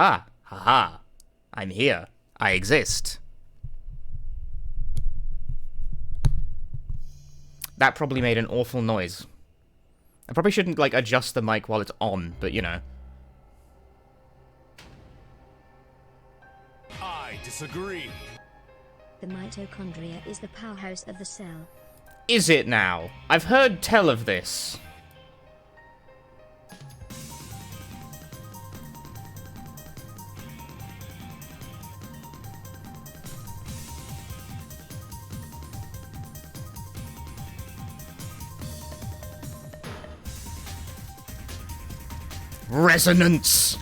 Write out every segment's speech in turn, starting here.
Ah, haha. I'm here. I exist. That probably made an awful noise. I probably shouldn't, like, adjust the mic while it's on, but, you know. I disagree. The mitochondria is the powerhouse of the cell. Is it now? I've heard tell of this. Resonance!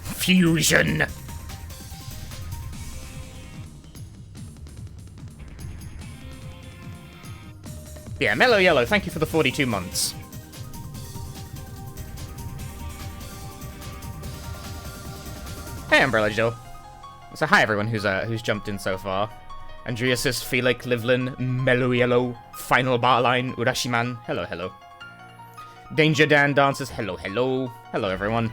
Fusion! Yeah, Mellow Yellow, thank you for the 42 months. Hey, Umbrella Joe. So hi everyone who's jumped in so far. Andreasis, Felix, Livlin, Mellow Yellow, Final Barline, Urashiman, hello, hello. Danger Dan dances, hello, hello. Hello everyone.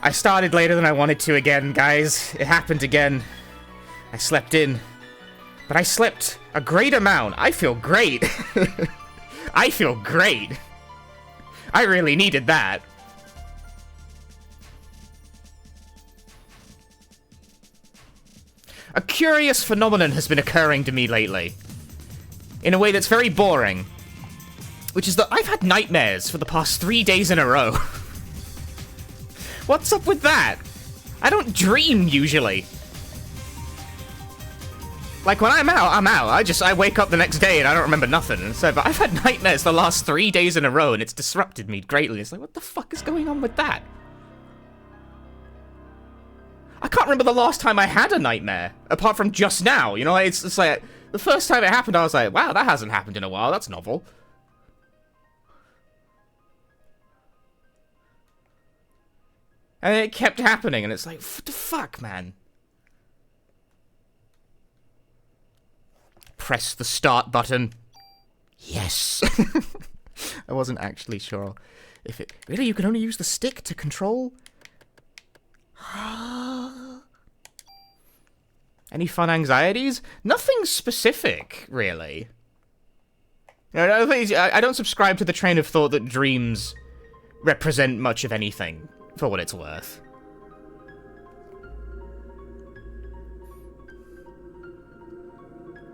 I started later than I wanted to again, guys. It happened again. I slept in. But I slept a great amount. I feel great. I feel great. I really needed that. A curious phenomenon has been occurring to me lately. In a way that's very boring. Which is that I've had nightmares for the past 3 days in a row. What's up with that? I don't dream, usually. Like, when I'm out, I'm out. I wake up the next day and I don't remember nothing. And so, but I've had nightmares the last 3 days in a row and it's disrupted me greatly. It's like, what the fuck is going on with that? I can't remember the last time I had a nightmare, apart from just now, you know, it's like, the first time it happened, I was like, wow, that hasn't happened in a while, that's novel. And it kept happening, and it's like, what the fuck, man? Press the start button. Yes. I wasn't actually sure if it... Really, you can only use the stick to control? Any fun anxieties? Nothing specific, really. I don't subscribe to the train of thought that dreams represent much of anything, for what it's worth.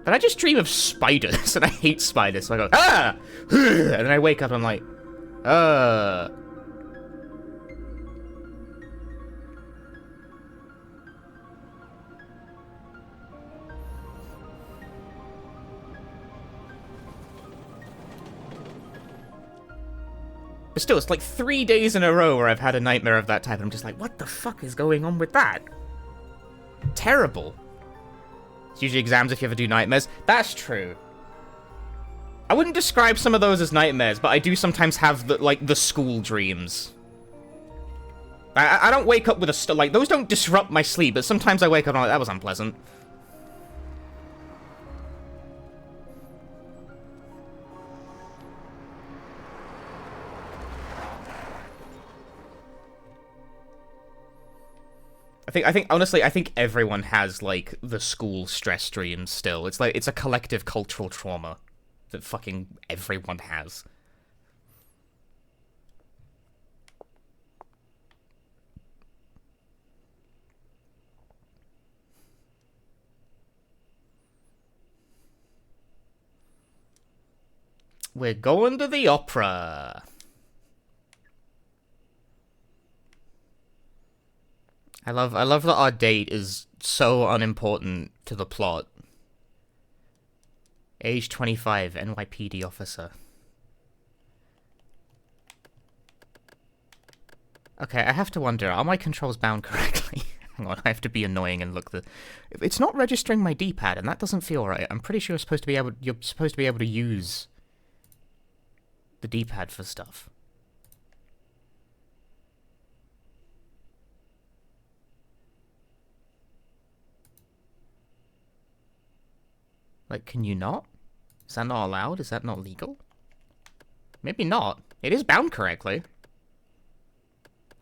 But I just dream of spiders, and I hate spiders, so I go, ah! And then I wake up and I'm like, But still, it's like 3 days in a row where I've had a nightmare of that type, and I'm just like, what the fuck is going on with that? Terrible. It's usually exams if you ever do nightmares. That's true. I wouldn't describe some of those as nightmares, but I do sometimes have, the school dreams. I don't wake up with like, those don't disrupt my sleep, but sometimes I wake up and I'm like, that was unpleasant. Honestly, I think everyone has, like, the school stress dreams still. It's like, it's a collective cultural trauma that fucking everyone has. We're going to the opera. I love that our date is so unimportant to the plot. Age 25, NYPD officer. Okay, I have to wonder, are my controls bound correctly? Hang on, I have to be annoying and look the... It's not registering my D-pad, and that doesn't feel right. I'm pretty sure you're supposed to be able to use the D-pad for stuff. Like, can you not? Is that not allowed? Is that not legal? Maybe not. It is bound correctly.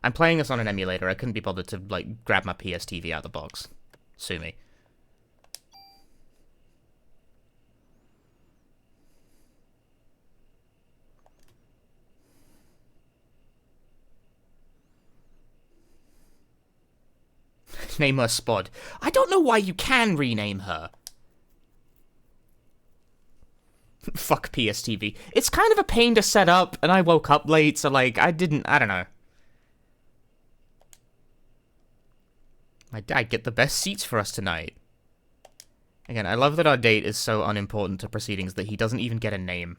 I'm playing this on an emulator. I couldn't be bothered to, like, grab my PSTV out of the box. Sue me. Name her Spod. I don't know why you can rename her. Fuck PSTV. It's kind of a pain to set up, and I woke up late, so, like, I don't know. My dad get the best seats for us tonight. Again, I love that our date is so unimportant to proceedings that he doesn't even get a name.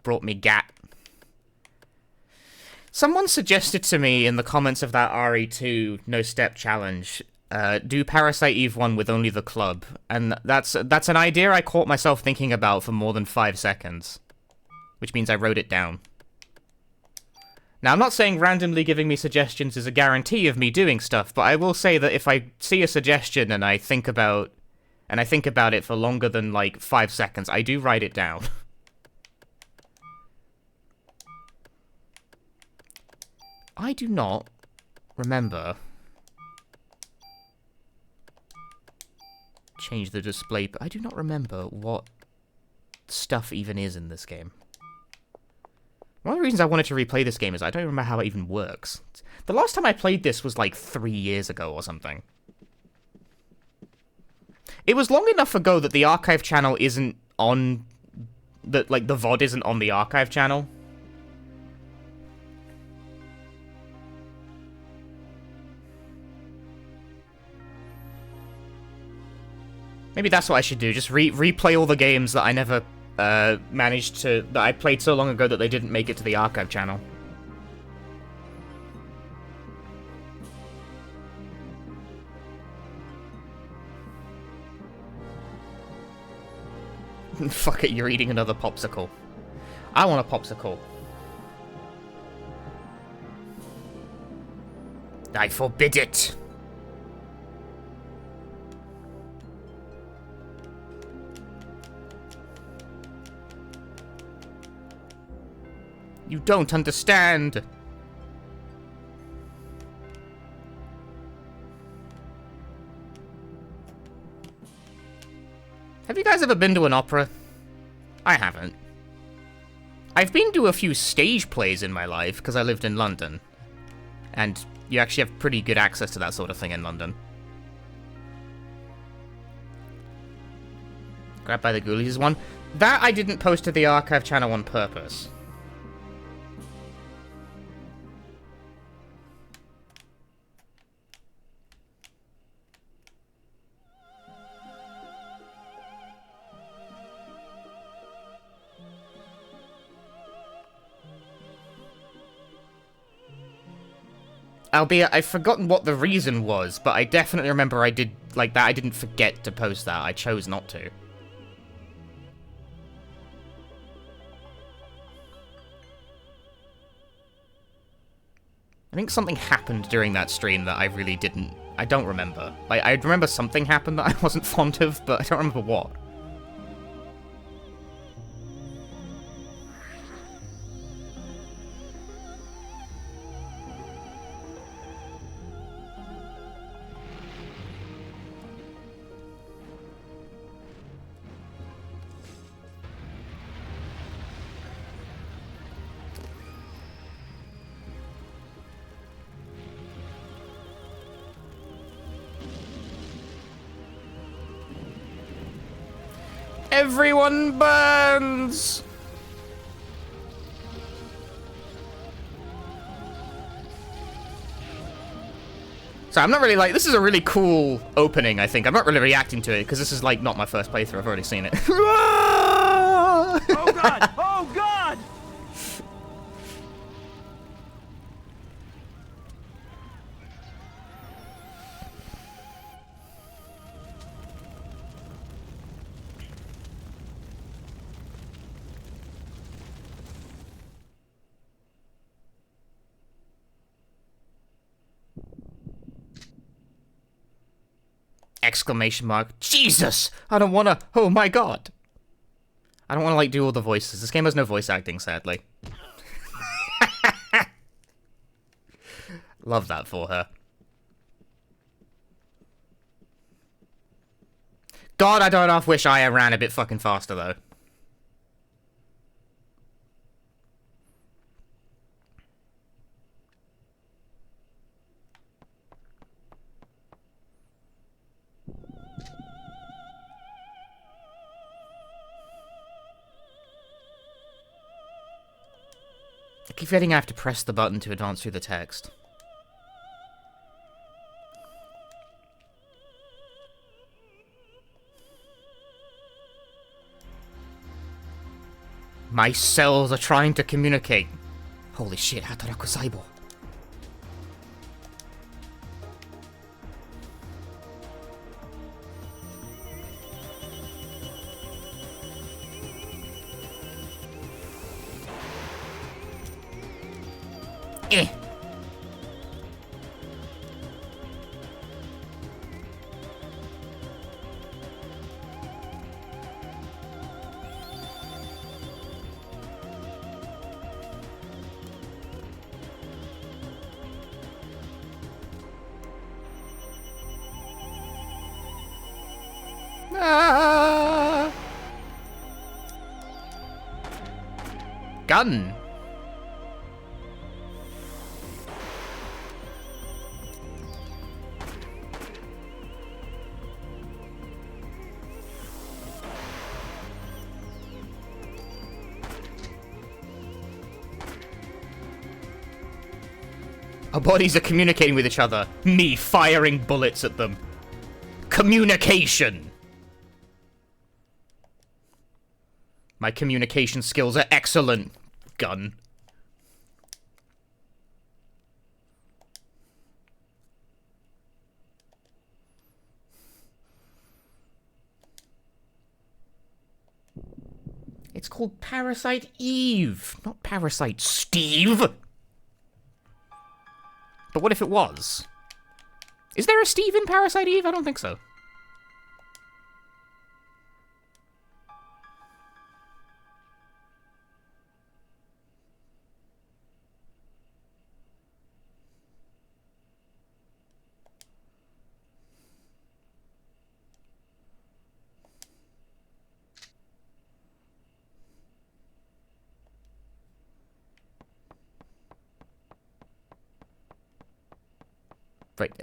Brought me gat. Someone suggested to me in the comments of that RE2 no step challenge, do Parasite Eve 1 with only the club, and that's an idea I caught myself thinking about for more than 5 seconds, which means I wrote it down. Now, I'm not saying randomly giving me suggestions is a guarantee of me doing stuff, but I will say that if I see a suggestion and I think about it for longer than, like, 5 seconds, I do write it down. I do not remember. Change the display, but I do not remember what stuff even is in this game. One of the reasons I wanted to replay this game is I don't remember how it even works. The last time I played this was like 3 years ago or something. It was long enough ago that the archive channel isn't on... that, like, the VOD isn't on the archive channel. Maybe that's what I should do, just replay all the games that I never managed to... that I played so long ago that they didn't make it to the archive channel. Fuck it, you're eating another popsicle. I want a popsicle. I forbid it! You don't understand! Have you guys ever been to an opera? I haven't. I've been to a few stage plays in my life, because I lived in London. And you actually have pretty good access to that sort of thing in London. Grabbed by the Ghoulies one. That I didn't post to the archive channel on purpose. Albeit, I've forgotten what the reason was, but I definitely remember I did, like, that I didn't forget to post that. I chose not to. I think something happened during that stream that I really didn't... I don't remember. Like, I remember something happened that I wasn't fond of, but I don't remember what. Everyone burns! So I'm not really like, this is a really cool opening, I think. I'm not really reacting to it, because this is like not my first playthrough, I've already seen it. Oh god! Oh god! Exclamation mark. Jesus! I don't wanna... Oh my god! I don't wanna, like, do all the voices. This game has no voice acting, sadly. Love that for her. God, I don't half wish I ran a bit fucking faster, though. I keep forgetting I have to press the button to advance through the text. My cells are trying to communicate. Holy shit, Hataraku Saibo. Eh. Ah. Gun. Our bodies are communicating with each other. Me firing bullets at them. Communication! My communication skills are excellent. Gun. It's called Parasite Eve, not Parasite Steve. But what if it was? Is there a Steve in Parasite Eve? I don't think so. Right,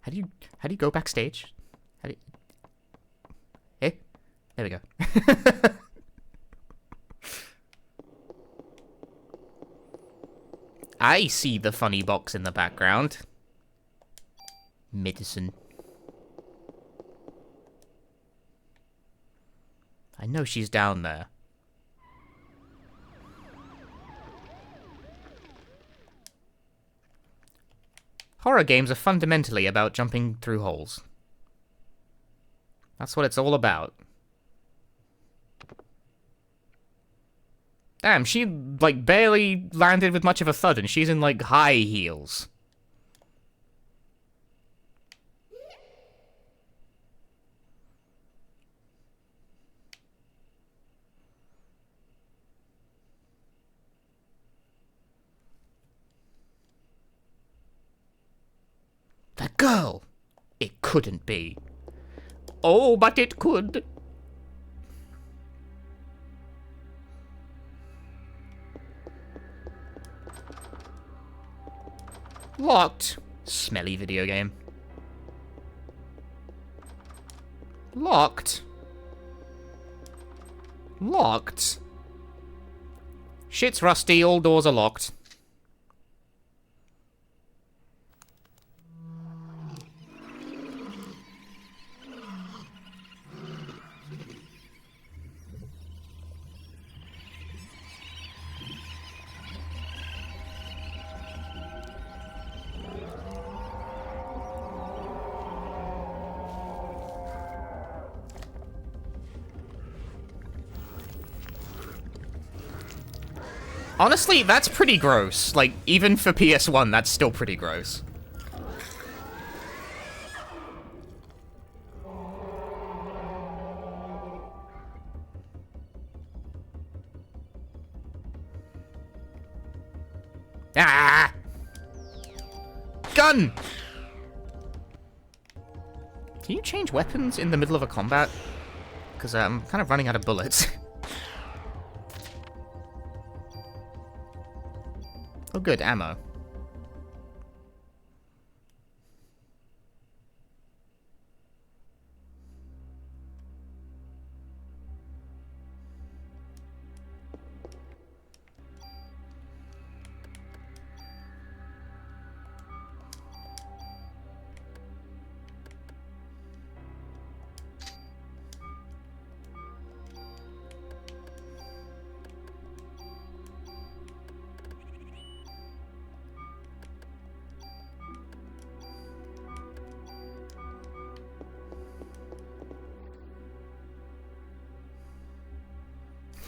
how do you go backstage? How do you... Eh? There we go. I see the funny box in the background. Medicine. I know she's down there. Horror games are fundamentally about jumping through holes. That's what it's all about. Damn, she, like, barely landed with much of a thud, and she's in, like, high heels. That girl! It couldn't be. Oh, but it could. Locked. Smelly video game. Locked. Locked. Shit's rusty, all doors are locked. Honestly, that's pretty gross. Like, even for PS1, that's still pretty gross. gun! Can you change weapons in the middle of a combat? Because I'm kind of running out of bullets. Oh good, ammo.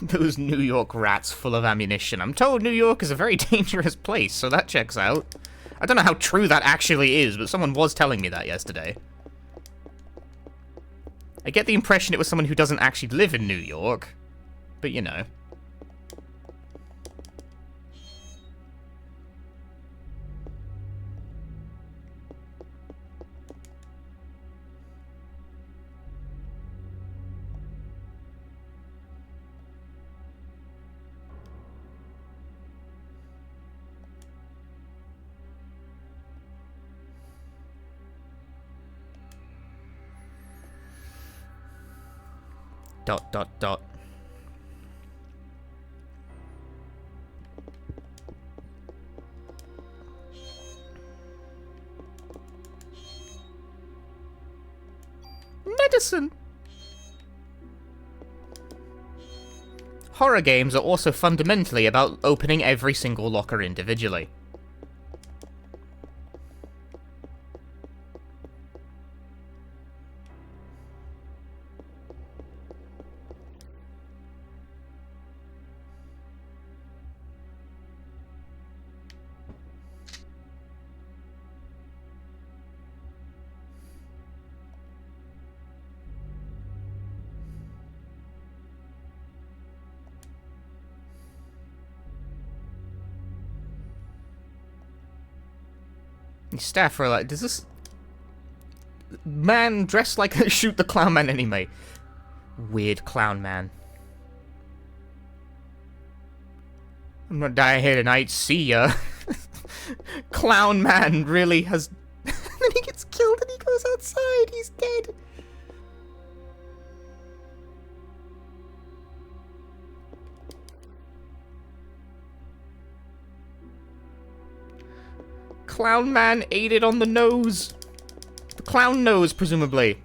Those New York rats full of ammunition. I'm told New York is a very dangerous place, so that checks out. I don't know how true that actually is, but someone was telling me that yesterday. I get the impression it was someone who doesn't actually live in New York, but you know. Dot, dot, dot. Medicine! Horror games are also fundamentally about opening every single locker individually. Staff are like, does this man dressed like a Shoot the Clown Man anime? Weird clown man. I'm not dying here tonight, see ya. Clown man really has... Then he gets killed and he goes outside, he's dead. Clown man ate it on the nose. The clown nose, presumably.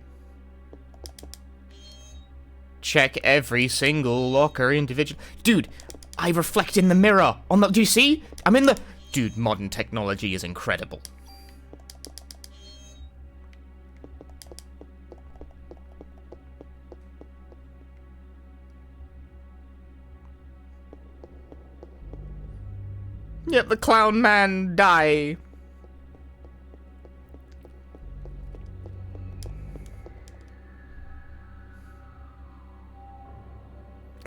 Check every single locker individual. Dude, I reflect in the mirror. On the. Do you see? I'm in the. Dude, modern technology is incredible. Yet the clown man die.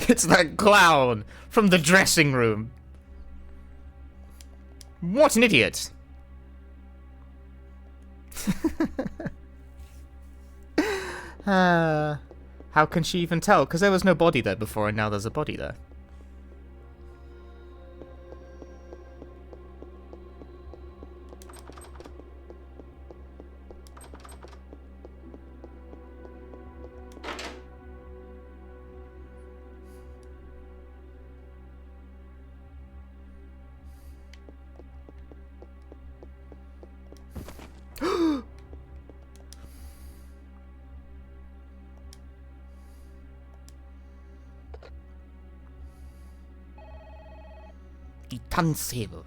It's that clown from the dressing room. What an idiot. How can she even tell? Because there was no body there before and now there's a body there. The turntable.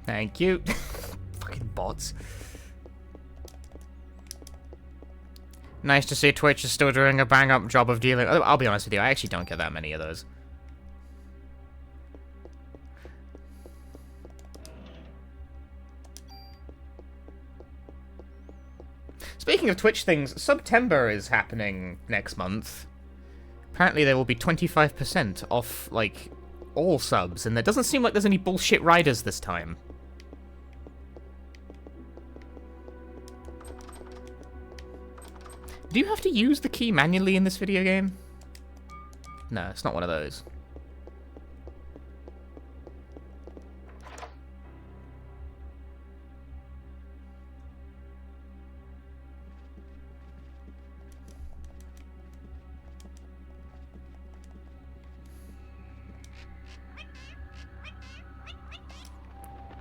Thank you. Fucking bots. Nice to see Twitch is still doing a bang-up job of dealing... I'll be honest with you, I actually don't get that many of those. Speaking of Twitch things, September is happening next month. Apparently there will be 25% off, like, all subs, and there doesn't seem like there's any bullshit riders this time. Do you have to use the key manually in this video game? No, it's not one of those.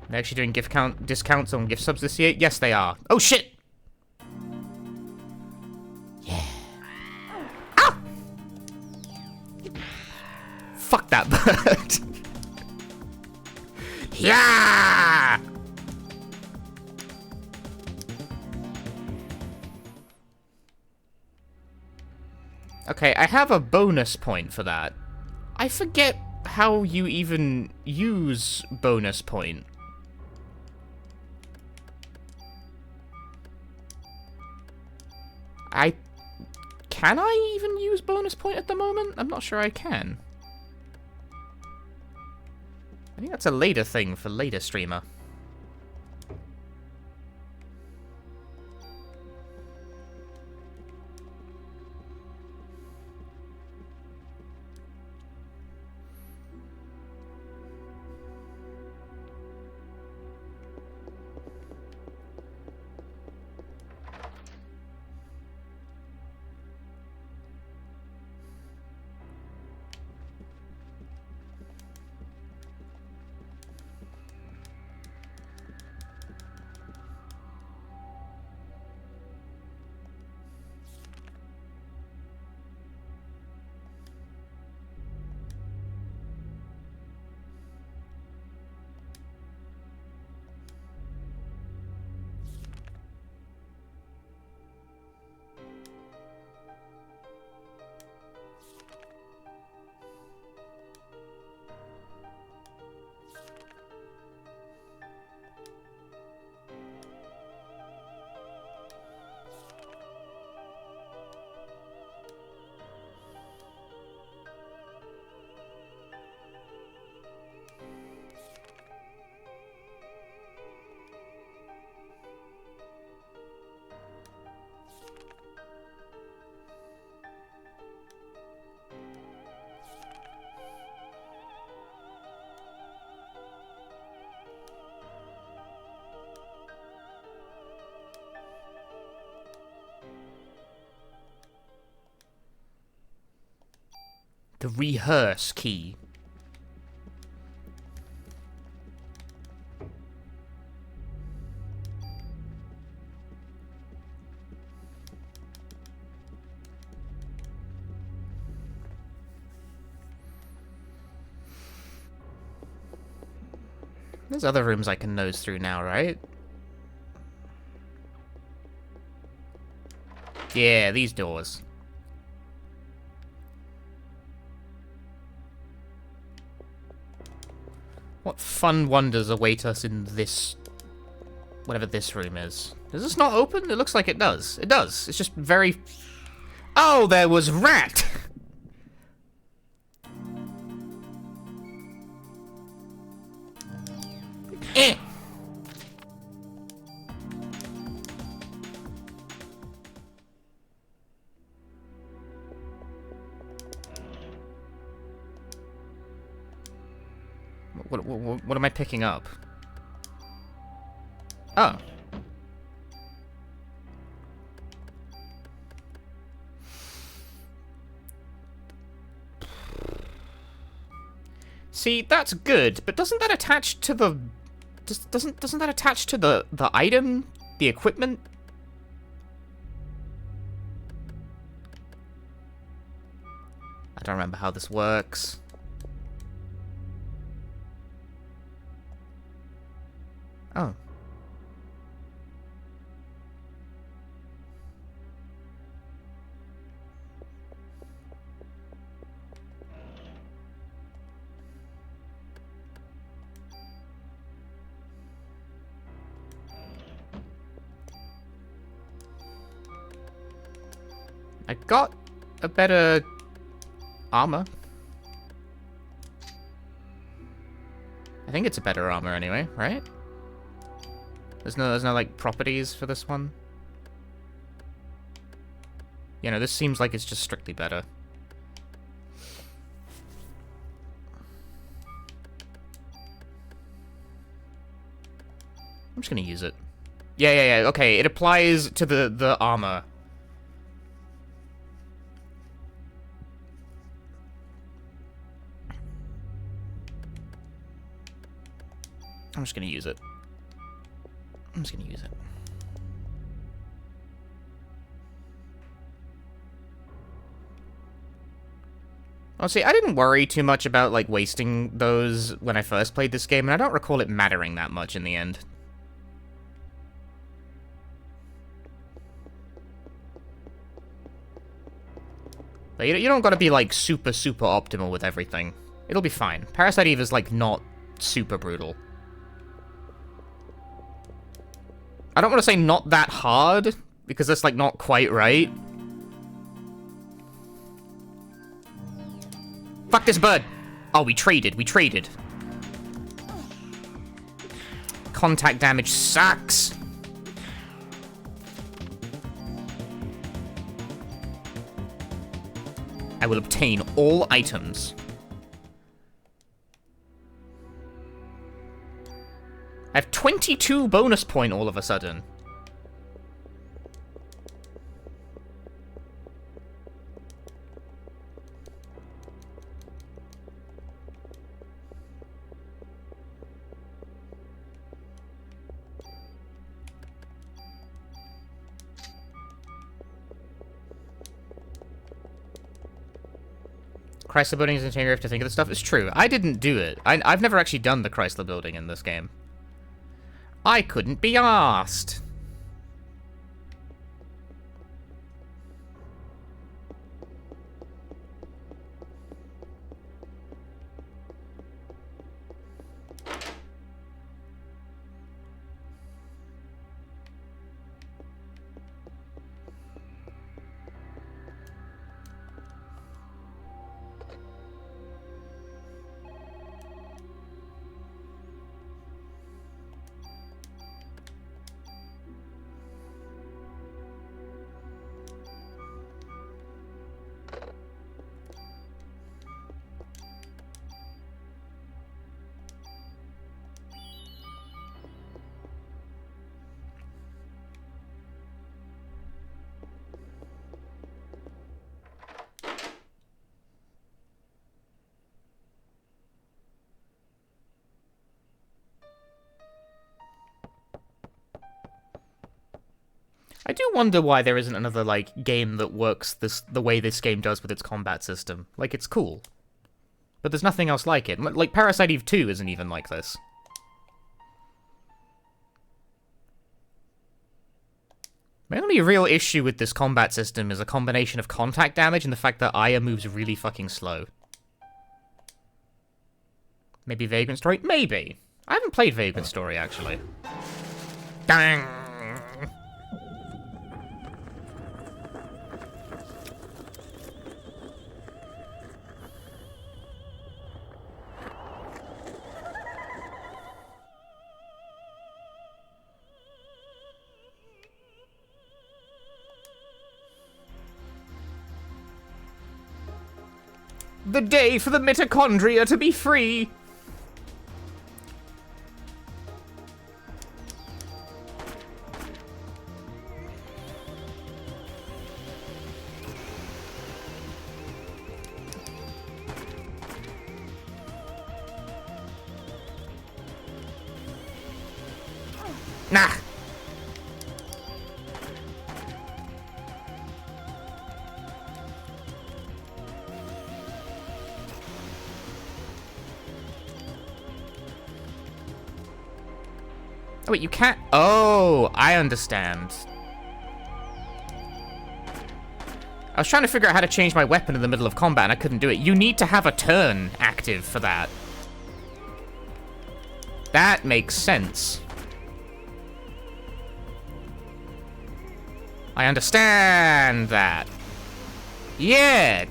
They're actually doing discounts on gift subs this year? Yes, they are. Oh, shit! Yeah. Ah! Fuck that bird. Yeah! Okay, I have a bonus point for that. I forget how you even use bonus point. Can I even use bonus point at the moment? I'm not sure I can. I think that's a later thing for later streamer. The rehearse key. There's other rooms I can nose through now, right? Yeah, these doors. What fun wonders await us in this... whatever this room is. Does this not open? It looks like it does. It does. It's just very... Oh, there was rat! Eh! What am I picking up? Oh. See, that's good, but doesn't that attach to the... Doesn't that attach to the item? The equipment? I don't remember how this works. Oh. I got a better armor. I think it's a better armor anyway, right? There's no like properties for this one. You know, this seems like it's just strictly better. I'm just gonna use it. Yeah, okay, it applies to the armor. I'm just gonna use it. I'm just gonna use it. Honestly, I didn't worry too much about, like, wasting those when I first played this game, and I don't recall it mattering that much in the end. But you don't gotta be, like, super optimal with everything. It'll be fine. Parasite Eve is, like, not super brutal. I don't want to say not that hard, because that's, like, not quite right. Fuck this bird! Oh, we traded. Contact damage sucks. I will obtain all items. I have 22 bonus point all of a sudden. Chrysler Building is interior, you have to think of the stuff. It's true. I didn't do it. I've never actually done the Chrysler Building in this game. I couldn't be arsed. I do wonder why there isn't another, like, game that works the way this game does with its combat system. Like, it's cool. But there's nothing else like it. Like, Parasite Eve 2 isn't even like this. My only real issue with this combat system is a combination of contact damage and the fact that Aya moves really fucking slow. Maybe Vagrant Story? Maybe. I haven't played Vagrant Story, actually. Dang! The day for the mitochondria to be free! Nah! Oh, wait, you can't... Oh, I understand. I was trying to figure out how to change my weapon in the middle of combat, and I couldn't do it. You need to have a turn active for that. That makes sense. I understand that. Yeah.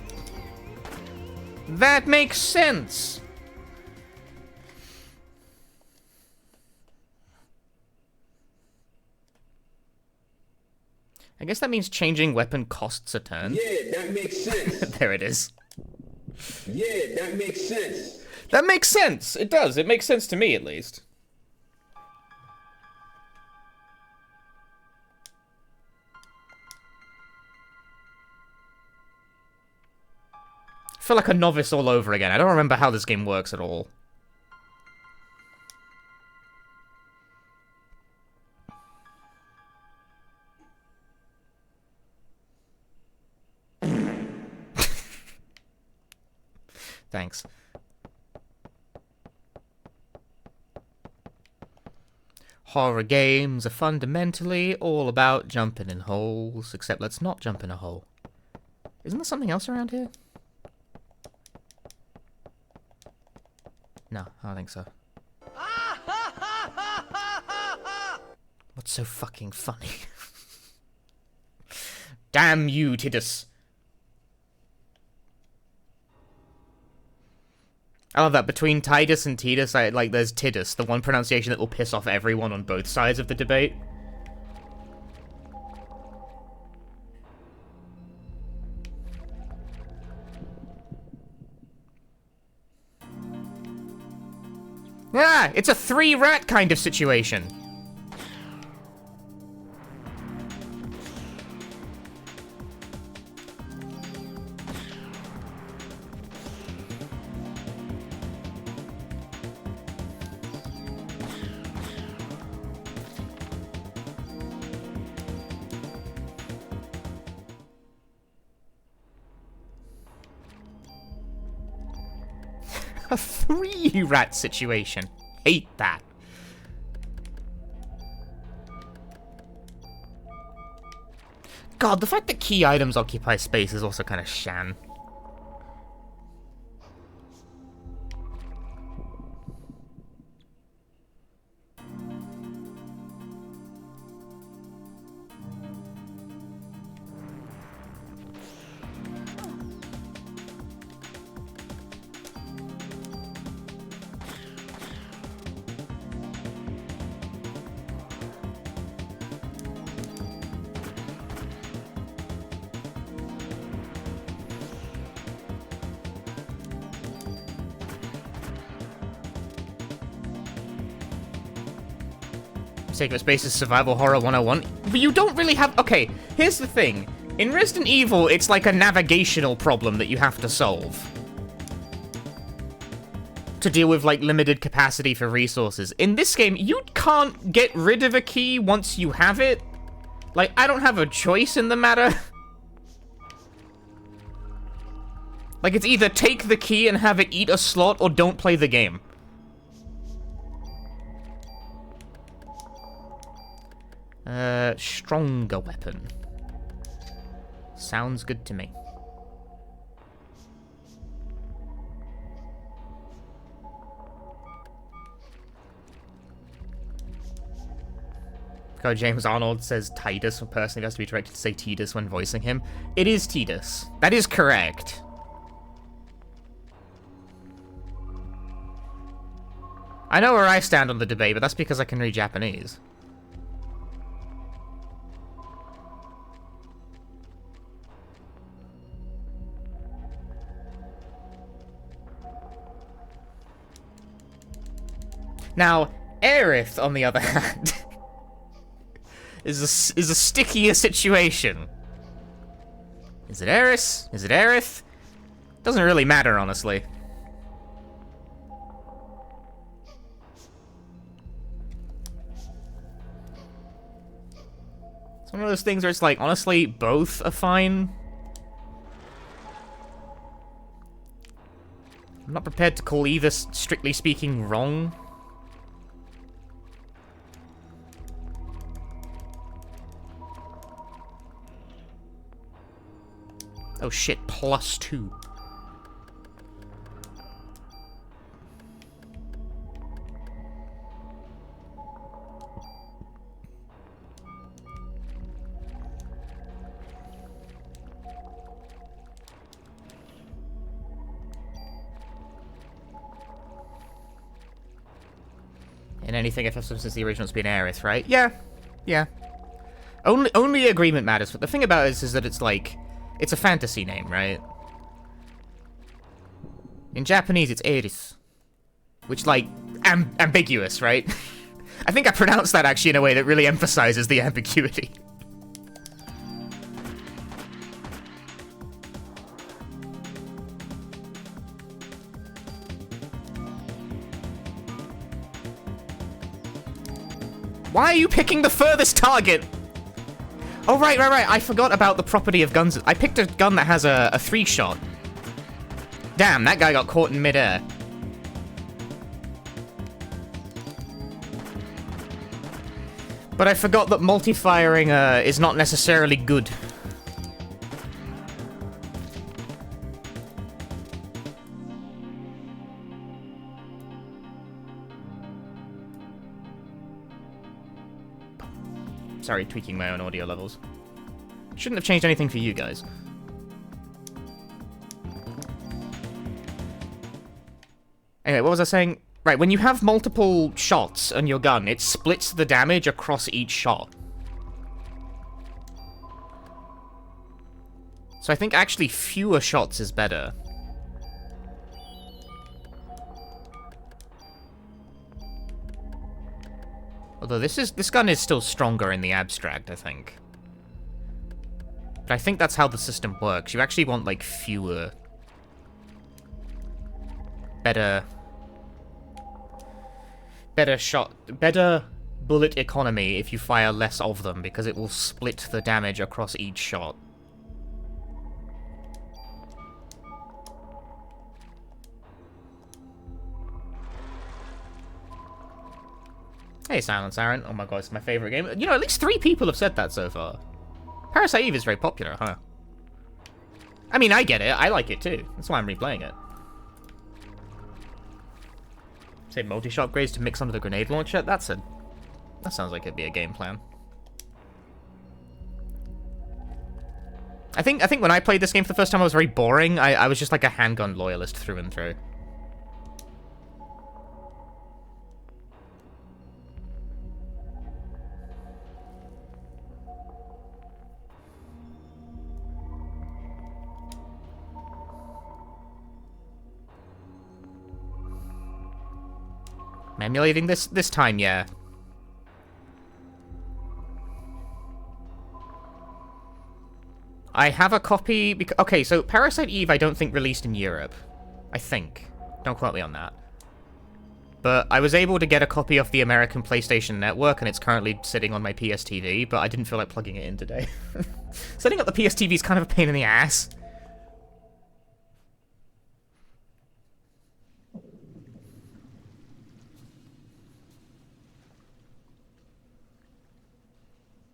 That makes sense! I guess that means changing weapon costs a turn. Yeah, that makes sense. There it is. Yeah, that makes sense. That makes sense! It does. It makes sense to me, at least. I feel like a novice all over again. I don't remember how this game works at all. Thanks. Horror games are fundamentally all about jumping in holes, except let's not jump in a hole. Isn't there something else around here? No, I don't think so. What's so fucking funny? Damn you, Tidus. I love that. Between Tidus and Tidus, there's Tidus, the one pronunciation that will piss off everyone on both sides of the debate. Ah, it's a 3-rat kind of situation. A 3-rat situation. Hate that. God, the fact that key items occupy space is also kind of shan. Sacred Space is Survival Horror 101. But you don't really have... Okay, here's the thing. In Resident Evil, it's like a navigational problem that you have to solve. To deal with, like, limited capacity for resources. In this game, you can't get rid of a key once you have it. Like, I don't have a choice in the matter. Like, it's either take the key and have it eat a slot, or don't play the game. Stronger weapon. Sounds good to me. God, James Arnold says Tidus, when personally has to be directed to say Tidus when voicing him. It is Tidus. That is correct. I know where I stand on the debate, but that's because I can read Japanese. Now, Aerith, on the other hand, is a stickier situation. Is it Aerith? Is it Aerith? Doesn't really matter, honestly. It's one of those things where it's like, honestly, both are fine. I'm not prepared to call either, strictly speaking, wrong. Oh shit, +2. In anything if since the original's been Aerith, right? Yeah. Yeah. Only agreement matters, but the thing about it is that it's like... It's a fantasy name, right? In Japanese, it's Eris. Which, like, ambiguous, right? I think I pronounced that actually in a way that really emphasizes the ambiguity. Why are you picking the furthest target? Oh, right. I forgot about the property of guns. I picked a gun that has a 3-shot. Damn, that guy got caught in midair. But I forgot that multi-firing is not necessarily good. Sorry, tweaking my own audio levels. Shouldn't have changed anything for you guys. Anyway, what was I saying? Right, when you have multiple shots on your gun, it splits the damage across each shot. So I think actually fewer shots is better. Although this gun is still stronger in the abstract, I think. But I think that's how the system works. You actually want, like, fewer... Better bullet economy if you fire less of them, because it will split the damage across each shot. Hey, Silent Siren. Oh my god, it's my favorite game. You know, at least 3 people have said that so far. Parasite Eve is very popular, huh? I mean, I get it. I like it too. That's why I'm replaying it. Say multi-shot upgrades to mix under the grenade launcher? That sounds like it'd be a game plan. I think when I played this game for the first time, I was very boring. I was just like a handgun loyalist through and through. I'm emulating this time, yeah. I have a copy... Okay, so Parasite Eve I don't think released in Europe. I think. Don't quote me on that. But I was able to get a copy off the American PlayStation Network, and it's currently sitting on my PS TV, but I didn't feel like plugging it in today. Setting up the PS TV is kind of a pain in the ass.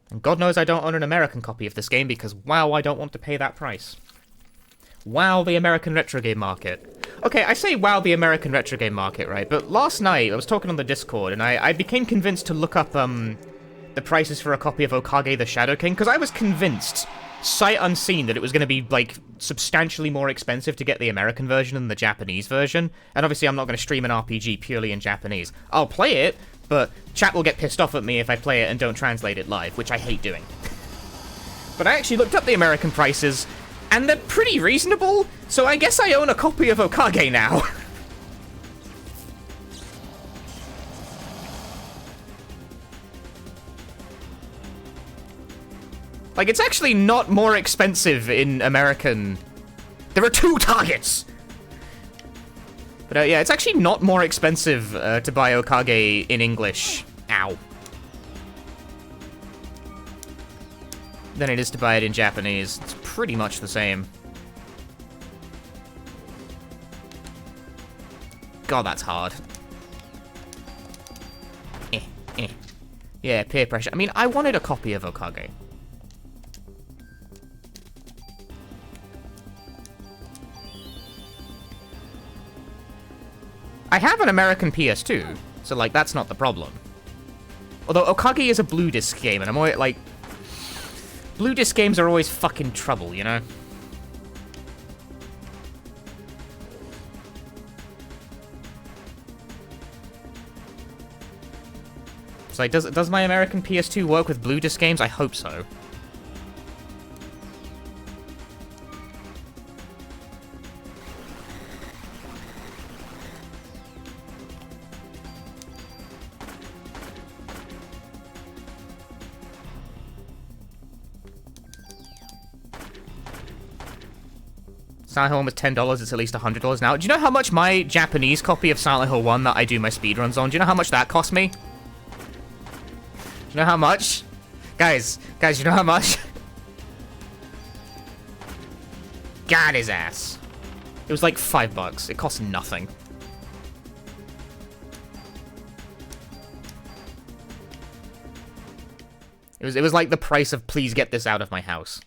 And God knows I don't own an American copy of this game because, wow, I don't want to pay that price. Wow, the American retro game market. Okay, I say wow, the American retro game market, right? But last night, I was talking on the Discord, and I became convinced to look up, the prices for a copy of Okage the Shadow King, because I was convinced, sight unseen, that it was going to be, like, substantially more expensive to get the American version than the Japanese version. And obviously, I'm not going to stream an RPG purely in Japanese. I'll play it, but chat will get pissed off at me if I play it and don't translate it live, which I hate doing. But I actually looked up the American prices, and they're pretty reasonable, so I guess I own a copy of Okage now. Like, it's actually not more expensive in American... There are 2 targets! But yeah, it's actually not more expensive to buy Okage in English. Ow. Than it is to buy it in Japanese. It's pretty much the same. God, that's hard. Yeah, peer pressure. I mean, I wanted a copy of Okage. I have an American PS2, so, like, that's not the problem. Although Okage is a Blue Disc game, and I'm always, like... Blue Disc games are always fucking trouble, you know? It's like, does my American PS2 work with Blue Disc games? I hope so. Silent Hill 1 was $10, it's at least $100 now. Do you know how much my Japanese copy of Silent Hill 1 that I do my speedruns on, do you know how much that cost me? Do you know how much? Guys, you know how much? God, his ass. It was like $5. It cost nothing. It was like the price of please get this out of my house.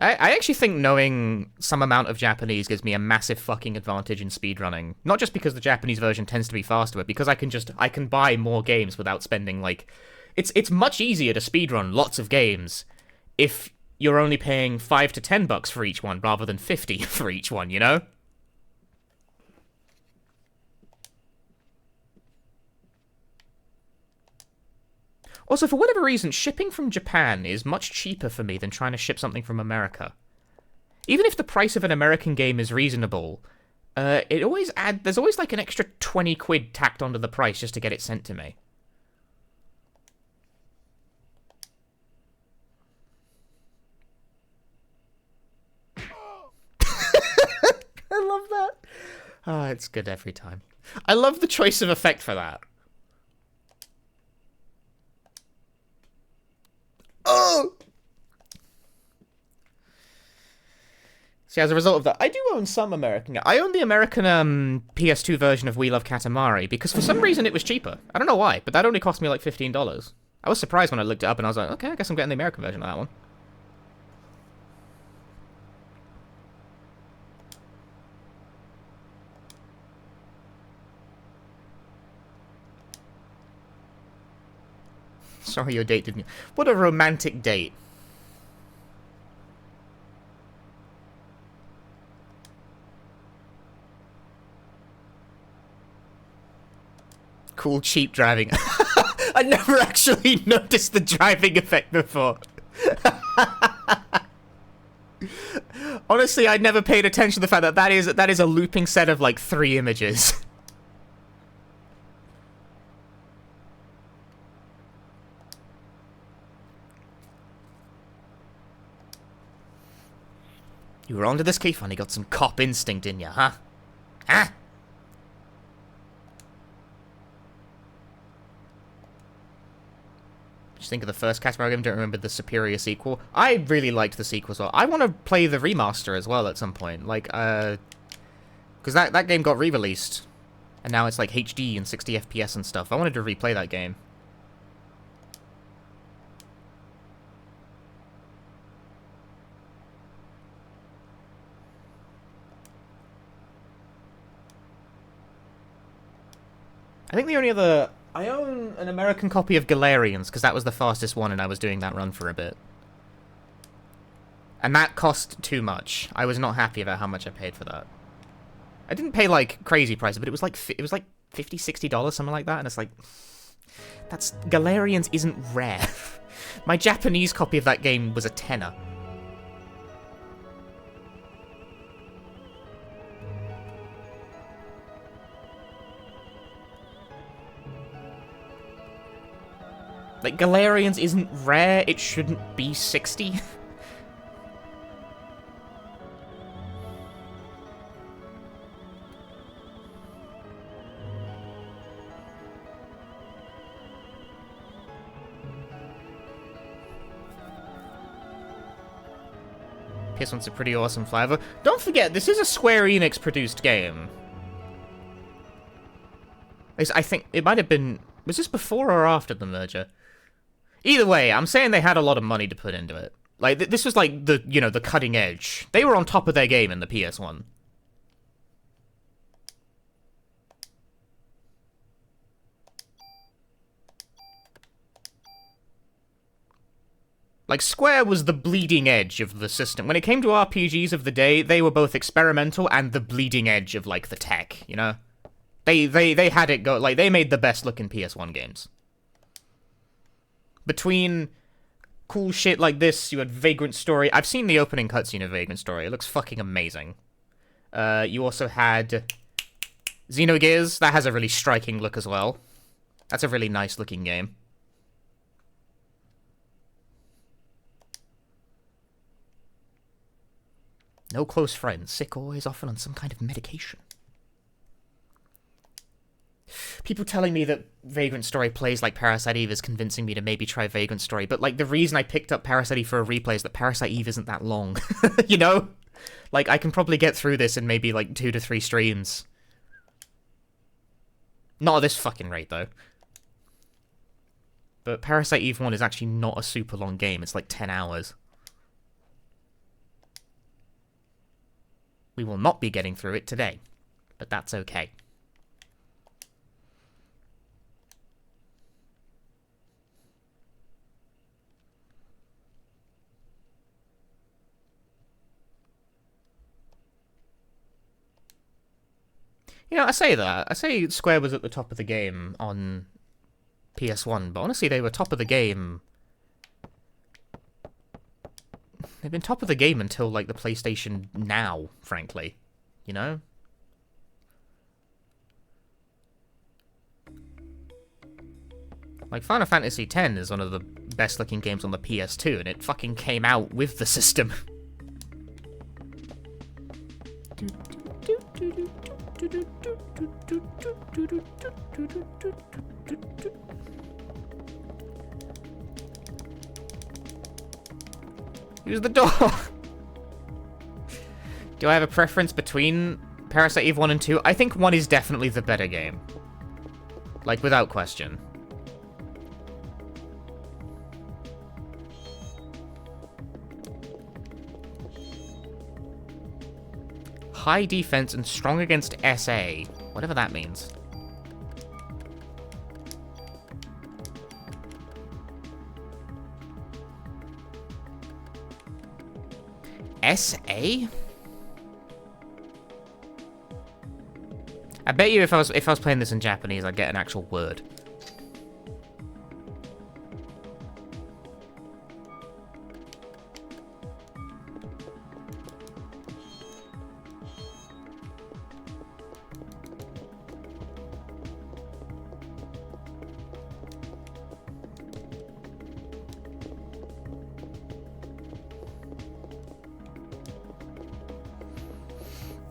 I actually think knowing some amount of Japanese gives me a massive fucking advantage in speedrunning. Not just because the Japanese version tends to be faster, but because I can buy more games without spending, like... It's much easier to speedrun lots of games if you're only paying $5 to $10 for each one rather than 50 for each one, you know? Also, for whatever reason, shipping from Japan is much cheaper for me than trying to ship something from America. Even if the price of an American game is reasonable, there's always like an extra 20 quid tacked onto the price just to get it sent to me. I love that. Ah, it's good every time. I love the choice of effect for that. Oh! See, as a result of that, I do own some American... I own the American PS2 version of We Love Katamari, because for some reason it was cheaper. I don't know why, but that only cost me like $15. I was surprised when I looked it up and I was like, okay, I guess I'm getting the American version of that one. Sorry your date didn't... What a romantic date. Cool cheap driving. I never actually noticed the driving effect before. Honestly, I'd never paid attention to the fact that that is a looping set of like 3 images. You were onto this key finally got some cop instinct in you, huh? Huh? Just think of the first Katamari game, don't remember the superior sequel. I really liked the sequel as well. I want to play the remaster as well at some point. Like, because that game got re-released. And now it's like HD and 60 FPS and stuff. I wanted to replay that game. I think the only other... I own an American copy of Galarians, because that was the fastest one and I was doing that run for a bit. And that cost too much. I was not happy about how much I paid for that. I didn't pay, like, crazy prices, but it was like $50, $60, something like that, and it's like... That's... Galarians isn't rare. My Japanese copy of that game was a tenner. Like, Galarians isn't rare, it shouldn't be 60. PS1's a pretty awesome flavor. Don't forget, this is a Square Enix produced game. I think it might have been... Was this before or after the merger? Either way, I'm saying they had a lot of money to put into it. Like, this was like the, you know, the cutting edge. They were on top of their game in the PS1. Like, Square was the bleeding edge of the system. When it came to RPGs of the day, they were both experimental and the bleeding edge of, like, the tech, you know? They had it go, like, they made the best looking PS1 games. Between cool shit like this, you had Vagrant Story. I've seen the opening cutscene of Vagrant Story. It looks fucking amazing. You also had Xenogears. That has a really striking look as well. That's a really nice looking game. No close friends. Sick or is often on some kind of medication. People telling me that Vagrant Story plays like Parasite Eve is convincing me to maybe try Vagrant Story, but, like, the reason I picked up Parasite Eve for a replay is that Parasite Eve isn't that long, you know? Like, I can probably get through this in maybe, like, 2 to 3 streams. Not at this fucking rate, though. But Parasite Eve 1 is actually not a super long game, it's like 10 hours. We will not be getting through it today, but that's okay. You know, I say that. I say Square was at the top of the game on PS1, but honestly, they were top of the game. They've been top of the game until, like, the PlayStation Now, frankly. You know? Like, Final Fantasy X is one of the best-looking games on the PS2, and it fucking came out with the system. Use the door! Do I have a preference between Parasite Eve 1 and 2? I think 1 is definitely the better game. Like, without question. High defense and strong against SA. Whatever that means. SA? I bet you if I was playing this in Japanese, I'd get an actual word.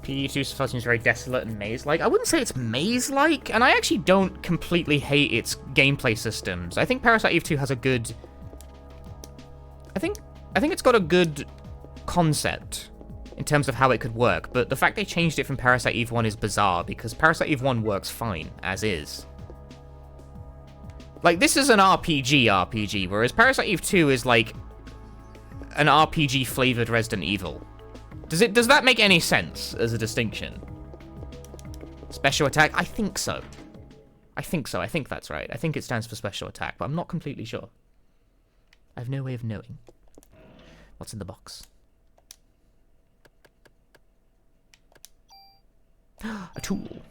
PE2 so far seems very desolate and maze-like. I wouldn't say it's maze-like, and I actually don't completely hate its gameplay systems. I think Parasite Eve 2 has a good... I think it's got a good concept in terms of how it could work, but the fact they changed it from Parasite Eve 1 is bizarre, because Parasite Eve 1 works fine, as is. Like, this is an RPG, whereas Parasite Eve 2 is, like, an RPG-flavored Resident Evil. Does that make any sense as a distinction? Special attack? I think so. I think that's right. I think it stands for special attack, but I'm not completely sure. I have no way of knowing. What's in the box? A tool.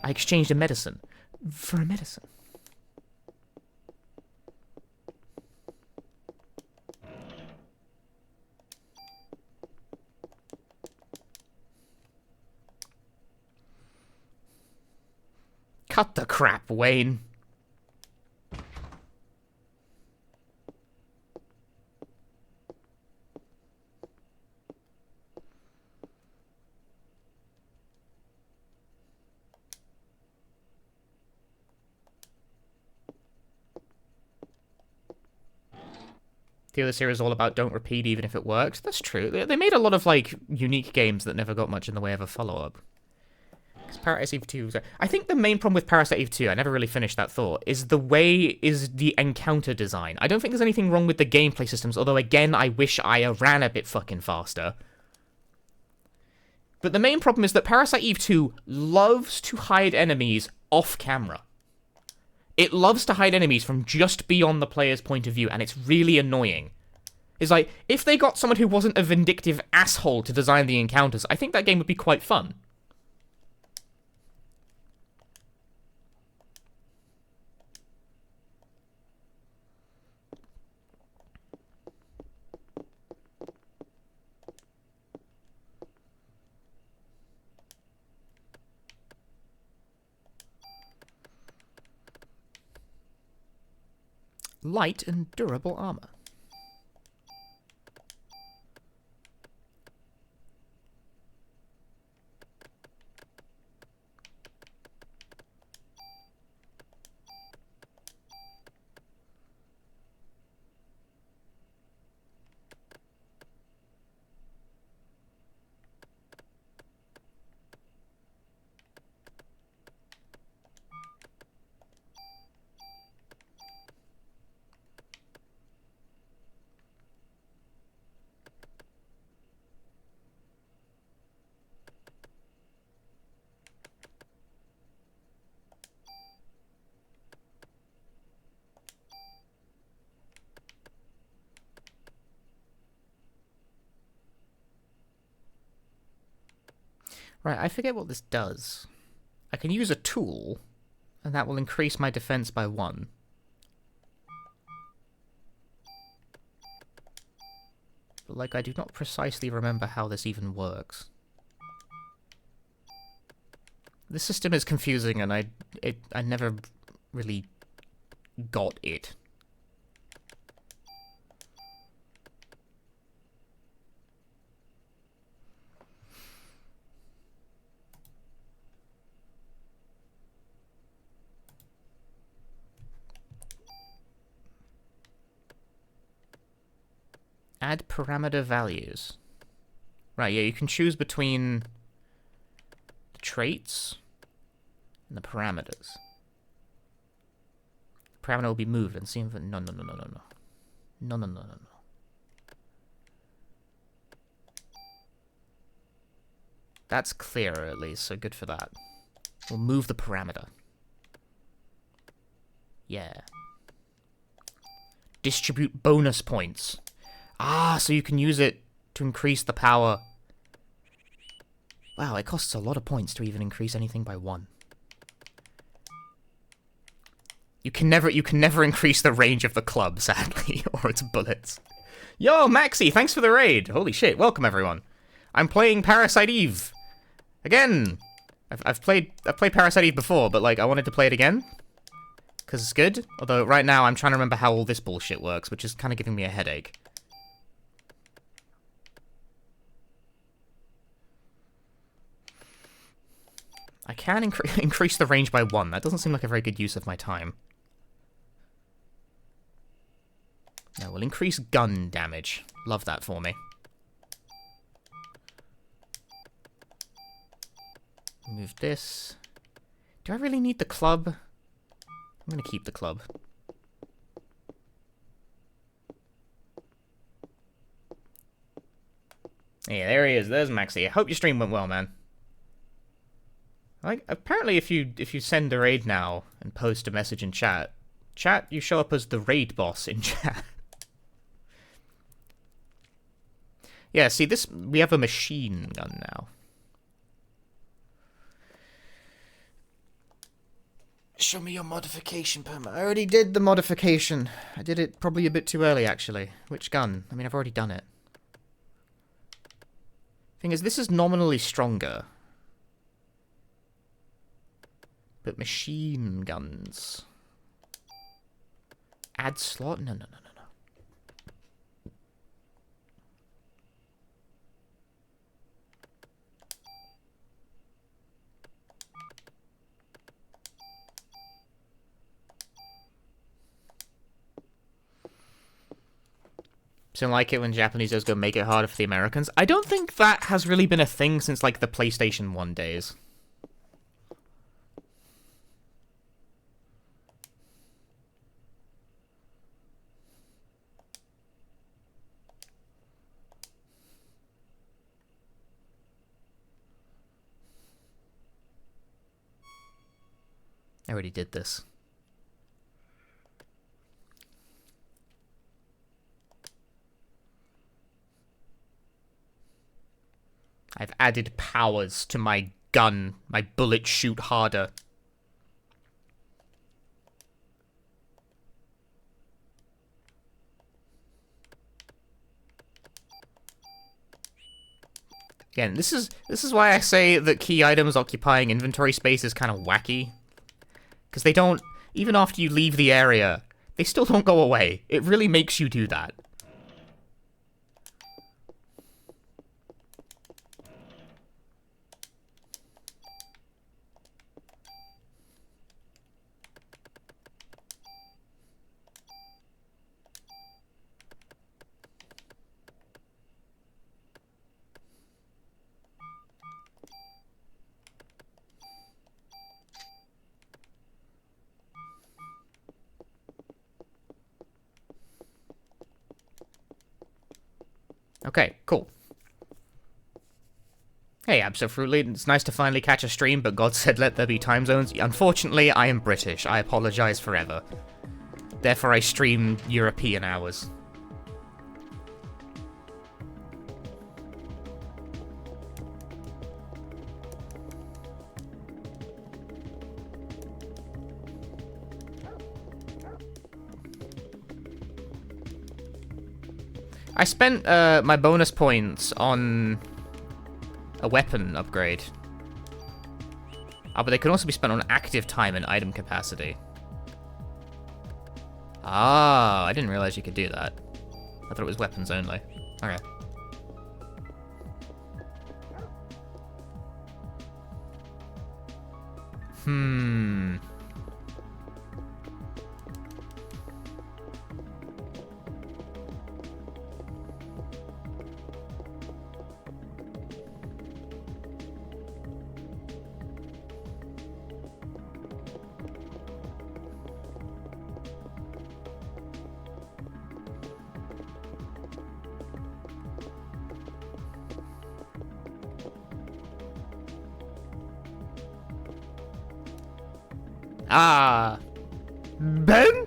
I exchanged a medicine for a medicine. Cut the crap, Wayne. The other series is all about don't repeat even if it works. That's true. They made a lot of, like, unique games that never got much in the way of a follow-up. Because Parasite Eve 2... I think the main problem with Parasite Eve 2, I never really finished that thought, is the encounter design. I don't think there's anything wrong with the gameplay systems, although, again, I wish I ran a bit fucking faster. But the main problem is that Parasite Eve 2 loves to hide enemies off camera. It loves to hide enemies from just beyond the player's point of view, and it's really annoying. It's like, if they got someone who wasn't a vindictive asshole to design the encounters, I think that game would be quite fun. Light and durable armor. Right, I forget what this does. I can use a tool, and that will increase my defense by 1. But, like, I do not precisely remember how this even works. This system is confusing, and I never really got it. Add parameter values. Right, yeah, you can choose between the traits and the parameters. The parameter will be moved and seen for... No. No. That's clearer, at least, so good for that. We'll move the parameter. Yeah. Distribute bonus points. Ah, so you can use it to increase the power. Wow, it costs a lot of points to even increase anything by 1. You can never increase the range of the club, sadly, or its bullets. Yo, Maxi, thanks for the raid. Holy shit, welcome everyone. I'm playing Parasite Eve. Again. I've played Parasite Eve before, but like I wanted to play it again. Cause it's good. Although right now I'm trying to remember how all this bullshit works, which is kind of giving me a headache. I can increase the range by 1. That doesn't seem like a very good use of my time. No, we'll increase gun damage. Love that for me. Move this. Do I really need the club? I'm gonna keep the club. Yeah, there he is. There's Maxi. I hope your stream went well, man. Like, apparently if you send a raid now and post a message in chat, you show up as the raid boss in chat. Yeah, see, we have a machine gun now. Show me your modification permit. I already did the modification. I did it probably a bit too early, actually. Which gun? I mean, I've already done it. Thing is, this is nominally stronger. But machine guns. Add slot? No. So like it when Japanese does go make it harder for the Americans. I don't think that has really been a thing since like the PlayStation 1 days. I already did this. I've added powers to my gun. My bullets shoot harder. Again, this is why I say that key items occupying inventory space is kind of wacky. Because they don't, even after you leave the area, they still don't go away. It really makes you do that. Okay, cool. Hey, absolutely. It's nice to finally catch a stream, but God said let there be time zones. Unfortunately, I am British. I apologize forever. Therefore, I stream European hours. I spent my bonus points on a weapon upgrade. Ah, but they can also be spent on active time and item capacity. Ah, I didn't realize you could do that. I thought it was weapons only. Okay. Hmm. Ah. Ben?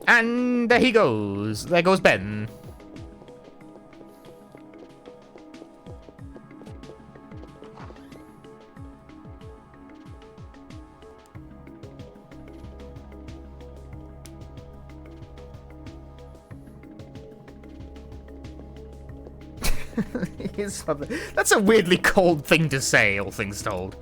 And there he goes. There goes Ben. That's a weirdly cold thing to say, all things told.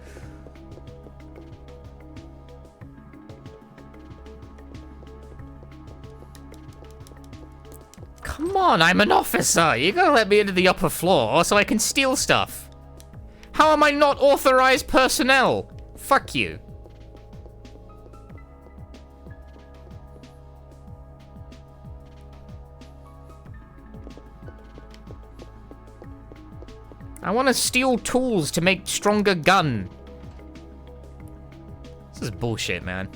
Come on, I'm an officer. You gotta let me into the upper floor so I can steal stuff. How am I not authorized personnel? Fuck you. I want to steal tools to make stronger gun. This is bullshit, man.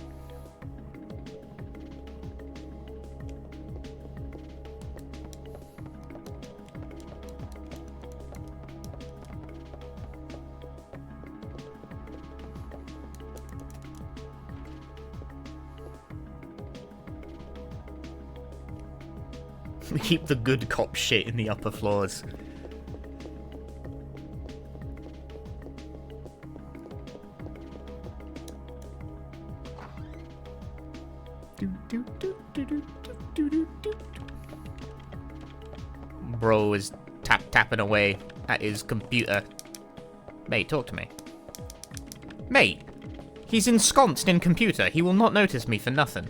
We keep the good cop shit in the upper floors. Bro is tapping away at his computer. Mate, talk to me. Mate, he's ensconced in computer. He will not notice me for nothing.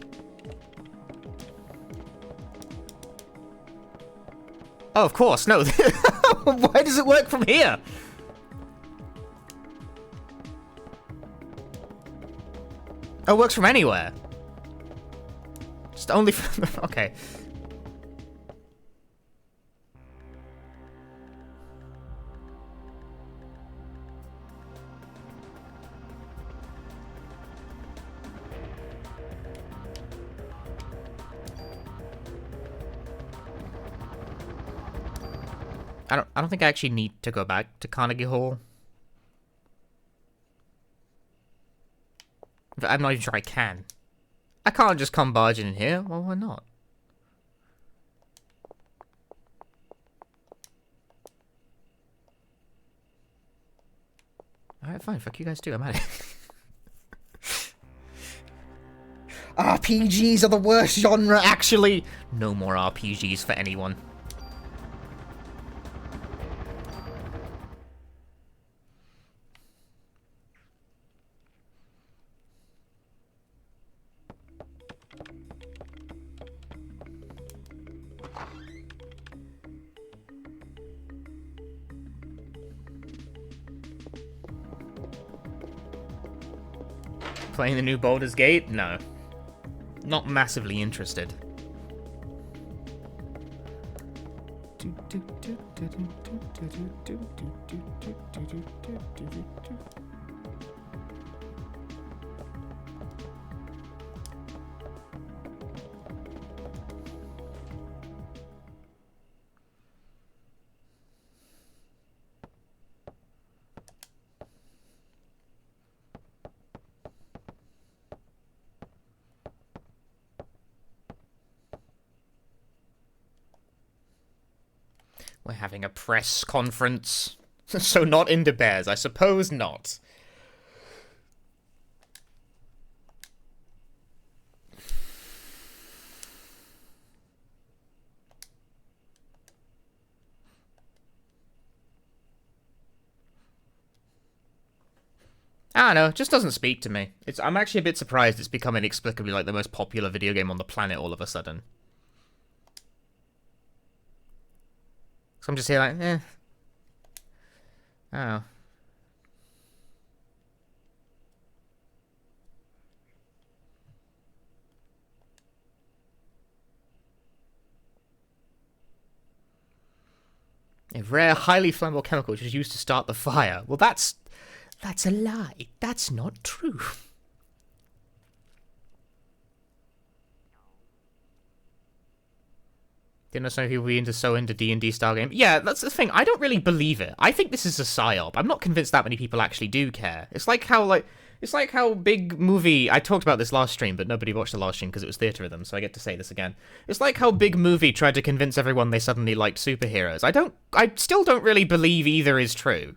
Oh, of course, no. Why does it work from here? Oh, it works from anywhere. Just only from... Okay. I don't think I actually need to go back to Carnegie Hall. I'm not even sure I can. I can't just come barging in here. Well, why not? Alright, fine. Fuck you guys too. I'm at it. RPGs are the worst genre, actually. No more RPGs for anyone. Playing the new Baldur's Gate? No. Not massively interested. We're having a press conference. So not into bears, I suppose not. I don't know, it just doesn't speak to me. I'm actually a bit surprised it's become inexplicably like the most popular video game on the planet all of a sudden. So I'm just here like, eh. Oh. A rare, highly flammable chemical which is used to start the fire. Well, that's a lie. That's not true. Didn't know so people be so into D&D style game. Yeah, that's the thing. I don't really believe it. I think this is a psyop. I'm not convinced that many people actually do care. It's like how big movie. I talked about this last stream, but nobody watched the last stream because it was theaterism, so I get to say this again. It's like how big movie tried to convince everyone they suddenly liked superheroes. I still don't really believe either is true.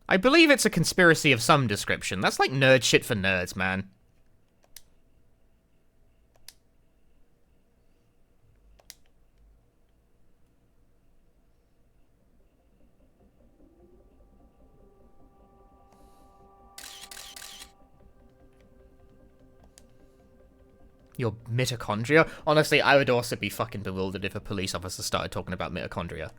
I believe it's a conspiracy of some description. That's like nerd shit for nerds, man. Your mitochondria? Honestly, I would also be fucking bewildered if a police officer started talking about mitochondria.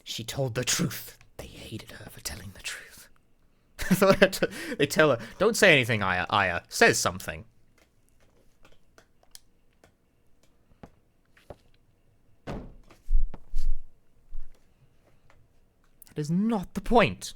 She told the truth. They hated her for telling the truth. They tell her, don't say anything, Aya. Aya, says something. That is not the point.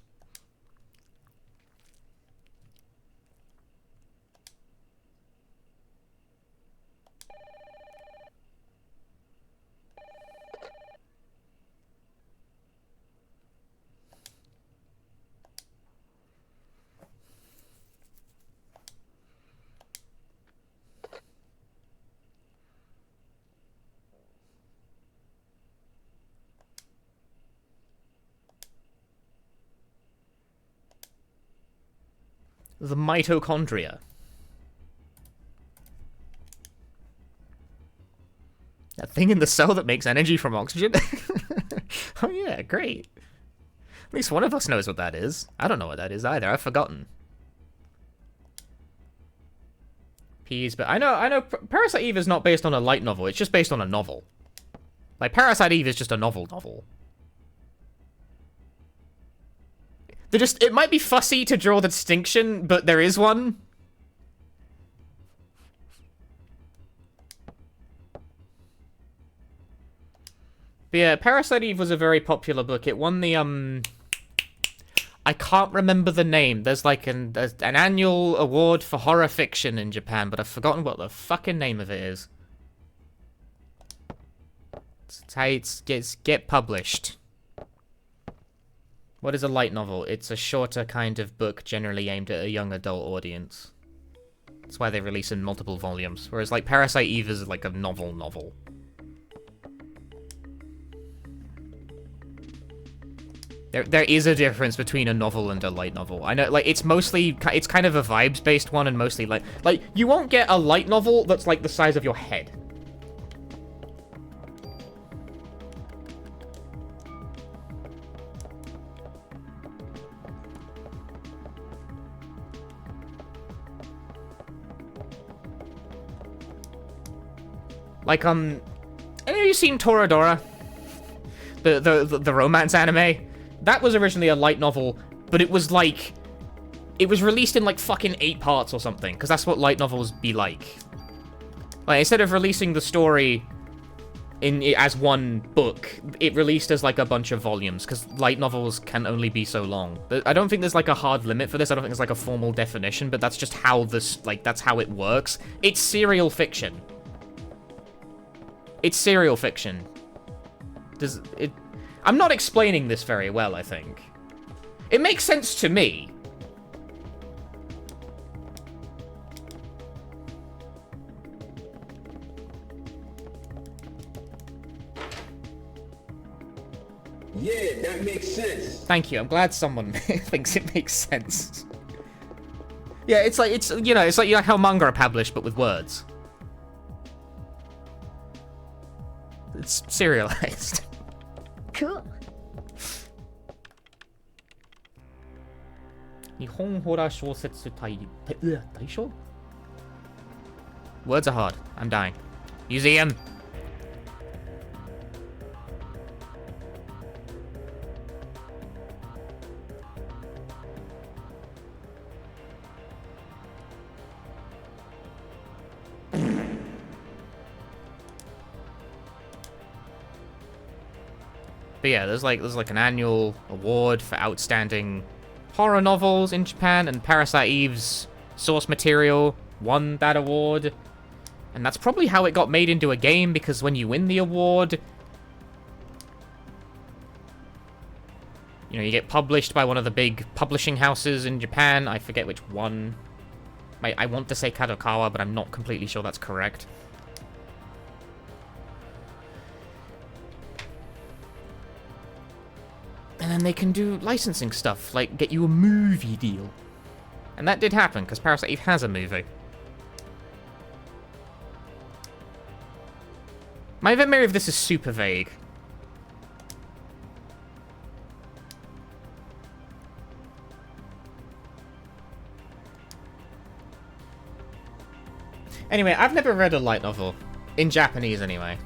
The mitochondria. That thing in the cell that makes energy from oxygen? Oh yeah, great. At least one of us knows what that is. I don't know what that is either, I've forgotten. Peas, but I know Parasite Eve is not based on a light novel, it's just based on a novel. Like, Parasite Eve is just a novel. It might be fussy to draw the distinction, but there is one. But yeah, Parasite Eve was a very popular book. It won the, I can't remember the name. There's like an annual award for horror fiction in Japan, but I've forgotten what the fucking name of it is. It's how it gets published. What is a light novel? It's a shorter kind of book generally aimed at a young adult audience. That's why they release in multiple volumes. Whereas like Parasite Eve is like a novel. There is a difference between a novel and a light novel. I know, like, it's kind of a vibes-based one, and mostly, like, you won't get a light novel that's, like, the size of your head. Like, any of you seen Toradora? The romance anime? That was originally a light novel, but it was like... It was released in like fucking 8 parts or something, because that's what light novels be like. Like, instead of releasing the story as one book, it released as like a bunch of volumes, because light novels can only be so long. I don't think there's like a hard limit for this, I don't think there's like a formal definition, but that's just how that's how it works. It's serial fiction. It's serial fiction. I'm not explaining this very well, I think. It makes sense to me. Yeah, that makes sense. Thank you. I'm glad someone thinks it makes sense. Yeah, it's like how manga are published, but with words. It's serialized. Cool. Words are hard. I'm dying. Museum. But yeah, there's like an annual award for outstanding horror novels in Japan, and Parasite Eve's source material won that award. And that's probably how it got made into a game, because when you win the award, you know, you get published by one of the big publishing houses in Japan. I forget which one. I want to say Kadokawa, but I'm not completely sure that's correct. And then they can do licensing stuff, like get you a movie deal. And that did happen, because Parasite Eve has a movie. My memory of this is super vague. Anyway, I've never read a light novel. In Japanese, anyway.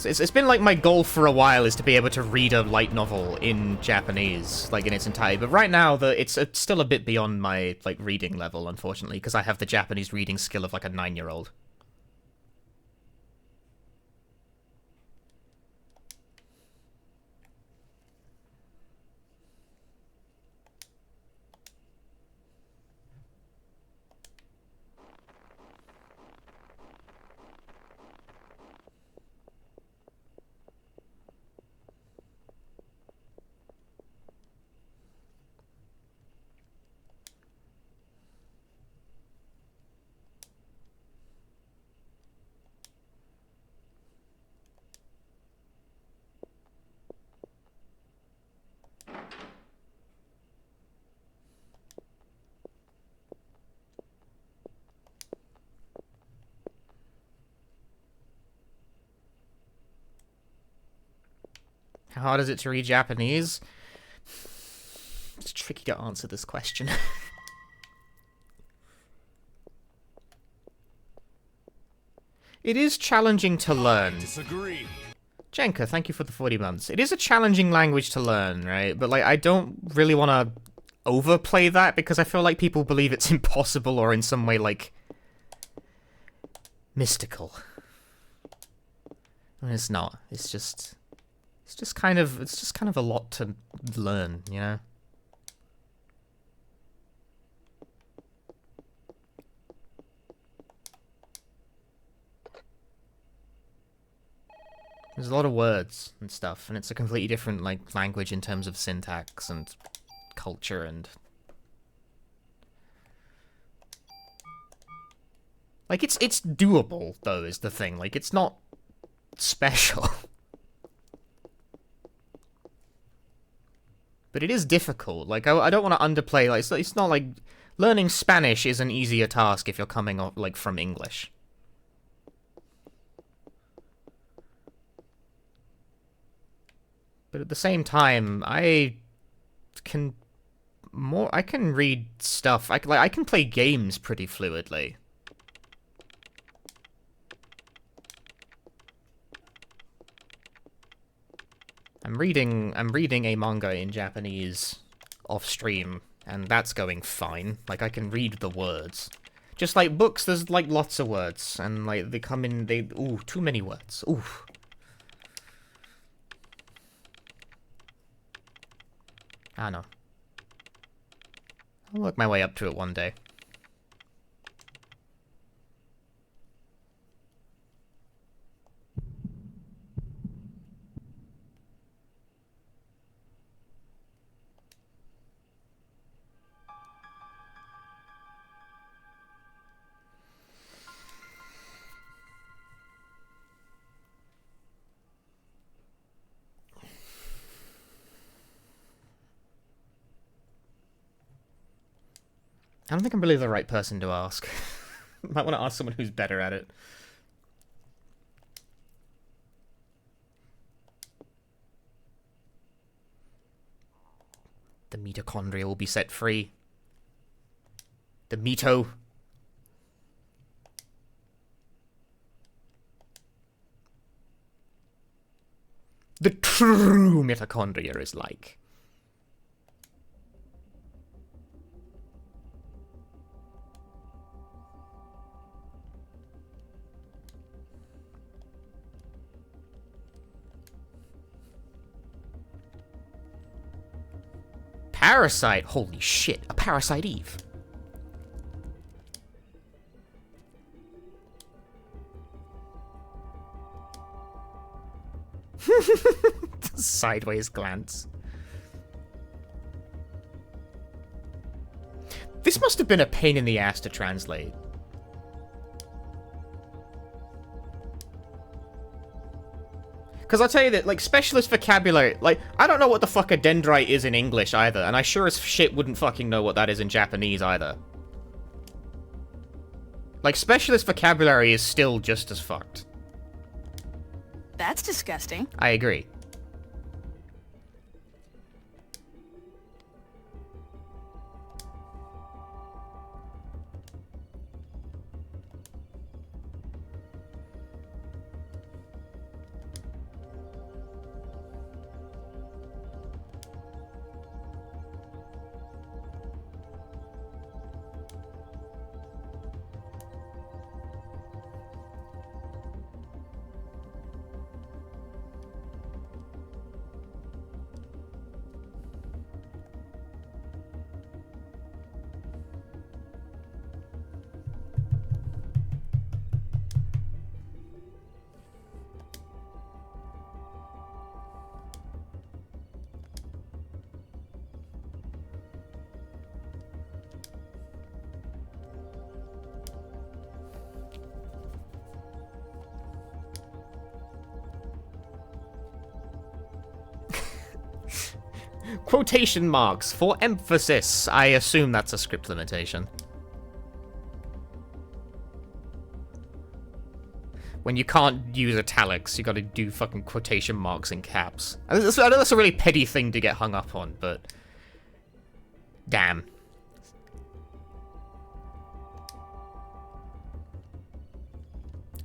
It's been like my goal for a while is to be able to read a light novel in Japanese, like in its entirety. But right now, it's still a bit beyond my like reading level, unfortunately, because I have the Japanese reading skill of like a 9-year-old. How hard is it to read Japanese? It's tricky to answer this question. It is challenging to learn. Disagree. Jenka, thank you for the 40 months. It is a challenging language to learn, right? But, like, I don't really want to overplay that because I feel like people believe it's impossible or in some way, like, mystical. And it's not. It's just kind of a lot to learn, you know? There's a lot of words and stuff, and it's a completely different, like, language in terms of syntax and culture and... Like, it's doable, though, is the thing. Like, it's not special. But it is difficult. Like, I don't want to underplay, like, it's not like... Learning Spanish is an easier task if you're coming off, like, from English. But at the same time, I can read stuff. I can play games pretty fluidly. I'm reading a manga in Japanese off stream, and that's going fine. Like, I can read the words. Just like books, there's like lots of words, and like they come in, ooh, too many words. Ooh. I don't know. I'll work my way up to it one day. I don't think I'm really the right person to ask. Might want to ask someone who's better at it. The mitochondria will be set free. The mito. The true mitochondria is like... Parasite! Holy shit, a Parasite Eve. Sideways glance. This must have been a pain in the ass to translate. Because I'll tell you that, like, specialist vocabulary, like, I don't know what the fuck a dendrite is in English either, and I sure as shit wouldn't fucking know what that is in Japanese either. Like, specialist vocabulary is still just as fucked. That's disgusting. I agree. Quotation marks for emphasis. I assume that's a script limitation. When you can't use italics, you gotta do fucking quotation marks in caps. I know that's a really petty thing to get hung up on, but... damn.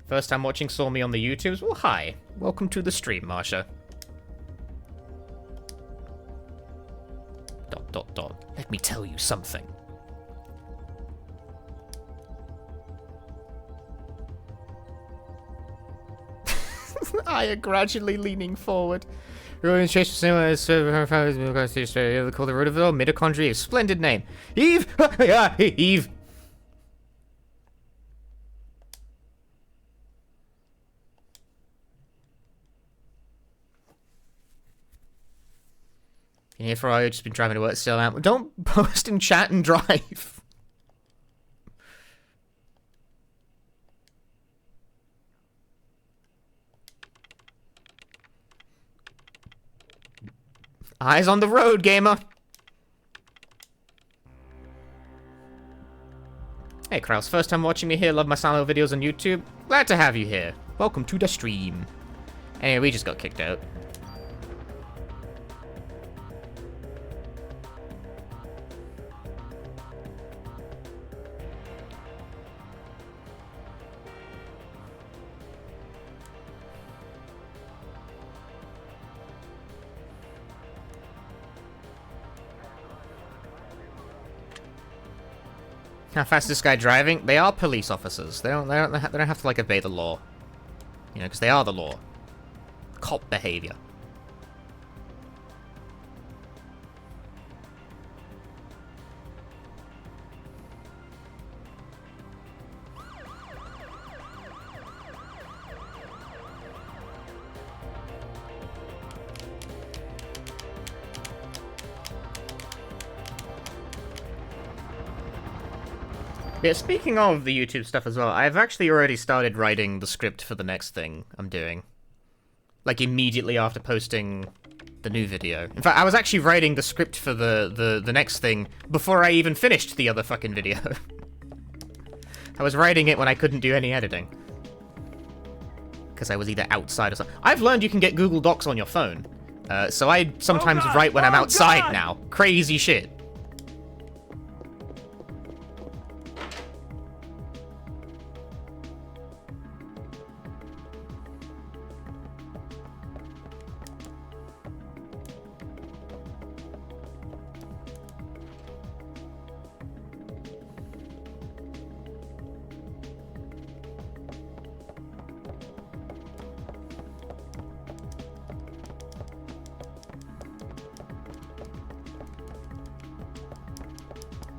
First time watching, saw me on the YouTubes. Well, hi. Welcome to the stream, Marsha. ... Let me tell you something. I are gradually leaning forward. Call the root of it all. Mitochondria. Splendid name. Eve! Yeah, Eve! Been here for a while, just been driving to work still out. Don't post and chat and drive. Eyes on the road, gamer. Hey, Kraus. First time watching me here. Love my Silo videos on YouTube. Glad to have you here. Welcome to the stream. Anyway, we just got kicked out. How fast is this guy driving? They are police officers. They don't have to like obey the law, you know, because they are the law. Cop behavior. Yeah, speaking of the YouTube stuff as well, I've actually already started writing the script for the next thing I'm doing. Like, immediately after posting the new video. In fact, I was actually writing the script for the next thing before I even finished the other fucking video. I was writing it when I couldn't do any editing. Because I was either outside or something. I've learned you can get Google Docs on your phone. So I sometimes write when I'm outside now. Crazy shit.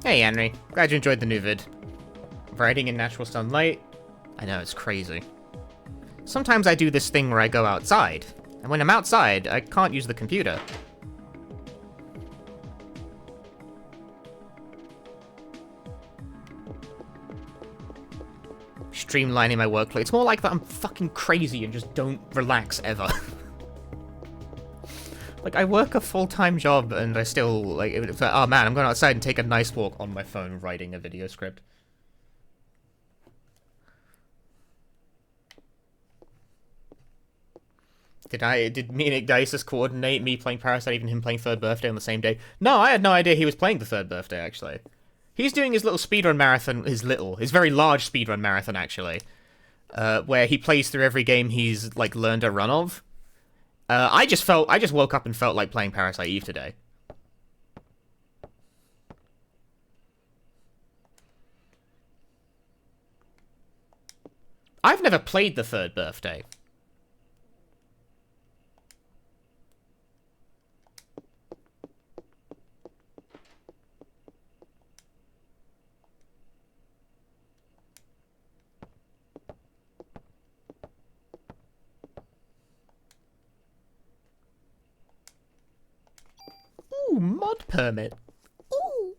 Hey, Henry. Glad you enjoyed the new vid. Writing in natural sunlight? I know, it's crazy. Sometimes I do this thing where I go outside, and when I'm outside, I can't use the computer. Streamlining my workload. It's more like that I'm fucking crazy and just don't relax ever. Like, I work a full-time job, and I still, like, it's like, oh man, I'm going outside and take a nice walk on my phone writing a video script. Did me and Igdices coordinate me playing Parasite Eve and him playing Third Birthday on the same day? No, I had no idea he was playing the Third Birthday, actually. He's doing his little speedrun marathon, his very large speedrun marathon, actually. Where he plays through every game he's, like, learned a run of. I just woke up and felt like playing Parasite Eve today. I've never played the Third Birthday. Ooh, mod permit. Ooh.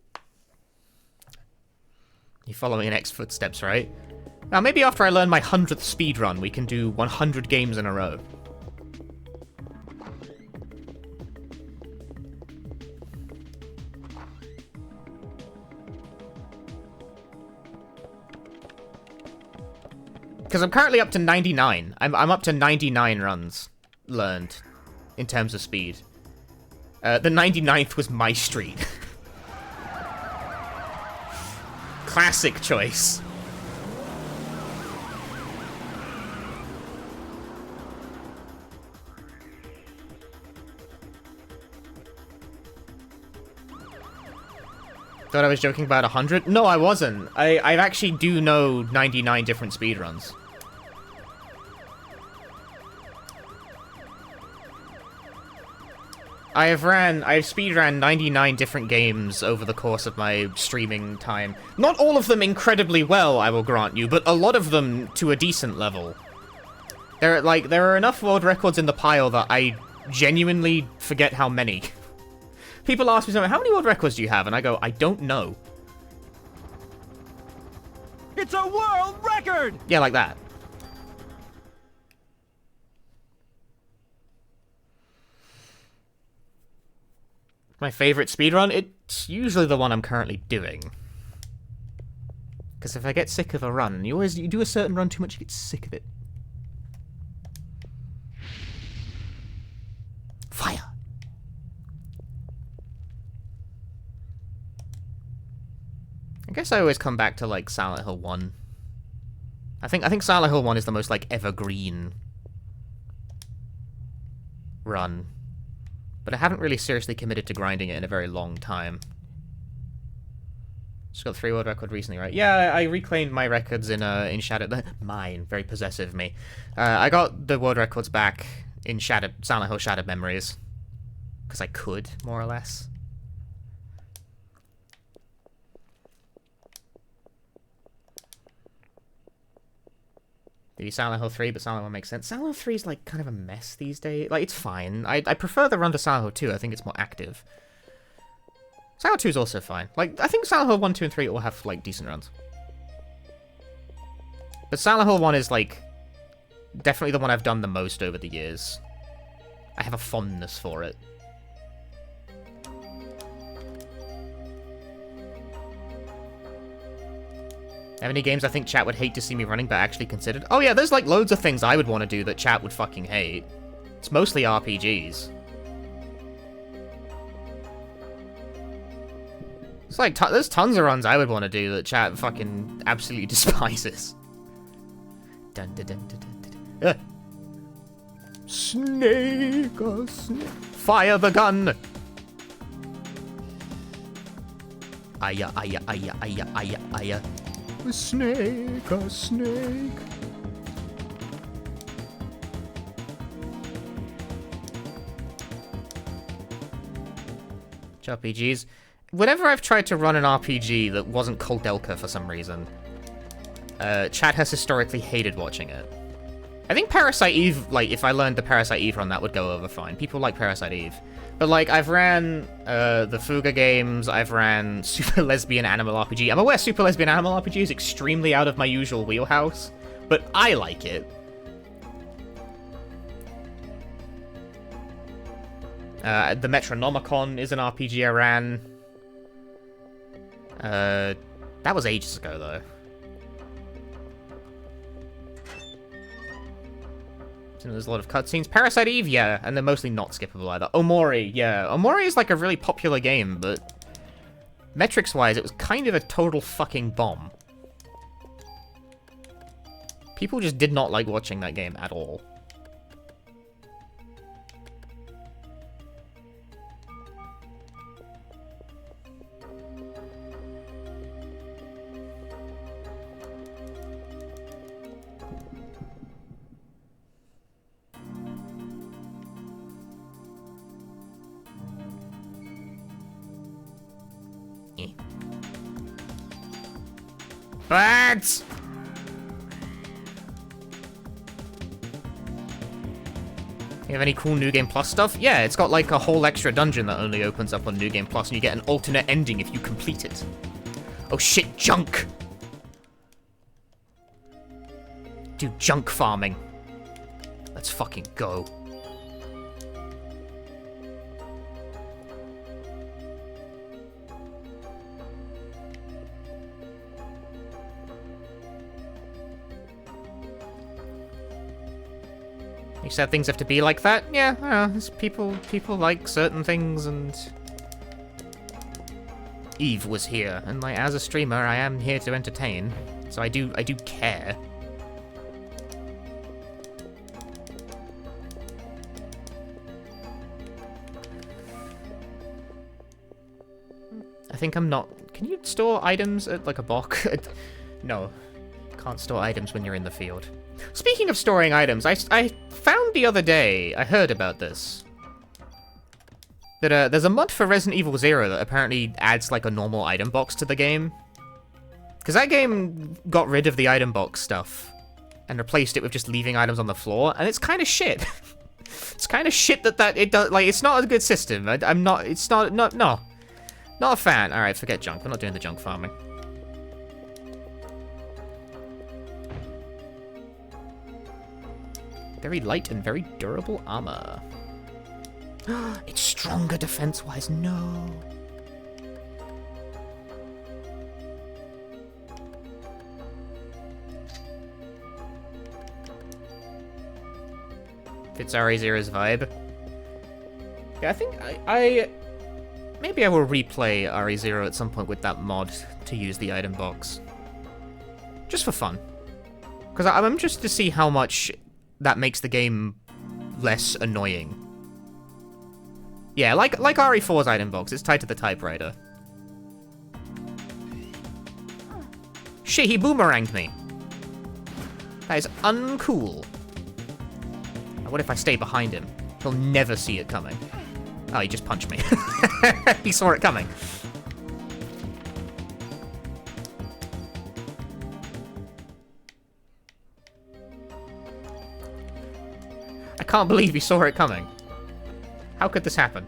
You following in X footsteps, right? Now, maybe after I learn my 100th speedrun, we can do 100 games in a row. Because I'm currently up to 99. I'm up to 99 runs learned in terms of speed. The 99th was my street. Classic choice. Thought I was joking about 100? No, I wasn't. I actually do know 99 different speedruns. I've speedran 99 different games over the course of my streaming time. Not all of them incredibly well, I will grant you, but a lot of them to a decent level. There are enough world records in the pile that I genuinely forget how many. People ask me something, how many world records do you have? And I go, I don't know. It's a world record! Yeah, like that. My favorite speedrun? It's usually the one I'm currently doing. Because if I get sick of a run, you do a certain run too much, you get sick of it. Fire! I guess I always come back to, like, Silent Hill 1. I think Silent Hill 1 is the most, like, evergreen run. But I haven't really seriously committed to grinding it in a very long time. Just got 3 world record recently, right? Yeah, I reclaimed my records in Shattered... Mine, very possessive of me. I got the world records back in Silent Hill Shattered Memories. Because I could, more or less. Maybe Silent Hill 3, but Silent Hill 1 makes sense. Silent Hill 3 is, like, kind of a mess these days. Like, it's fine. I prefer the run to Silent Hill 2. I think it's more active. Silent Hill 2 is also fine. Like, I think Silent Hill 1, 2, and 3 all have, like, decent runs. But Silent Hill 1 is, like, definitely the one I've done the most over the years. I have a fondness for it. Have any games I think chat would hate to see me running but actually considered? Oh yeah, there's like loads of things I would want to do that chat would fucking hate. It's mostly RPGs. It's like, there's tons of runs I would want to do that chat fucking absolutely despises. Dun dun dun dun dun dun. Snake, oh snake. Fire the gun! Aya, aya, aya, aya, aya, aya. A snake, a snake. RPGs. Whenever I've tried to run an RPG that wasn't Koldelka for some reason, chat has historically hated watching it. I think Parasite Eve, like, if I learned the Parasite Eve run, that would go over fine. People like Parasite Eve. But, like, I've ran the Fuga games, I've ran Super Lesbian Animal RPG. I'm aware Super Lesbian Animal RPG is extremely out of my usual wheelhouse, but I like it. The Metronomicon is an RPG I ran. That was ages ago, though. There's a lot of cutscenes. Parasite Eve, yeah, and they're mostly not skippable either. Omori, yeah. Omori is like a really popular game, but metrics-wise, it was kind of a total fucking bomb. People just did not like watching that game at all. Birds! You have any cool New Game Plus stuff? Yeah, it's got like a whole extra dungeon that only opens up on New Game Plus, and you get an alternate ending if you complete it. Oh shit, junk! Do junk farming. Let's fucking go. You said things have to be like that? Yeah, I don't know. People like certain things, and Eve was here, and like as a streamer, I am here to entertain, so I do care. I think I'm not. Can you store items at, like, a box? No. Can't store items when you're in the field. Speaking of storing items, I found the other day, I heard about this, that there's a mod for Resident Evil 0 that apparently adds, like, a normal item box to the game. Because that game got rid of the item box stuff and replaced it with just leaving items on the floor, and it's kind of shit. It's kind of shit that it does, like, it's not a good system. I'm not, it's not, no. Not a fan. Alright, forget junk. We're not doing the junk farming. Very light and very durable armor. It's stronger defense-wise. No. Fits RE0's vibe. Yeah, I think maybe I will replay RE0 at some point with that mod to use the item box. Just for fun. Because I'm interested to see how much that makes the game less annoying. Yeah, like RE4's item box, it's tied to the typewriter. Shit, he boomeranged me. That is uncool. What if I stay behind him? He'll never see it coming. Oh, he just punched me. He saw it coming. I can't believe he saw it coming. How could this happen?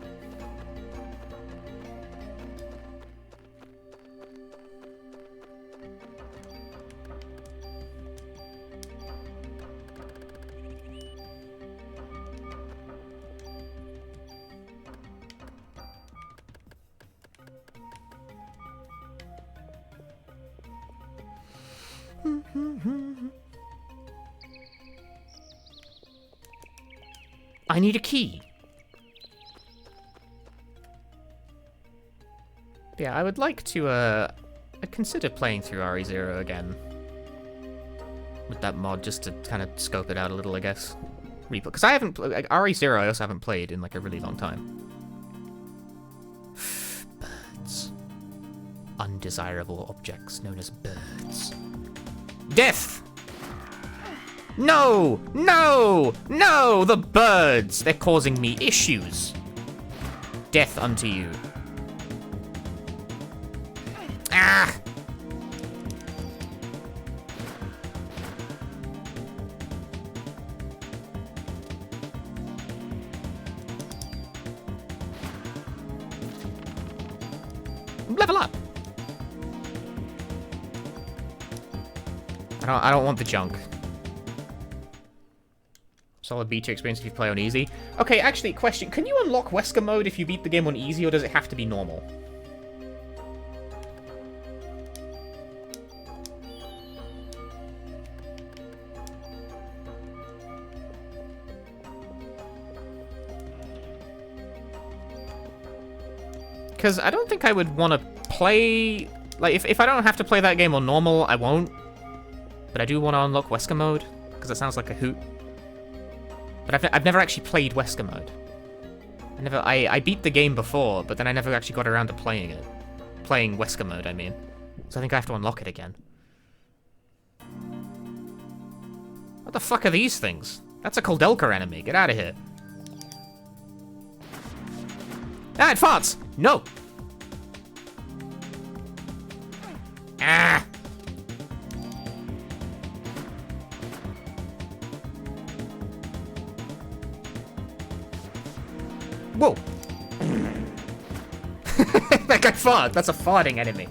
I need a key. Yeah, I would like to, I'd consider playing through RE0 again. With that mod, just to kind of scope it out a little, I guess. Because I haven't, like, RE0 I also haven't played in, like, a really long time. Birds. Undesirable objects known as birds. Death! No! No! No! The birds! They're causing me issues. Death unto you. Ah! Level up! I don't want the junk. Solid beta experience if you play on easy. Okay, actually, question. Can you unlock Wesker mode if you beat the game on easy, or does it have to be normal? Because I don't think I would want to play... Like, if I don't have to play that game on normal, I won't. But I do want to unlock Wesker mode, because it sounds like a hoot. But I've never actually played Wesker mode. I beat the game before, but then I never actually got around to playing it. Playing Wesker mode, I mean. So I think I have to unlock it again. What the fuck are these things? That's a Koldelka enemy. Get out of here. Ah, it farts! No! Ah! Whoa! That guy farted. That's a farting enemy.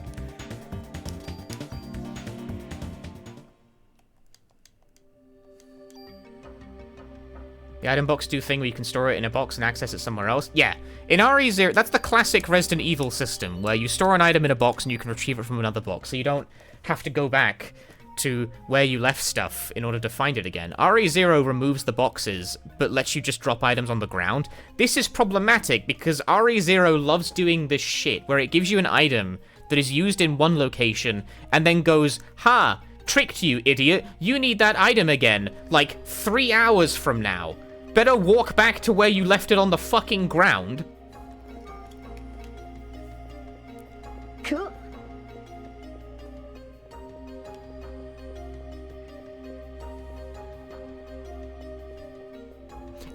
The item box do thing where you can store it in a box and access it somewhere else. Yeah. In RE0, that's the classic Resident Evil system, where you store an item in a box and you can retrieve it from another box, so you don't have to go back to where you left stuff in order to find it again. RE0 removes the boxes, but lets you just drop items on the ground. This is problematic because RE0 loves doing this shit, where it gives you an item that is used in one location, and then goes, ha, tricked you, idiot. You need that item again, like 3 hours from now. Better walk back to where you left it on the fucking ground. Cool.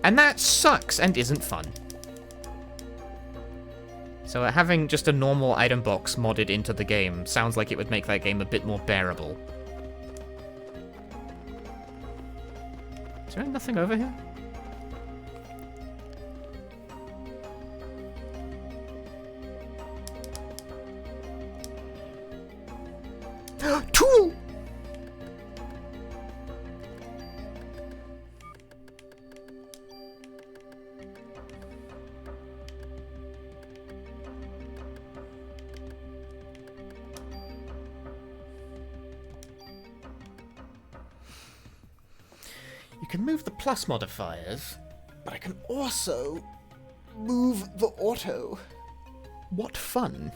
And that sucks and isn't fun. So having just a normal item box modded into the game sounds like it would make that game a bit more bearable. Is there nothing over here? Tool! You can move the plus modifiers, but I can also move the auto. What fun.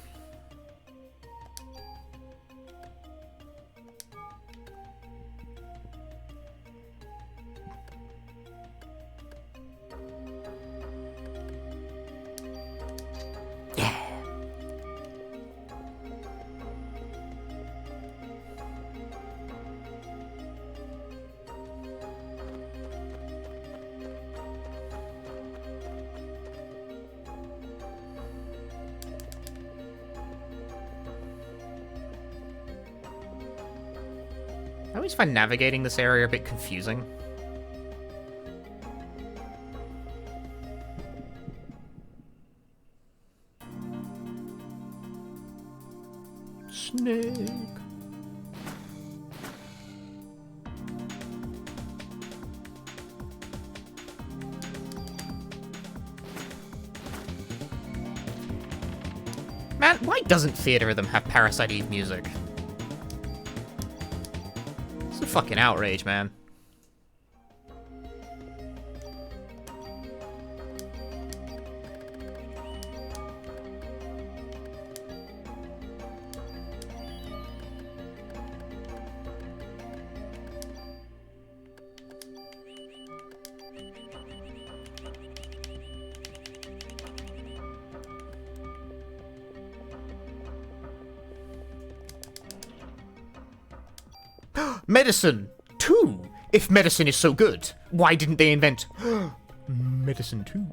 I always find navigating this area a bit confusing. Snake. Man, why doesn't Theater Rhythm have Parasite Eve music? It's a fucking outrage, man. Medicine 2! If medicine is so good, why didn't they invent Medicine 2?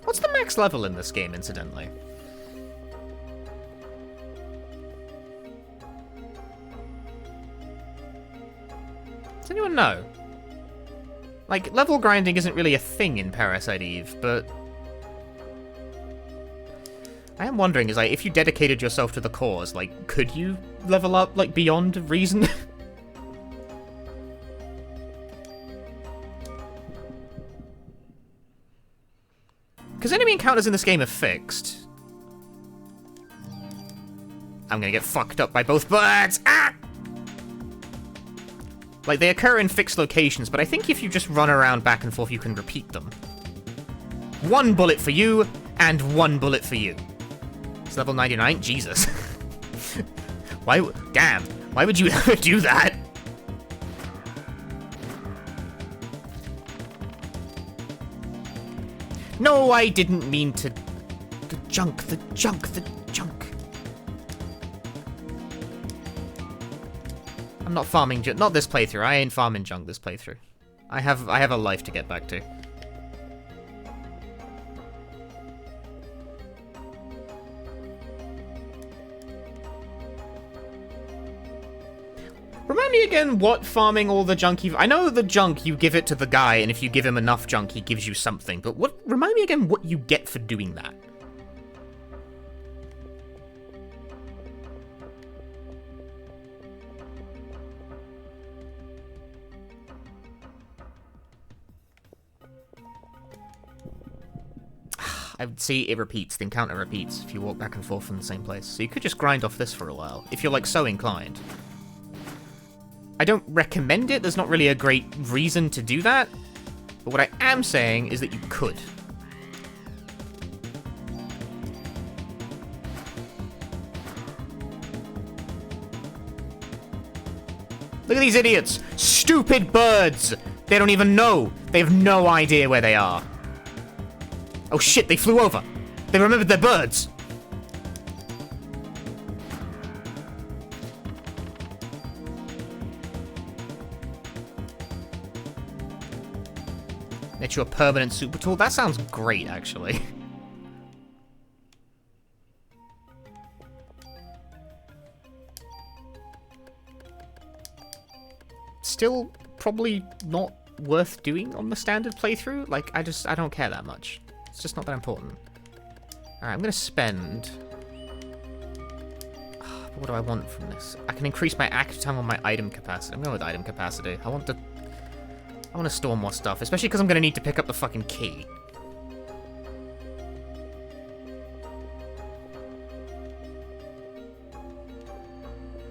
What's the max level in this game, incidentally? Does anyone know? Like, level grinding isn't really a thing in Parasite Eve, but I am wondering, is like, if you dedicated yourself to the cause, like, could you level up, like, beyond reason? Because enemy encounters in this game are fixed. I'm gonna get fucked up by both birds! Ah! Like, they occur in fixed locations, but I think if you just run around back and forth, you can repeat them. 1 bullet for you, and 1 bullet for you. It's level 99? Jesus. Damn, why would you ever do that? No, I didn't mean to... The junk. I'm not farming junk. Not this playthrough. I ain't farming junk this playthrough. I have a life to get back to. Remind me again what farming all the junk I know the junk, you give it to the guy, and if you give him enough junk, he gives you something. But remind me again what you get for doing that. I would see it repeats, the encounter repeats if you walk back and forth from the same place. So you could just grind off this for a while, if you're like so inclined. I don't recommend it, there's not really a great reason to do that, but what I am saying is that you could. Look at these idiots! Stupid birds! They don't even know! They have no idea where they are. Oh shit, they flew over! They remembered their birds! Make you a permanent super tool? That sounds great, actually. Still probably not worth doing on the standard playthrough. Like, I don't care that much. It's just not that important. Alright, I'm gonna spend... What do I want from this? I can increase my active time on my item capacity. I'm going with item capacity. I want to store more stuff, especially because I'm going to need to pick up the fucking key.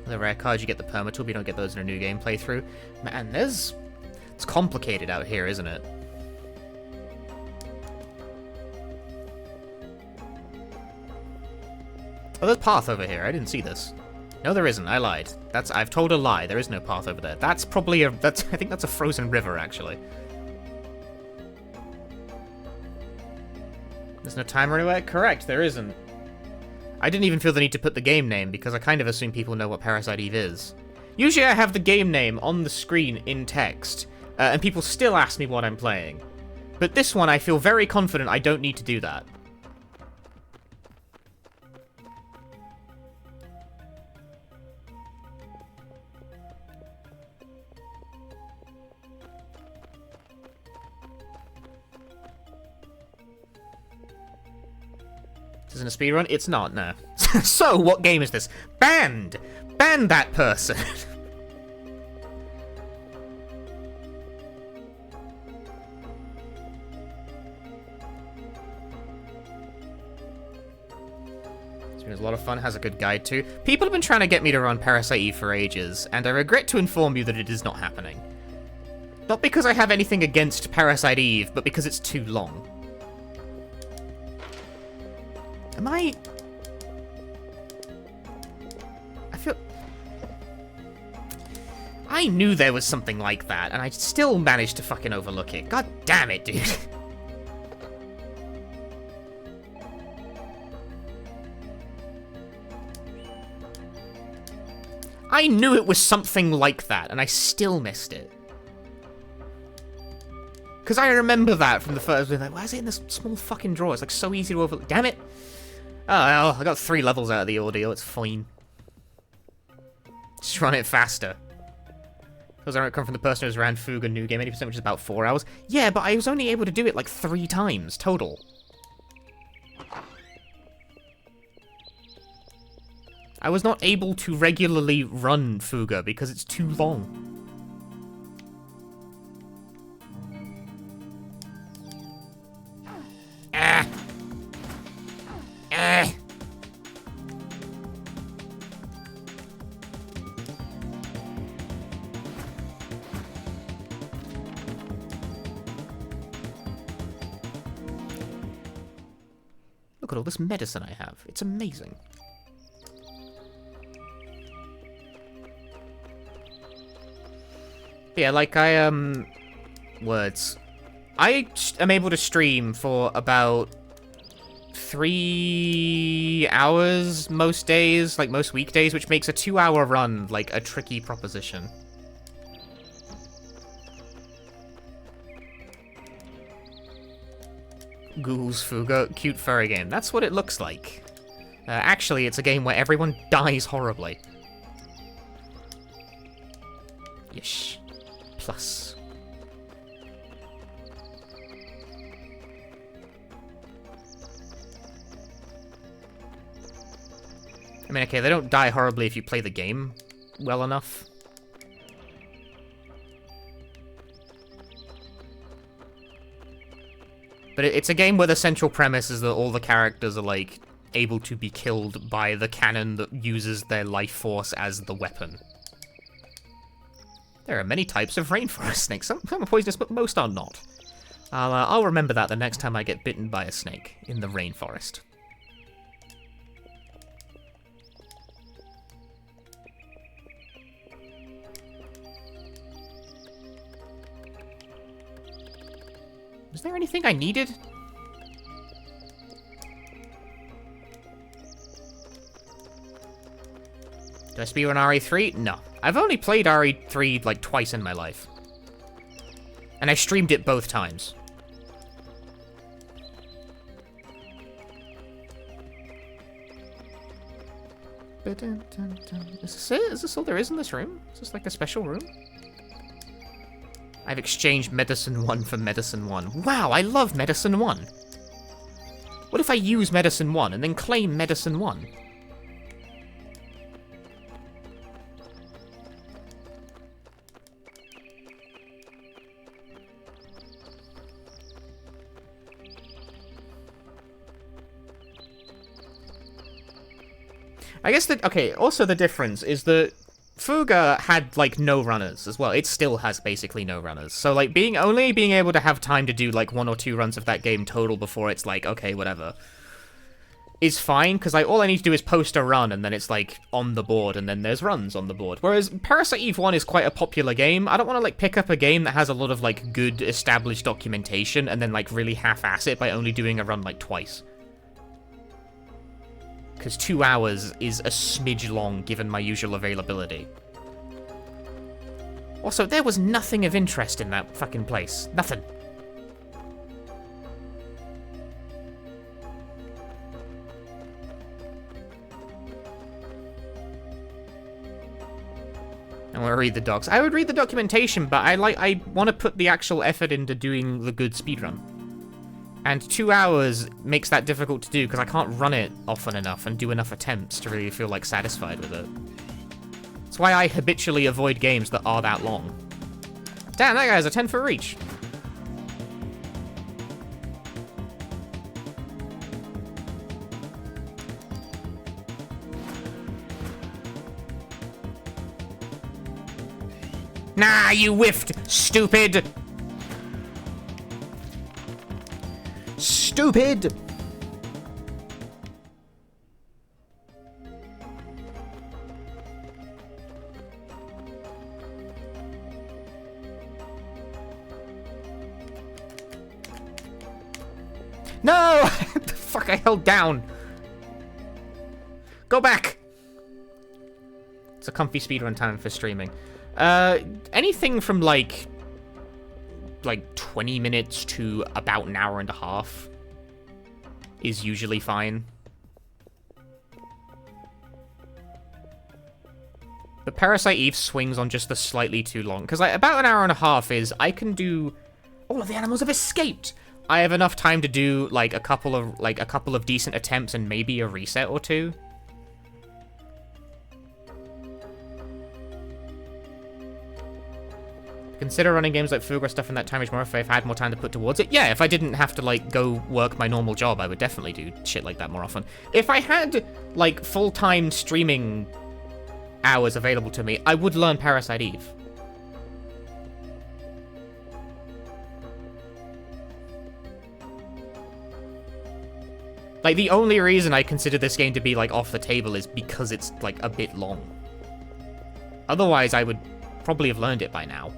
The rare cards, you get the perma-tool, but you don't get those in a new game playthrough. Man, it's complicated out here, isn't it? Oh, there's a path over here. I didn't see this. No, there isn't. I lied. I've told a lie. There is no path over there. That's probably I think that's a frozen river, actually. There's no timer anywhere? Correct, there isn't. I didn't even feel the need to put the game name, because I kind of assume people know what Parasite Eve is. Usually I have the game name on the screen in text, and people still ask me what I'm playing. But this one, I feel very confident I don't need to do that. Isn't a speedrun? It's not, no. So, what game is this? Banned! Ban that person! It's been a lot of fun, has a good guide too. People have been trying to get me to run Parasite Eve for ages, and I regret to inform you that it is not happening. Not because I have anything against Parasite Eve, but because it's too long. Am I feel... I knew there was something like that, and I still managed to fucking overlook it. God damn it, dude. I knew it was something like that, and I still missed it. Because I remember that from the first... Like, why is it in this small fucking drawer? It's like so easy to overlook. Damn it! Oh, well, I got 3 levels out of the ordeal, it's fine. Just run it faster. Those aren't come from the person who's ran Fuga New Game 80%, which is about 4 hours. Yeah, but I was only able to do it like 3 times total. I was not able to regularly run Fuga because it's too long. Look at all this medicine I have. It's amazing. Yeah, like words. I am able to stream for about 3 hours most days, like most weekdays, which makes a 2-hour run like a tricky proposition. Google's Fuga, cute furry game. That's what it looks like. Actually, it's a game where everyone dies horribly. Yesh. Plus. I mean, okay, they don't die horribly if you play the game well enough. But it's a game where the central premise is that all the characters are, like, able to be killed by the cannon that uses their life force as the weapon. There are many types of rainforest snakes. Some are poisonous, but most are not. I'll remember that the next time I get bitten by a snake in the rainforest. Is there anything I needed? Did I speedrun RE3? No. I've only played RE3 like twice in my life. And I streamed it both times. Is this it? Is this all there is in this room? Is this like a special room? I've exchanged Medicine 1 for Medicine 1. Wow, I love Medicine 1. What if I use Medicine 1 and then claim Medicine 1? I guess that, okay, also the difference is that Fuga had, like, no runners as well. It still has basically no runners. So, like, only being able to have time to do, like, 1 or 2 runs of that game total before it's like, okay, whatever, is fine, because all I need to do is post a run, and then it's, like, on the board, and then there's runs on the board. Whereas Parasite Eve 1 is quite a popular game. I don't want to, like, pick up a game that has a lot of, like, good established documentation, and then, like, really half-ass it by only doing a run, like, twice. Because 2 hours is a smidge long, given my usual availability. Also, there was nothing of interest in that fucking place. Nothing. I want to read the docs. I would read the documentation, but I want to put the actual effort into doing the good speedrun. And 2 hours makes that difficult to do because I can't run it often enough and do enough attempts to really feel, like, satisfied with it. That's why I habitually avoid games that are that long. Damn, that guy has a 10-foot reach. Nah, you whiffed, stupid! Stupid! No! The fuck, I held down. Go back! It's a comfy speedrun time for streaming. Anything from, like 20 minutes to about an hour and a half is usually fine. But Parasite Eve swings on just the slightly too long, because like about an hour and a half is I can do. All of the animals have escaped. I have enough time to do like a couple of decent attempts and maybe a reset or two. Consider running games like Fuga stuff in that time more if I had more time to put towards it. Yeah, if I didn't have to, like, go work my normal job, I would definitely do shit like that more often. If I had, like, full-time streaming hours available to me, I would learn Parasite Eve. Like, the only reason I consider this game to be, like, off the table is because it's, like, a bit long. Otherwise, I would probably have learned it by now.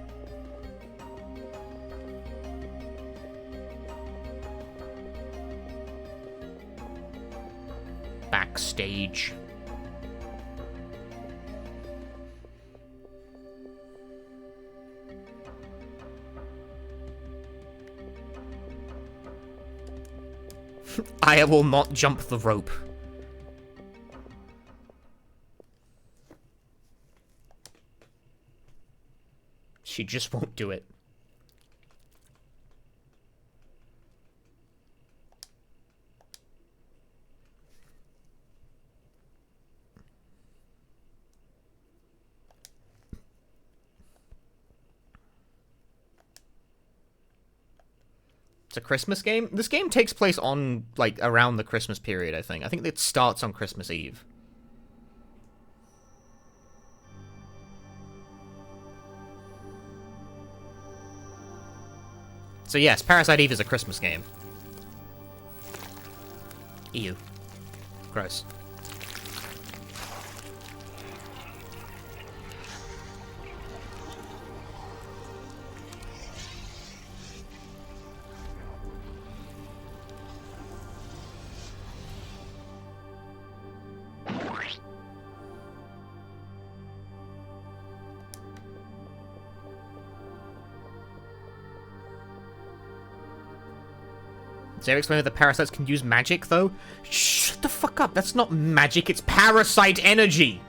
Backstage. I will not jump the rope. She just won't do it. It's a Christmas game? This game takes place on, like, around the Christmas period, I think. I think it starts on Christmas Eve. So yes, Parasite Eve is a Christmas game. Ew. Gross. Zero explained that the parasites can use magic, though? Shut the fuck up. That's not magic. It's parasite energy.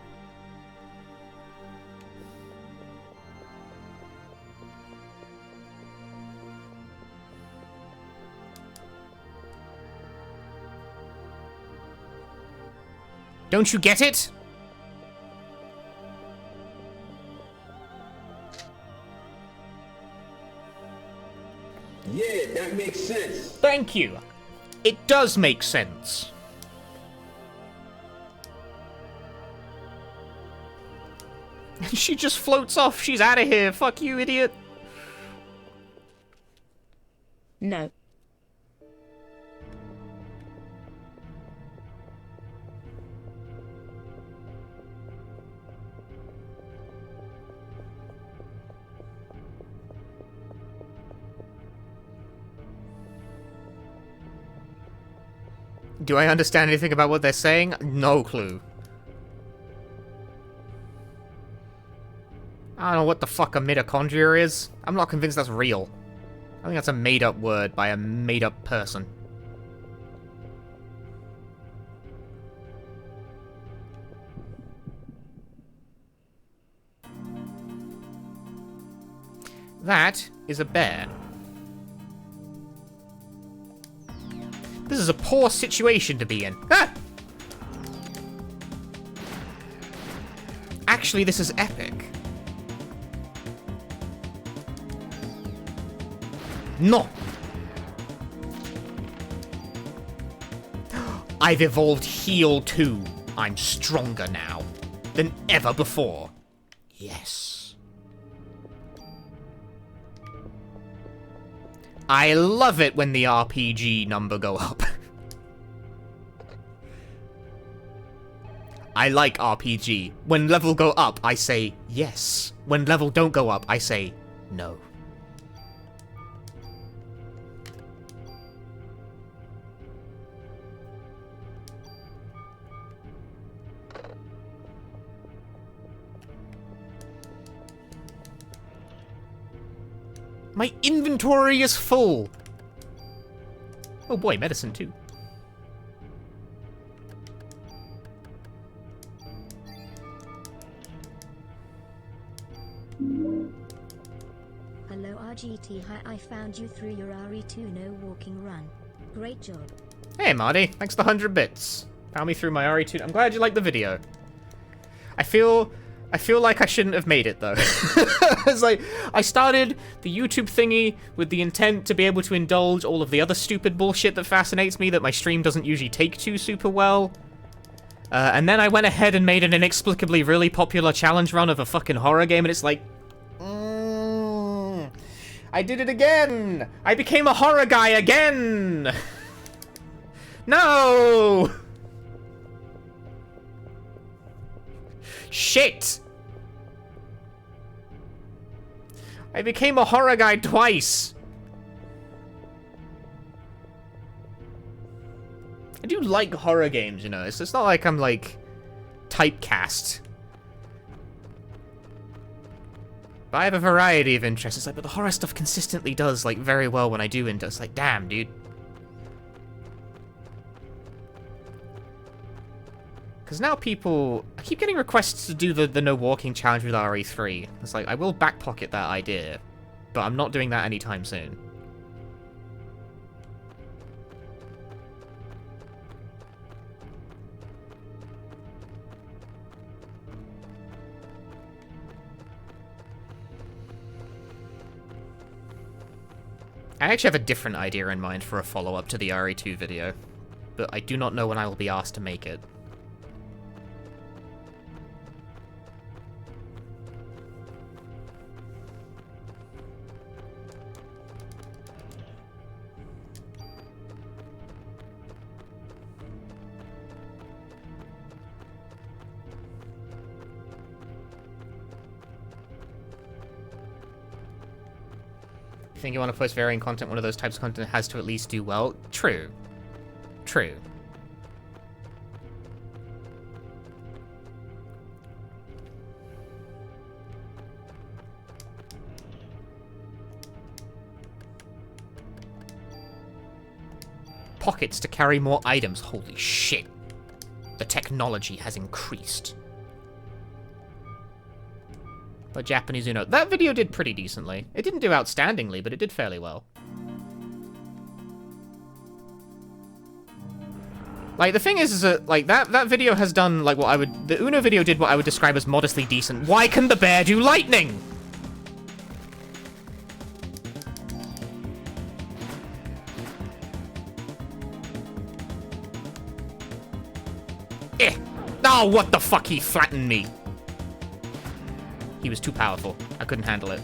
Don't you get it? Yeah, that makes sense. Thank you. It does make sense. She just floats off. She's out of here. Fuck you, idiot. No. Do I understand anything about what they're saying? No clue. I don't know what the fuck a mitochondria is. I'm not convinced that's real. I think that's a made-up word by a made-up person. That is a bear. This is a poor situation to be in. Ah! Actually, this is epic. No! I've evolved heal too. I'm stronger now than ever before. Yes. I love it when the RPG number go up. I like RPG. When level go up, I say yes. When level don't go up, I say no. My inventory is full. Oh boy, medicine too. Hello RGT, hi, I found you through your RE2 no walking run. Great job. Hey Marty, thanks for the 100 bits. Found me through my RE2. I'm glad you liked the video. I feel like I shouldn't have made it though. It's like, I started the YouTube thingy with the intent to be able to indulge all of the other stupid bullshit that fascinates me that my stream doesn't usually take to super well. And then I went ahead and made an inexplicably really popular challenge run of a fucking horror game, and it's like, I did it again! I became a horror guy again! No! Shit! I became a horror guy twice! I do like horror games, you know. It's not like I'm, like, typecast. But I have a variety of interests. It's like, but the horror stuff consistently does, like, very well when I do into it. It's like, damn, dude. Because now people... I keep getting requests to do the no walking challenge with RE3. It's like, I will back pocket that idea. But I'm not doing that anytime soon. I actually have a different idea in mind for a follow-up to the RE2 video, but I do not know when I will be asked to make it. Think you want to post varying content, one of those types of content has to at least do well. True. True. pockets to carry more items. Holy shit. The technology has increased. But Japanese Uno. That video did pretty decently. It didn't do outstandingly, but it did fairly well. Like, the thing is that, like, that video has done, like, what I would... The Uno video did what I would describe as modestly decent. Why can the bear do lightning? Eh! Oh, what the fuck? He flattened me. He was too powerful. I couldn't handle it.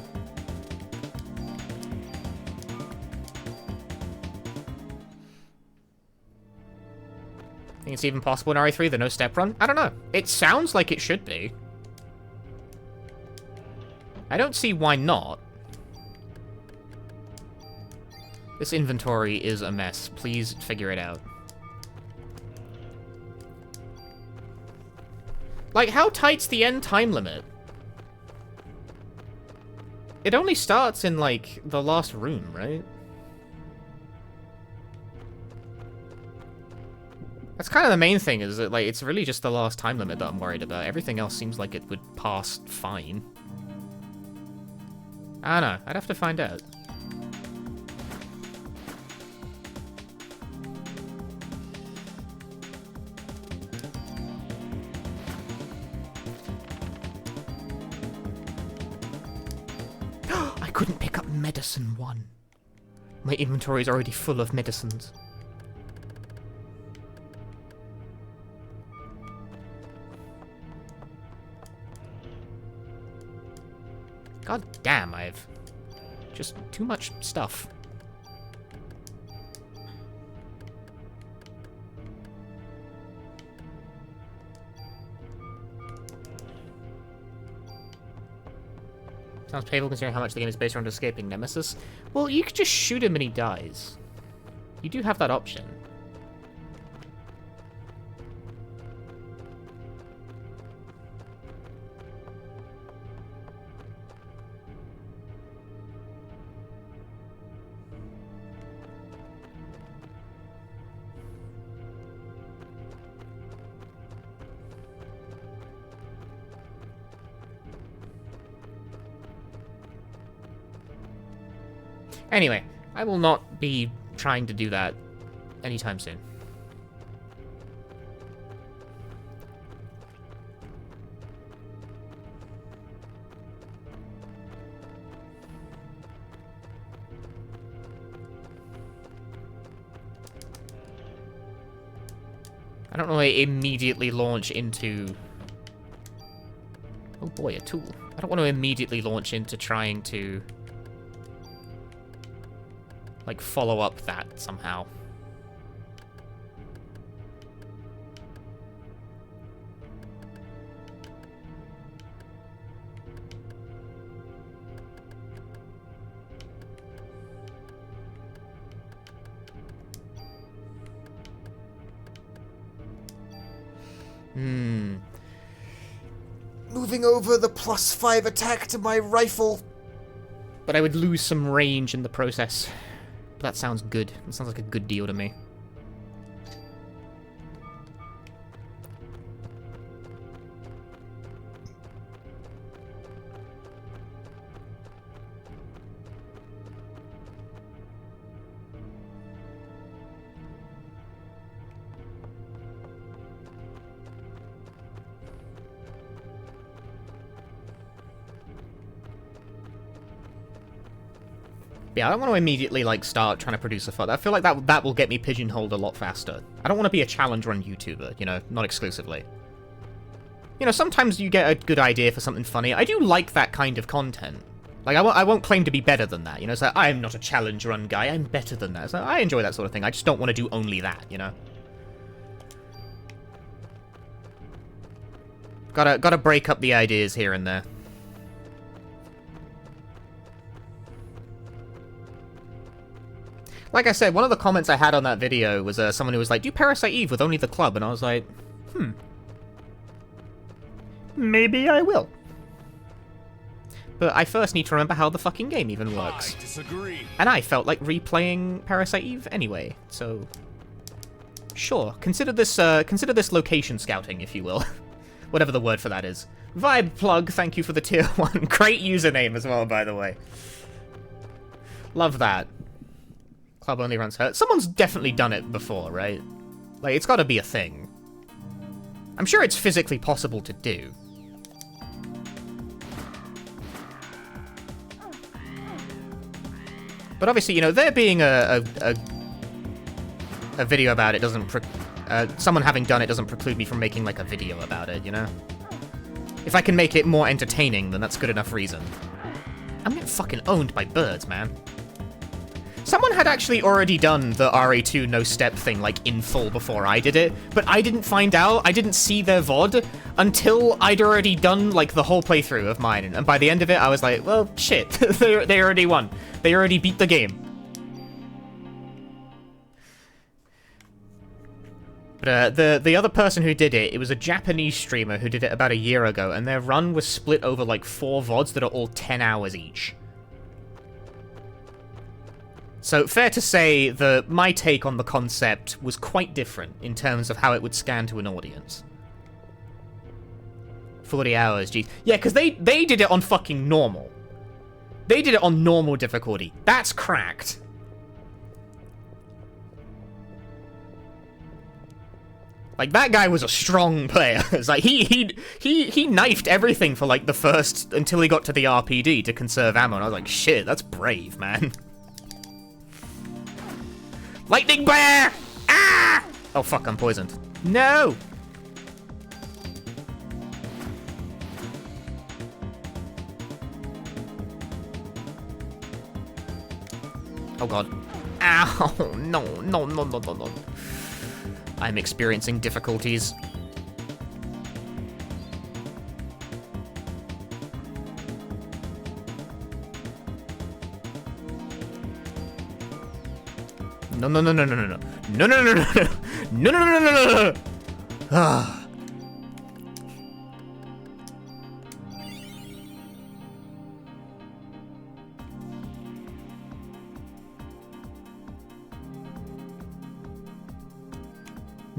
Think it's even possible in RE3, the no-step run? I don't know. It sounds like it should be. I don't see why not. This inventory is a mess. Please figure it out. Like, how tight's the end time limit? It only starts in, like, the last room, right? That's kind of the main thing, is that, like, it's really just the last time limit that I'm worried about. Everything else seems like it would pass fine. I don't know. I'd have to find out. I couldn't pick up medicine 1. My inventory is already full of medicines. God damn, I've just too much stuff. Sounds painful considering how much the game is based around escaping Nemesis. Well, you could just shoot him and he dies. You do have that option. Anyway, I will not be trying to do that anytime soon. I don't want to immediately launch into... Oh boy, a tool. I don't want to immediately launch into trying to... like, follow up that somehow. Moving over the +5 attack to my rifle. But I would lose some range in the process. But that sounds good. That sounds like a good deal to me. Yeah, I don't want to immediately, like, start trying to produce a FUD. I feel like that will get me pigeonholed a lot faster. I don't want to be a challenge-run YouTuber, you know, not exclusively. You know, sometimes you get a good idea for something funny. I do like that kind of content. Like, I won't claim to be better than that, you know? So I'm not a challenge-run guy, I'm better than that. So I enjoy that sort of thing. I just don't want to do only that, you know? Gotta break up the ideas here and there. Like I said, one of the comments I had on that video was someone who was like, do Parasite Eve with only the club? And I was like, maybe I will. But I first need to remember how the fucking game even works. I disagree. And I felt like replaying Parasite Eve anyway, so Sure. Consider this location scouting, if you will. Whatever the word for that is. Vibe plug, thank you for the tier 1. Great username as well, by the way. Love that. Club only runs hurt. Someone's definitely done it before, right? Like, it's gotta be a thing. I'm sure it's physically possible to do. But obviously, you know, there being a video about it doesn't... someone having done it doesn't preclude me from making, like, a video about it, you know? If I can make it more entertaining, then that's good enough reason. I'm getting fucking owned by birds, man. Someone had actually already done the RA2 no-step thing, like, in full before I did it, but I didn't find out, I didn't see their VOD until I'd already done, like, the whole playthrough of mine, and by the end of it, I was like, well, shit, they already won. They already beat the game. But the other person who did it, it was a Japanese streamer who did it about a year ago, and their run was split over, like, 4 VODs that are all 10 hours each. So, fair to say that my take on the concept was quite different in terms of how it would scan to an audience. 40 hours, geez. Yeah, because they did it on fucking normal. They did it on normal difficulty. That's cracked. Like, that guy was a strong player. It's like, he knifed everything for, like, the first... until he got to the RPD to conserve ammo, and I was like, shit, that's brave, man. Lightning bear! Ah! Oh, fuck, I'm poisoned. No! Oh, God. Ow! No, no, no, no, no, no. I'm experiencing difficulties. No, no, no, no, no, no, no. No, no, no, no, no. No, no, no, no, no, no, no. Ah.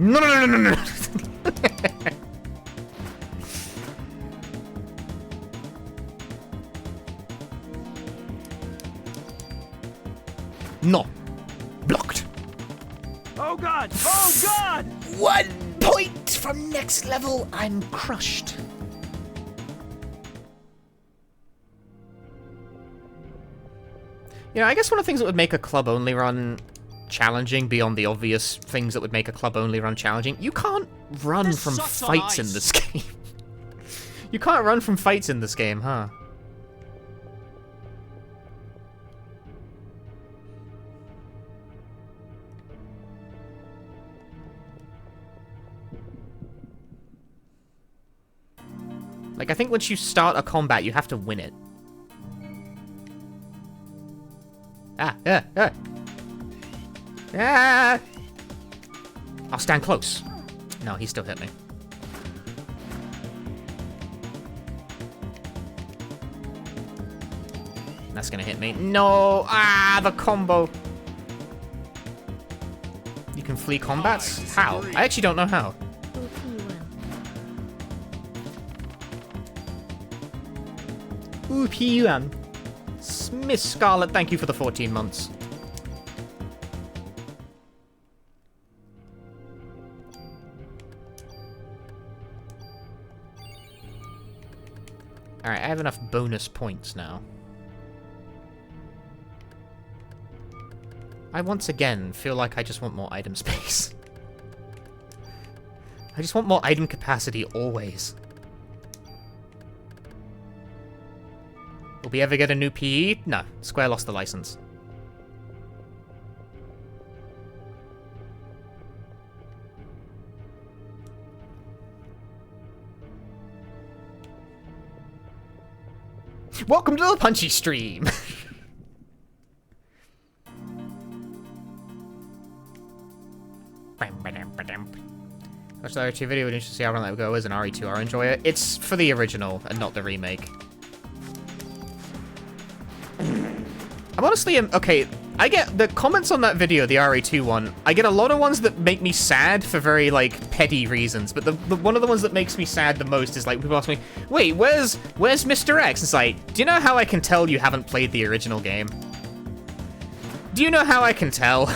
No, no, no, no, no, no. No. Blocked. Oh god! Oh god! 1 point from next level. I'm crushed. You know, I guess one of the things that would make a club-only run challenging, beyond the obvious things that would make a club-only run challenging, you can't run from fights in this game. You can't run from fights in this game, huh? Like, I think once you start a combat, you have to win it. Ah! I'll stand close. No, he still hit me. That's gonna hit me. No! Ah, the combo. You can flee combats? How? I actually don't know how. Ooh, P.U.N. Miss Scarlet, thank you for the 14 months. Alright, I have enough bonus points now. I once again feel like I just want more item space. I just want more item capacity always. Will we ever get a new PE? No, Square lost the license. Welcome to the Punchy stream! Watch the RE2 video, would interesting to see how long that would go as an RE2 or enjoy it. It's for the original and not the remake. I'm honestly, okay, I get the comments on that video, the RE2 one, I get a lot of ones that make me sad for very, like, petty reasons, but the one of the ones that makes me sad the most is, like, people ask me, wait, where's Mr. X? It's like, do you know how I can tell you haven't played the original game? Do you know how I can tell?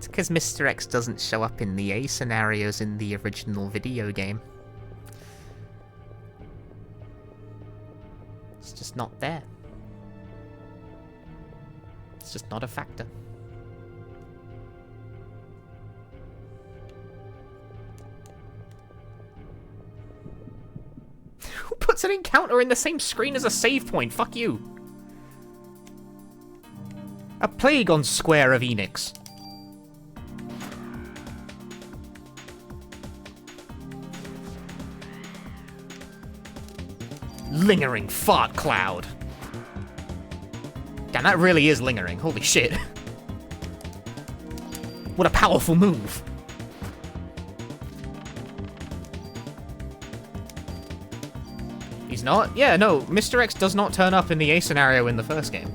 Because Mr. X doesn't show up in the A scenarios in the original video game. It's just not there. It's just not a factor. Who puts an encounter in the same screen as a save point? Fuck you. A plague on Square of Enix. Lingering fart cloud. Damn, that really is lingering. Holy shit. What a powerful move. He's not? Yeah, no, Mr. X does not turn up in the A scenario in the first game.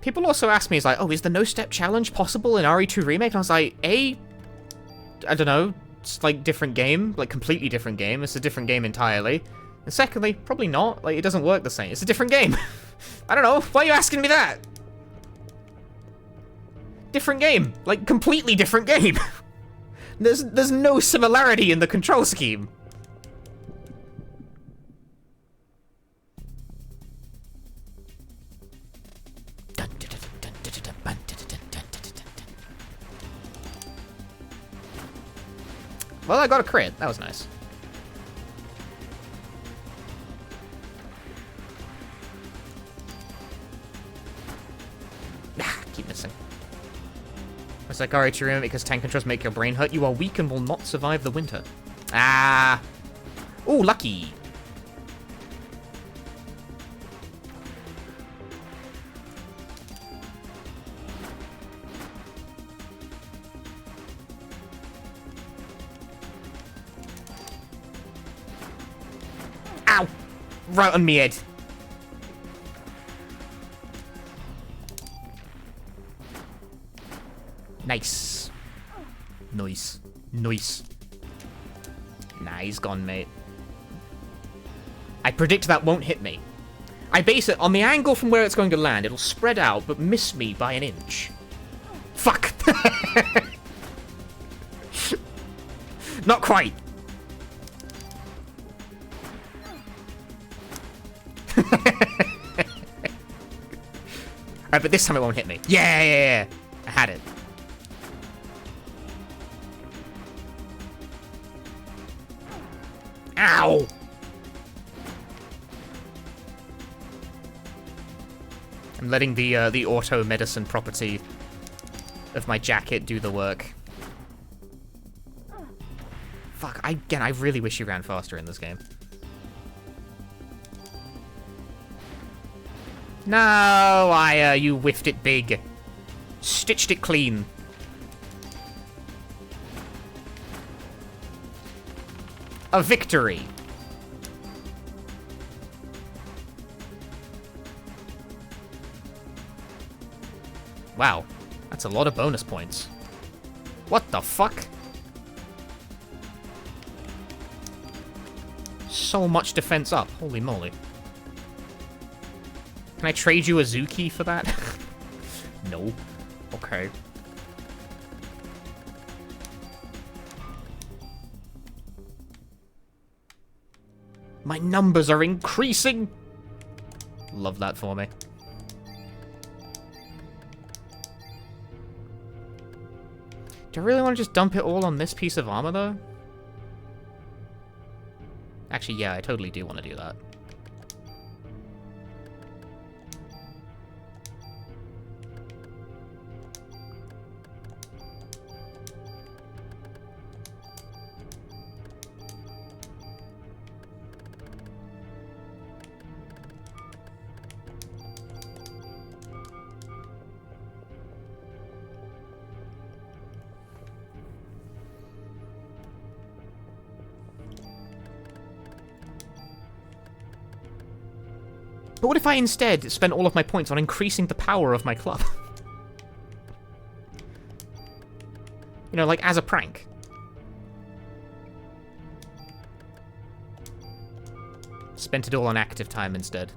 People also ask me, it's like, oh, is the no-step challenge possible in RE2 Remake? And I was like, I don't know, it's like different game, like completely different game. It's a different game entirely. And secondly, probably not. Like, it doesn't work the same. It's a different game. I don't know. Why are you asking me that? Different game. Like, completely different game. There's no similarity in the control scheme. Well, I got a crit. That was nice. Keep missing. It's like RE2 Remake because tank controls make your brain hurt. You are weak and will not survive the winter. Ah. Ooh, lucky. Ow! Right on me head. Nice. Nice. Nice. Nah, he's gone, mate. I predict that won't hit me. I base it on the angle from where it's going to land. It'll spread out, but miss me by an inch. Fuck! Not quite. Alright, but this time it won't hit me. Yeah. I had it. Ow! I'm letting the auto medicine property of my jacket do the work. Fuck, I really wish you ran faster in this game. No, you whiffed it big. Stitched it clean. A victory. Wow, that's a lot of bonus points. What the fuck? So much defense up, holy moly. Can I trade you a Zuki for that? No. Okay. My numbers are increasing! Love that for me. Do I really want to just dump it all on this piece of armor, though? Actually, yeah, I totally do want to do that. But what if I instead spent all of my points on increasing the power of my club? You know, like as a prank. Spent it all on active time instead.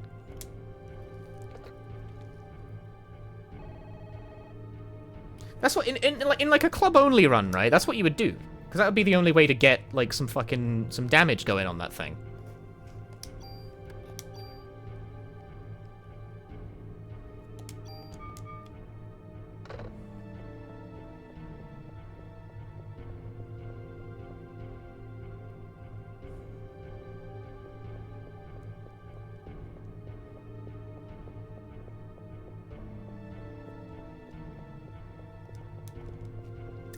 That's what in like a club only run, right? That's what you would do, because that would be the only way to get like some damage going on that thing.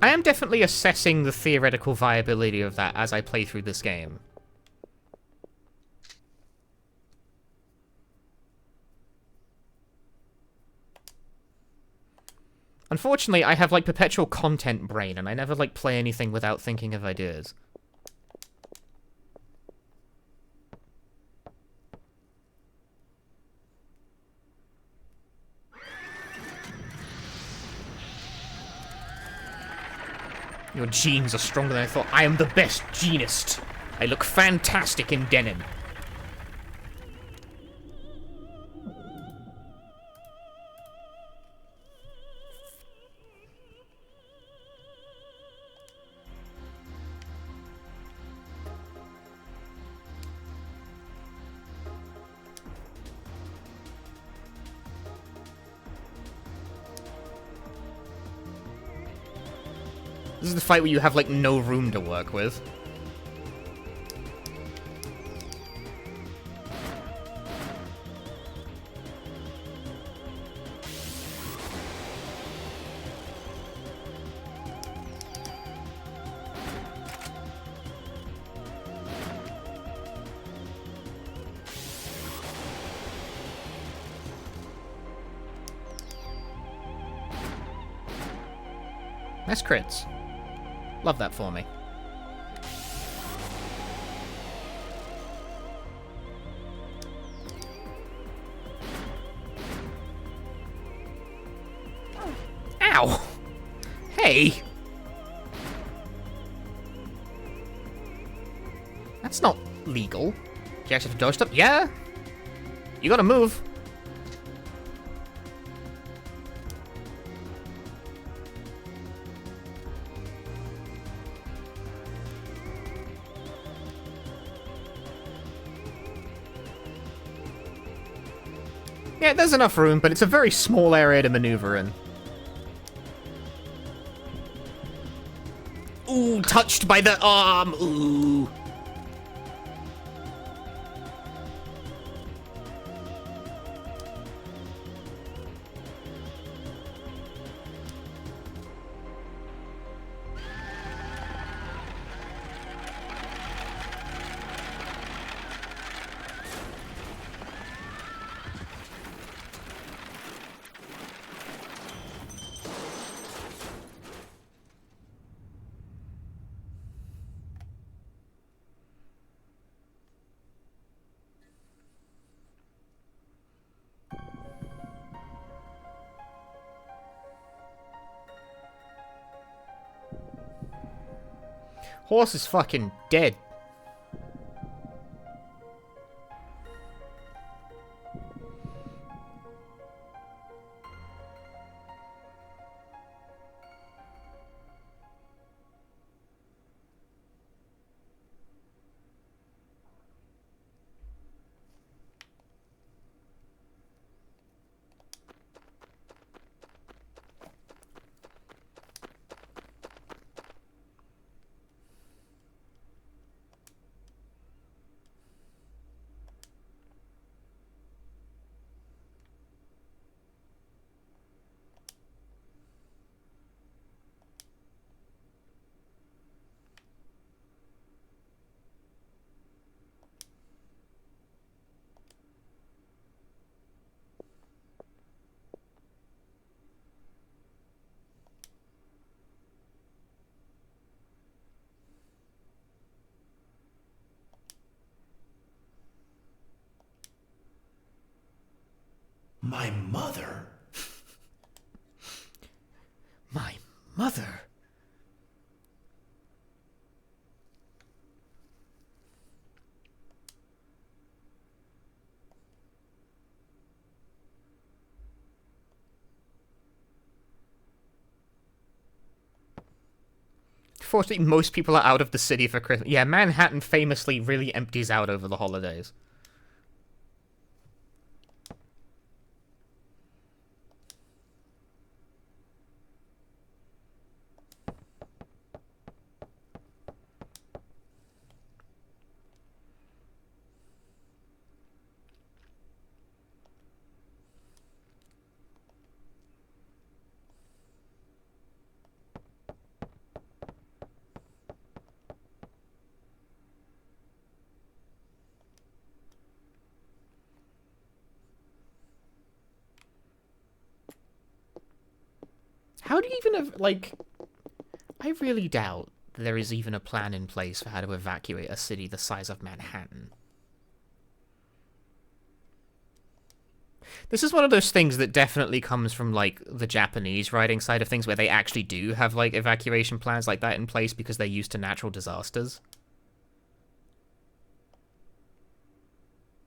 I am definitely assessing the theoretical viability of that as I play through this game. Unfortunately, I have, like, perpetual content brain, and I never, like, play anything without thinking of ideas. Your genes are stronger than I thought. I am the best genist. I look fantastic in denim. This is the fight where you have, like, no room to work with. Nice crits. Love that for me. Ow! Hey! That's not legal. Do you actually have to dodge stuff? Yeah! You gotta move. Yeah, there's enough room, but it's a very small area to maneuver in. Ooh, touched by the arm. Ooh. Horse is fucking dead. My mother? My mother? Fortunately, most people are out of the city for Christmas. Yeah, Manhattan famously really empties out over the holidays. How do you even have, like... I really doubt there is even a plan in place for how to evacuate a city the size of Manhattan. This is one of those things that definitely comes from, like, the Japanese writing side of things, where they actually do have, like, evacuation plans like that in place because they're used to natural disasters.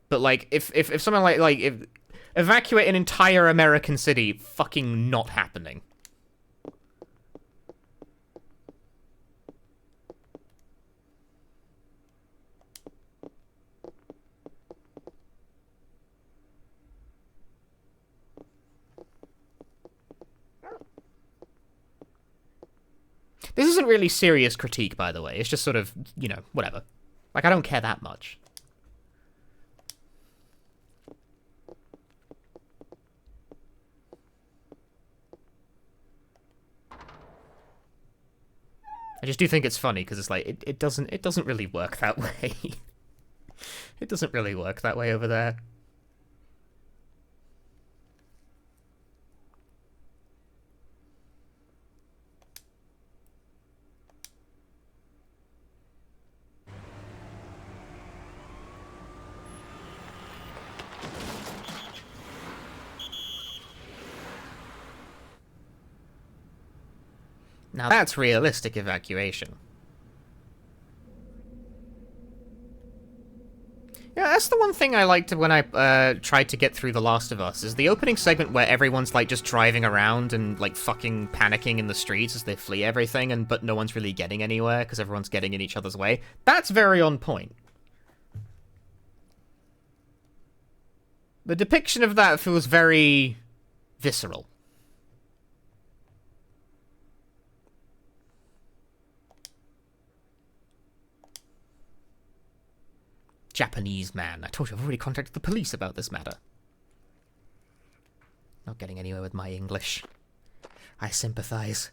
But, like, if something like if evacuate an entire American city, fucking not happening. This isn't really serious critique, by the way. It's just sort of, you know, whatever. Like, I don't care that much. I just do think it's funny, because it's like, it doesn't really work that way. It doesn't really work that way over there. Now that's realistic evacuation. Yeah, that's the one thing I liked when I tried to get through The Last of Us, is the opening segment where everyone's like just driving around and like fucking panicking in the streets as they flee everything, but no one's really getting anywhere because everyone's getting in each other's way. That's very on point. The depiction of that feels very visceral. Japanese man. I told you I've already contacted the police about this matter. Not getting anywhere with my English. I sympathize.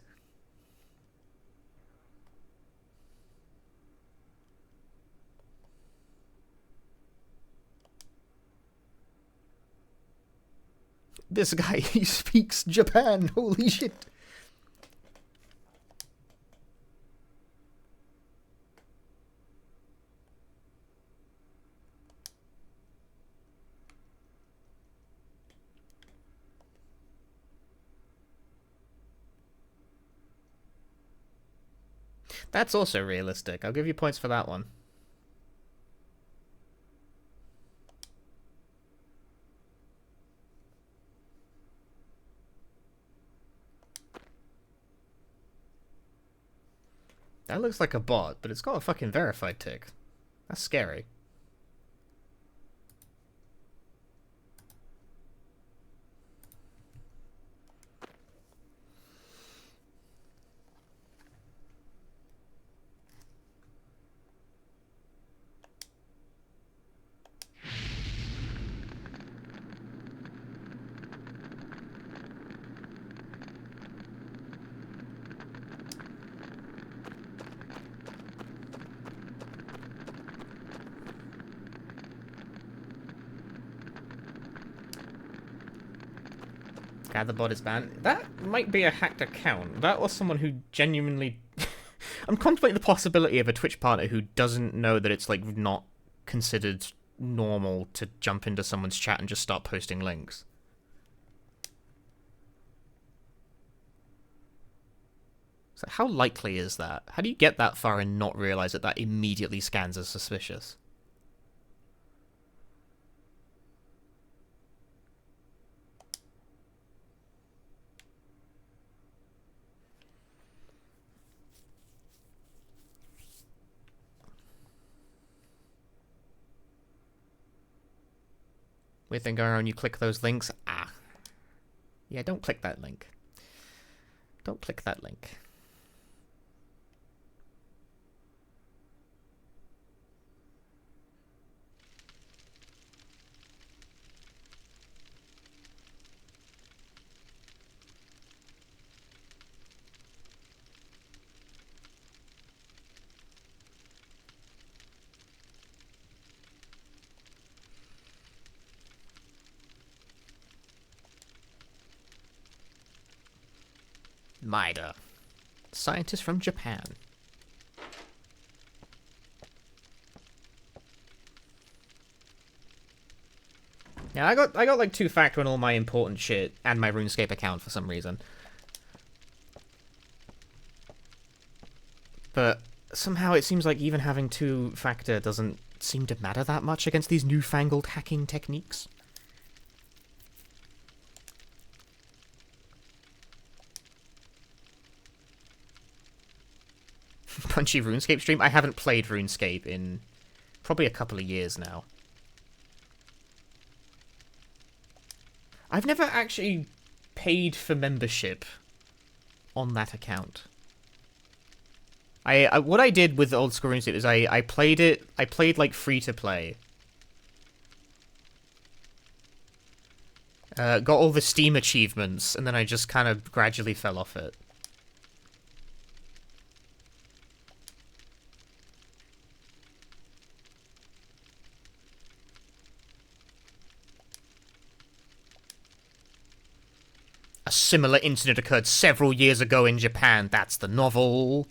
This guy, he speaks Japan. Holy shit. That's also realistic. I'll give you points for that one. That looks like a bot, but it's got a fucking verified tick. That's scary. The bot is banned. That might be a hacked account. That was someone who genuinely... I'm contemplating the possibility of a Twitch partner who doesn't know that it's, like, not considered normal to jump into someone's chat and just start posting links. So how likely is that? How do you get that far and not realize that that immediately scans as suspicious? Weird thing going on, you click those links. Ah. Yeah, don't click that link. Don't click that link. Maida. Scientist from Japan. Yeah, I got like 2-factor on all my important shit and my RuneScape account for some reason. But somehow it seems like even having 2-factor doesn't seem to matter that much against these newfangled hacking techniques. Punchy RuneScape stream? I haven't played RuneScape in probably a couple of years now. I've never actually paid for membership on that account. What I did with old school RuneScape is I played like free to play. Got all the Steam achievements, and then I just kind of gradually fell off it. A similar incident occurred several years ago in Japan. That's the novel.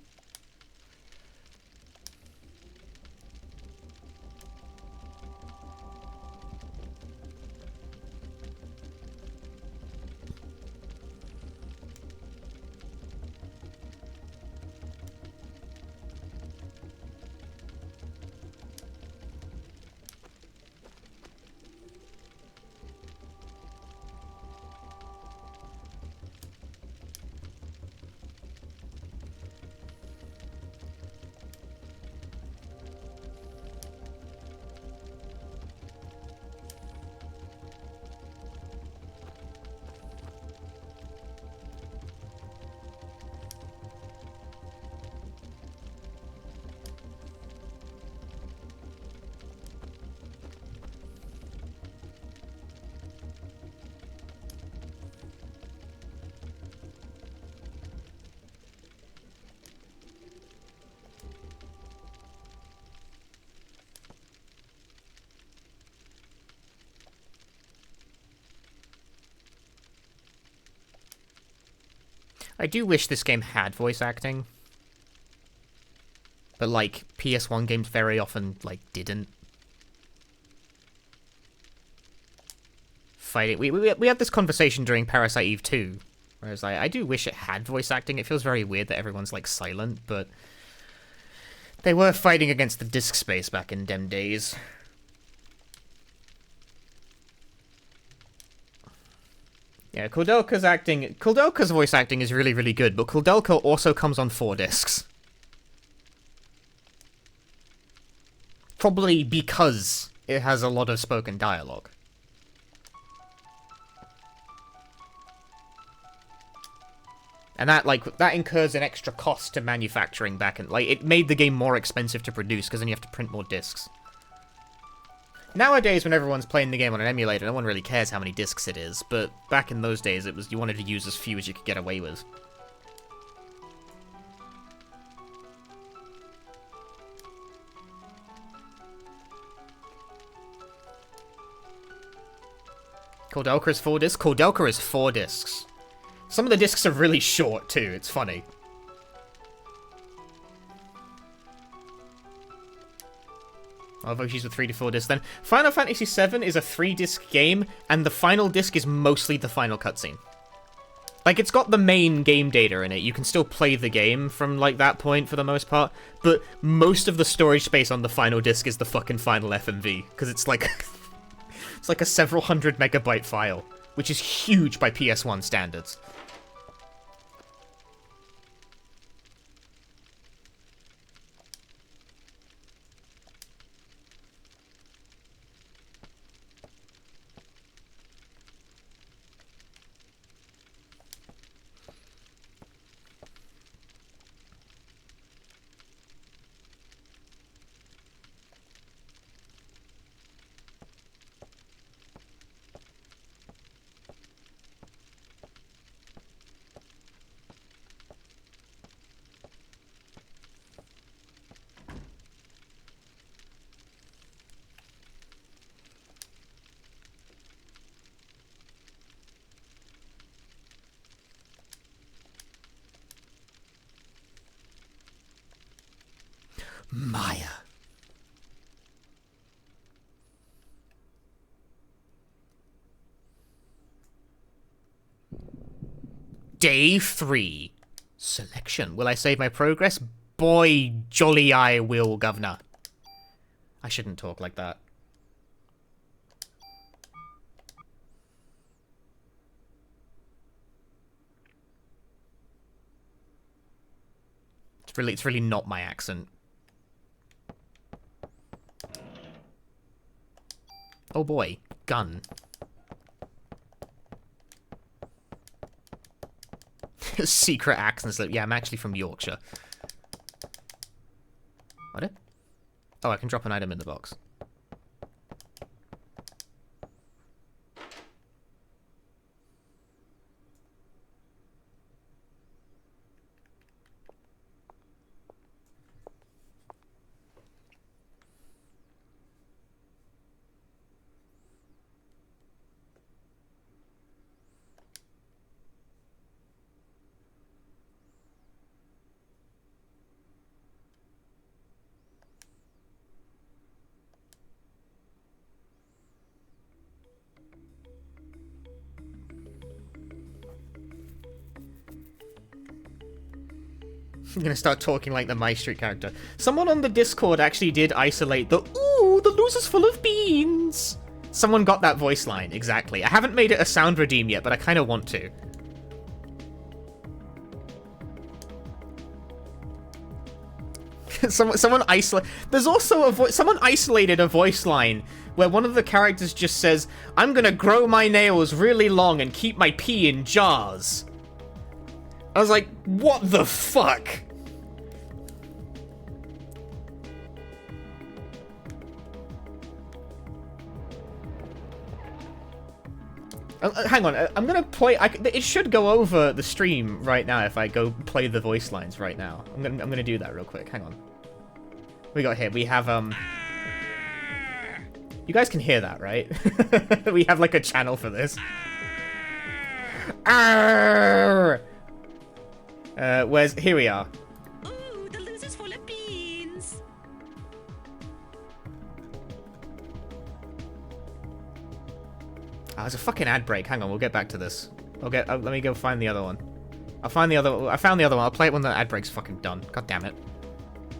I do wish this game had voice acting. But, like, PS1 games very often, like, didn't. Fighting. We had this conversation during Parasite Eve 2. Where I was like, I do wish it had voice acting. It feels very weird that everyone's, like, silent, but... They were fighting against the disk space back in dem days. Yeah, Kudelka's voice acting is really, really good, but Kudelka also comes on 4 discs. Probably because it has a lot of spoken dialogue. And that incurs an extra cost to manufacturing back in, like, it made the game more expensive to produce, because then you have to print more discs. Nowadays, when everyone's playing the game on an emulator, no one really cares how many discs it is, but back in those days, it was you wanted to use as few as you could get away with. Kudelka is 4 discs? Kudelka is 4 discs. Some of the discs are really short, too. It's funny. I'll have issues with 3 to 4 discs then. Final Fantasy VII is a 3-disc game, and the final disc is mostly the final cutscene. Like, it's got the main game data in it. You can still play the game from, like, that point for the most part. But most of the storage space on the final disc is the fucking final FMV. Because it's like... it's like a several hundred megabyte file. Which is huge by PS1 standards. Maya. Day 3. Selection. Will I save my progress? Boy, jolly I will, governor. I shouldn't talk like that. It's really not my accent. Oh boy, gun. Secret accents. Yeah, I'm actually from Yorkshire. What? Oh, I can drop an item in the box. I'm gonna start talking like the My Street character. Someone on the Discord actually did isolate the "Ooh, the loser's full of beans." Someone got that voice line, exactly. I haven't made it a sound redeem yet, but I kind of want to. Someone isolate. There's also a someone isolated a voice line where one of the characters just says, "I'm gonna grow my nails really long and keep my pee in jars." I was like, what the fuck? Hang on, I'm gonna play. It should go over the stream right now if I go play the voice lines right now. I'm gonna do that real quick. Hang on. We got here. We have You guys can hear that, right? We have like a channel for this. Where's here we are. Ooh, the loser's full of beans. Oh, there's a fucking ad break. Hang on, we'll get back to this. Let me go find the other one. I found the other one. I'll play it when the ad break's fucking done. God damn it.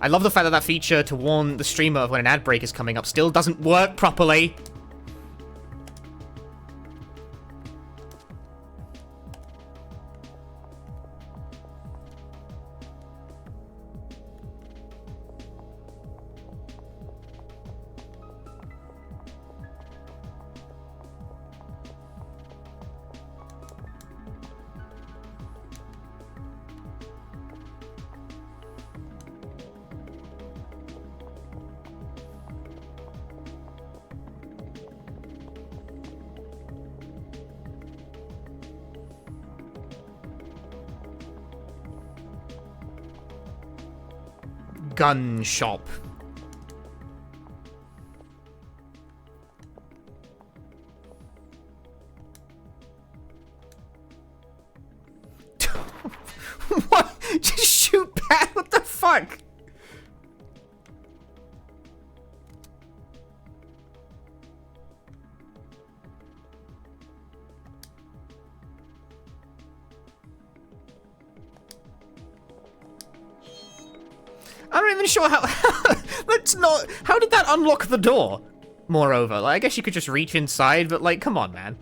I love the fact that that feature to warn the streamer of when an ad break is coming up still doesn't work properly. Gun shop. What? Just shoot back? What the fuck? I'm not even sure how... That's not... How did that unlock the door? Moreover, like, I guess you could just reach inside, but, like, come on, man.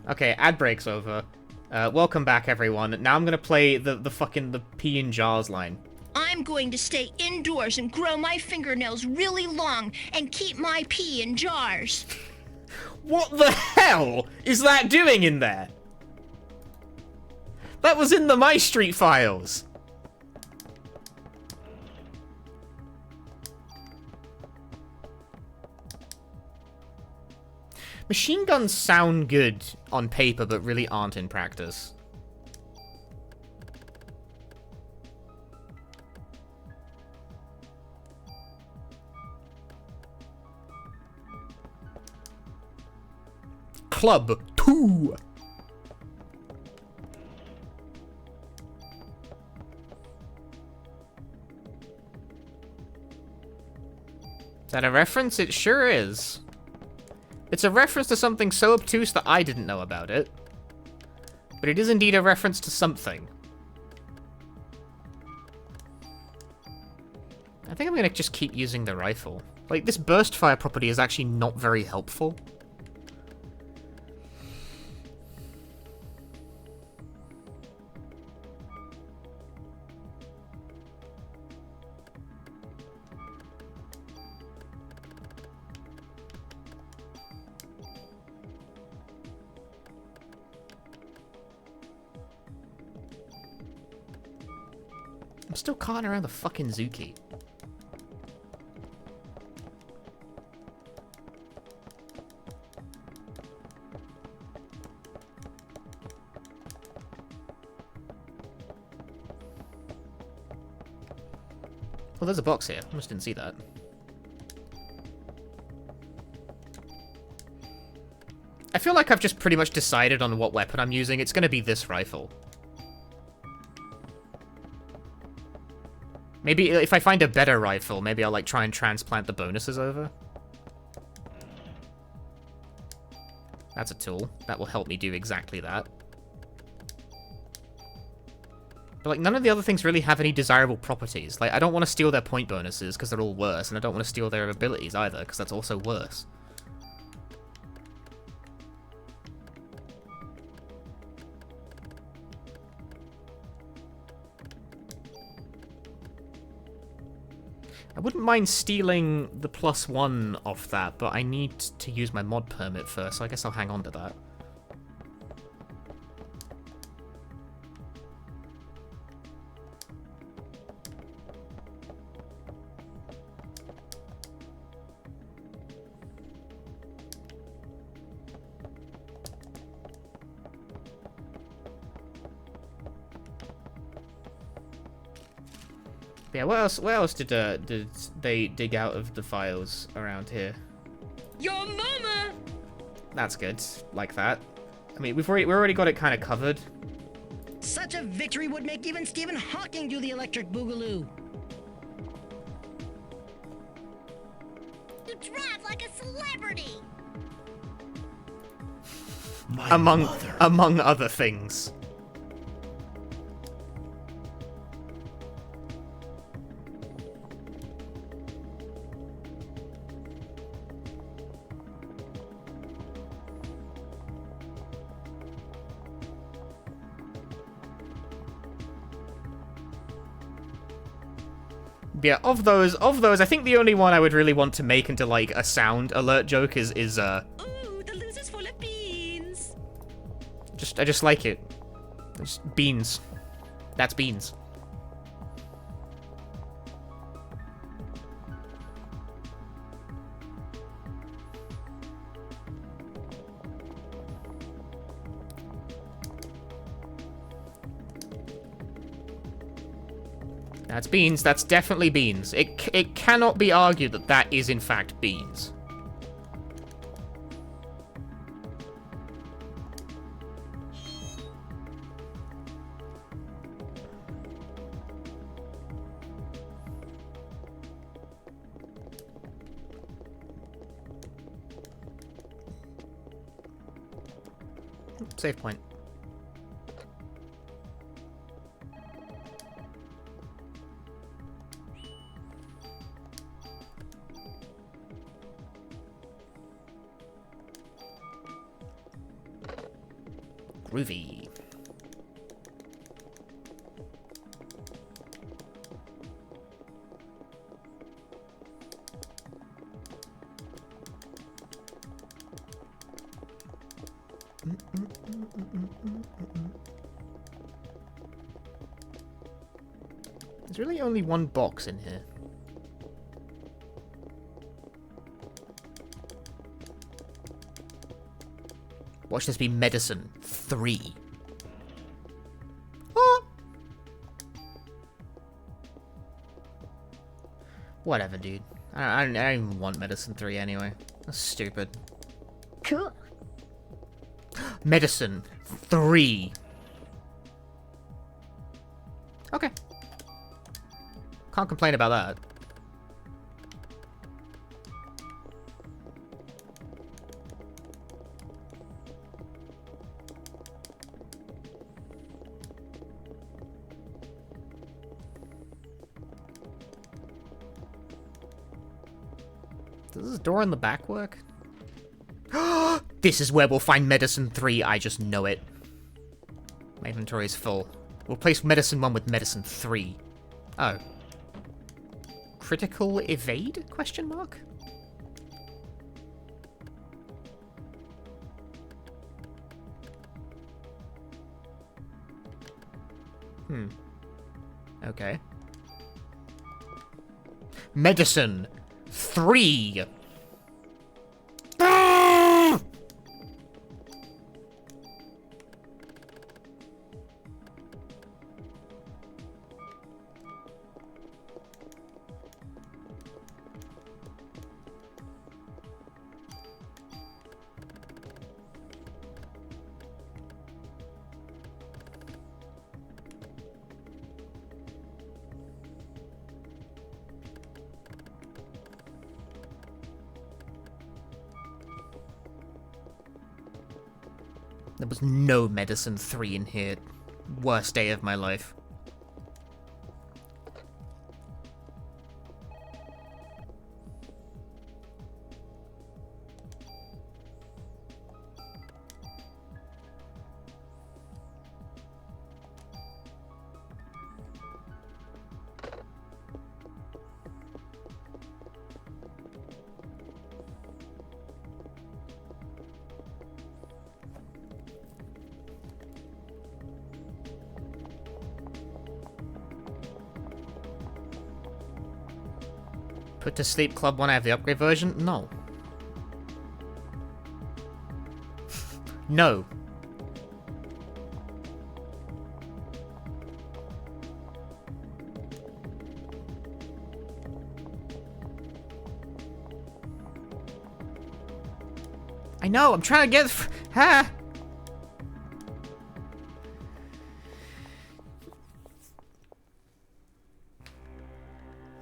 Okay, ad break's over. Welcome back, everyone. Now I'm gonna play the pee in jars line. I'm going to stay indoors and grow my fingernails really long and keep my pee in jars. What the hell is that doing in there? That was in the My Street files. Machine guns sound good on paper, but really aren't in practice. Club 2. Is that a reference? It sure is. It's a reference to something so obtuse that I didn't know about it. But it is indeed a reference to something. I think I'm gonna just keep using the rifle. Like, this burst fire property is actually not very helpful. I'm still carting around the fucking Zuki. Well, there's a box here. I almost didn't see that. I feel like I've just pretty much decided on what weapon I'm using. It's going to be this rifle. Maybe if I find a better rifle, maybe I'll like try and transplant the bonuses over. That's a tool. That will help me do exactly that. But like none of the other things really have any desirable properties. Like I don't want to steal their point bonuses because they're all worse, and I don't want to steal their abilities either because that's also worse. I wouldn't mind stealing the +1 off that, but I need to use my mod permit first, so I guess I'll hang on to that. Yeah, what else did they dig out of the files around here? Your mama! That's good. Like that. I mean, we've already got it kind of covered. Such a victory would make even Stephen Hawking do the electric boogaloo. You drive like a celebrity! Among other things. Yeah, of those, I think the only one I would really want to make into like a sound alert joke is Ooh, the loser's full of beans! I just like it. Just beans. That's beans. That's beans. That's definitely beans. It cannot be argued that that is in fact beans. Save point. Groovy. There's really only one box in here. Watch this be medicine 3. Oh! Whatever, dude. I don't even want medicine 3 anyway. That's stupid. Cool. Medicine 3. Okay. Can't complain about that. Does this door in the back work? This is where we'll find medicine 3. I just know it. My inventory is full. We'll place medicine 1 with medicine 3. Oh. Critical evade? Question mark? Okay. Medicine 3. There was no medicine 3 in here. Worst day of my life. Put to sleep club when I have the upgrade version? No. No. I know, I'm trying to get... Ha!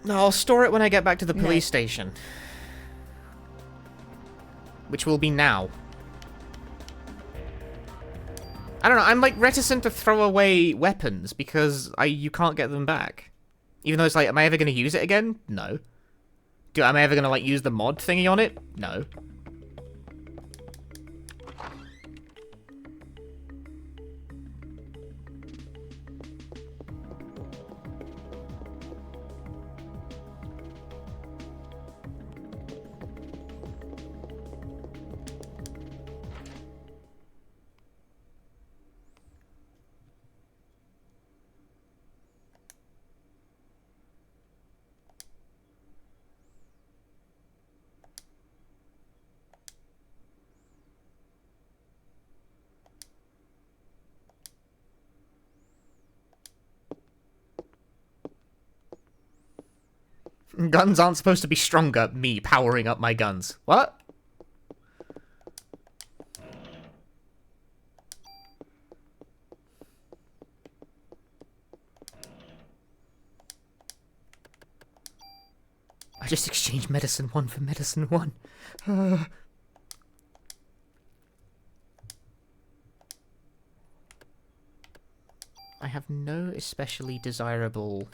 No, I'll store it when I get back to the police station. Which will be now. I don't know, I'm like reticent to throw away weapons because you can't get them back. Even though it's like, am I ever going to use it again? No. Am I ever going to like use the mod thingy on it? No. Guns aren't supposed to be stronger. Me powering up my guns. What? I just exchanged medicine 1 for medicine 1. I have no especially desirable...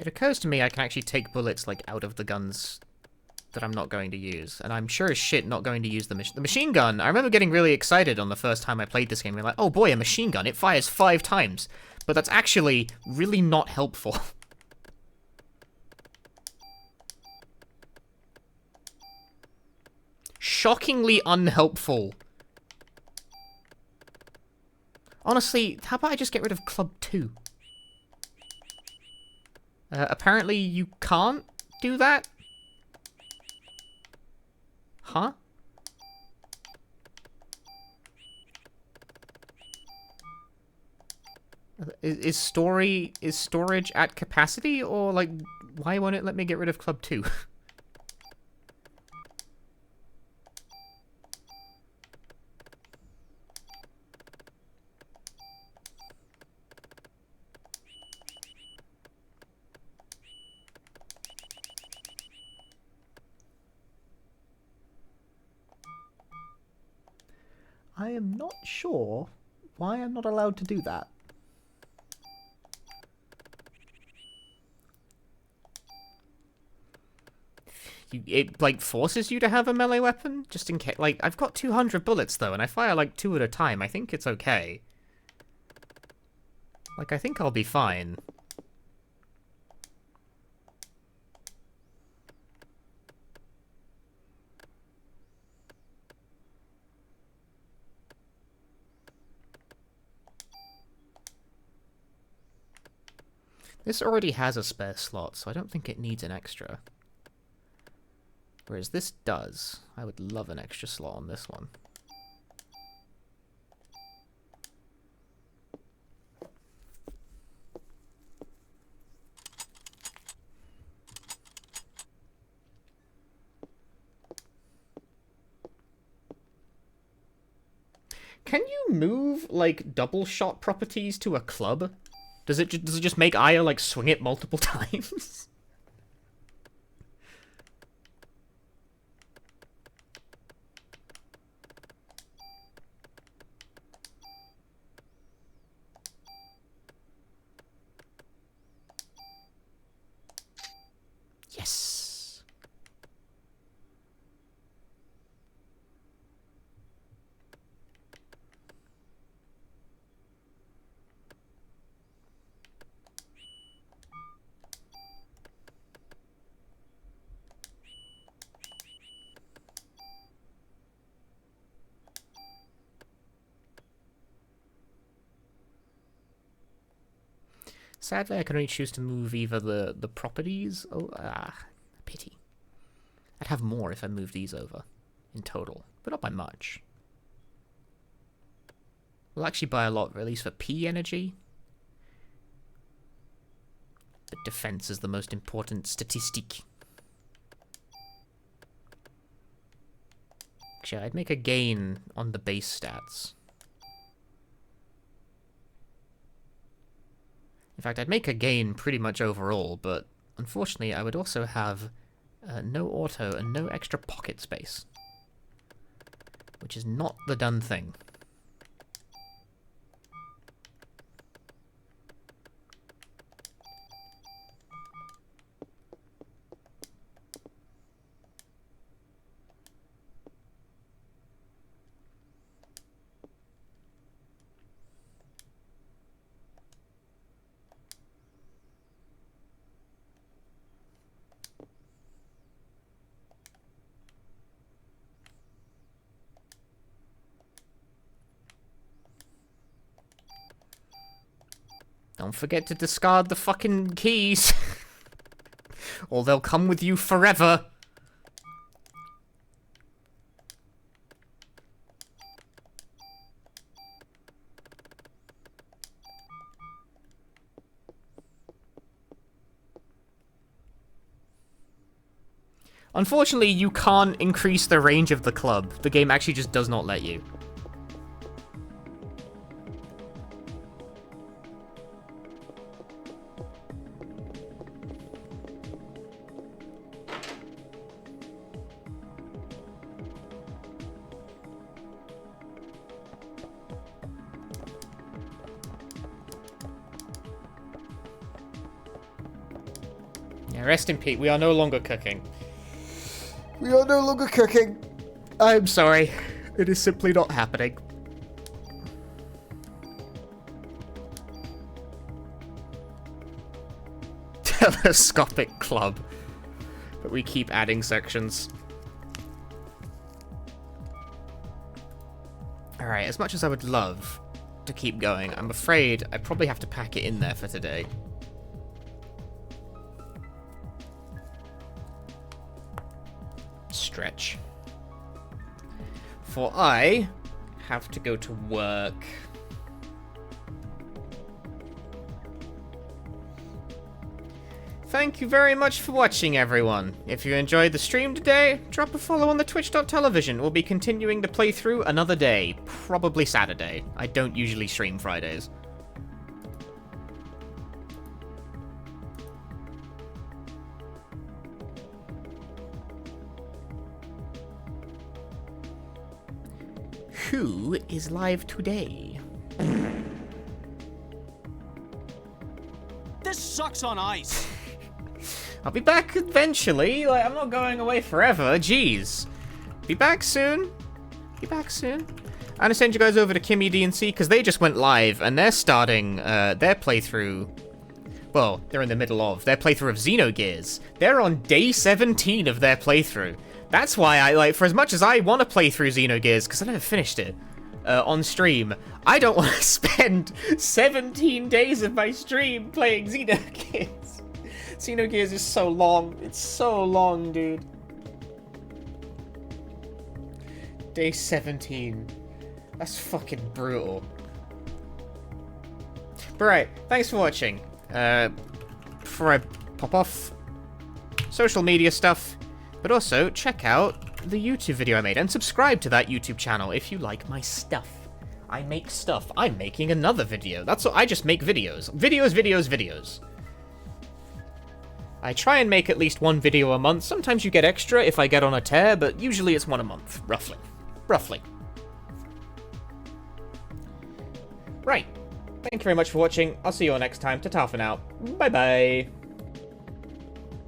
occurs to me I can actually take bullets, like, out of the guns that I'm not going to use. And I'm sure as shit not going to use the machine gun. I remember getting really excited on the first time I played this game. We're like, oh boy, a machine gun. It fires 5 times. But that's actually really not helpful. Shockingly unhelpful. Honestly, how about I just get rid of Club 2? Apparently you can't do that? Huh? Is storage at capacity, or like why won't it let me get rid of Club 2? I am not sure why I'm not allowed to do that. It, like, forces you to have a melee weapon? Just in case. Like, I've got 200 bullets, though, and I fire, like, 2 at a time. I think it's okay. Like, I think I'll be fine. This already has a spare slot, so I don't think it needs an extra. Whereas this does. I would love an extra slot on this one. Can you move, like, double shot properties to a club? Does it just make Aya, like, swing it multiple times? Yes. Sadly, I can only choose to move either the properties. Oh, pity. I'd have more if I moved these over in total, but not by much. We'll actually buy a lot, at least for P energy. But defense is the most important statistic. Actually, I'd make a gain on the base stats. In fact, I'd make a gain pretty much overall, but unfortunately I would also have no auto and no extra pocket space. Which is not the done thing. Don't forget to discard the fucking keys. Or they'll come with you forever. Unfortunately, you can't increase the range of the club. The game actually just does not let you. Yeah, rest in peace. We are no longer cooking. We are no longer cooking. I'm sorry. It is simply not happening. Telescopic club. But we keep adding sections. Alright, as much as I would love to keep going, I'm afraid I probably have to pack it in there for today. Stretch. For I have to go to work. Thank you very much for watching, everyone. If you enjoyed the stream today, drop a follow on the twitch.tv. We'll be continuing the playthrough another day, probably Saturday. I don't usually stream Fridays. Who is live today? This sucks on ice. I'll be back eventually. Like, I'm not going away forever. Jeez. Be back soon. Be back soon. I'm gonna send you guys over to Kimmy DNC because they just went live and they're starting their playthrough. Well, they're in the middle of their playthrough of Xenogears. They're on day 17 of their playthrough. That's why I, like, for as much as I want to play through Xenogears, because I never finished it on stream, I don't want to spend 17 days of my stream playing Xenogears. Xenogears is so long. It's so long, dude. Day 17. That's fucking brutal. But right, thanks for watching. Before I pop off, social media stuff, but also check out the YouTube video I made and subscribe to that YouTube channel if you like my stuff. I make stuff. I'm making another video. That's what I just make videos. Videos. I try and make at least one video a month. Sometimes you get extra if I get on a tear, but usually it's one a month, roughly. Right. Thank you very much for watching. I'll see you all next time. Ta-ta for now. Bye-bye.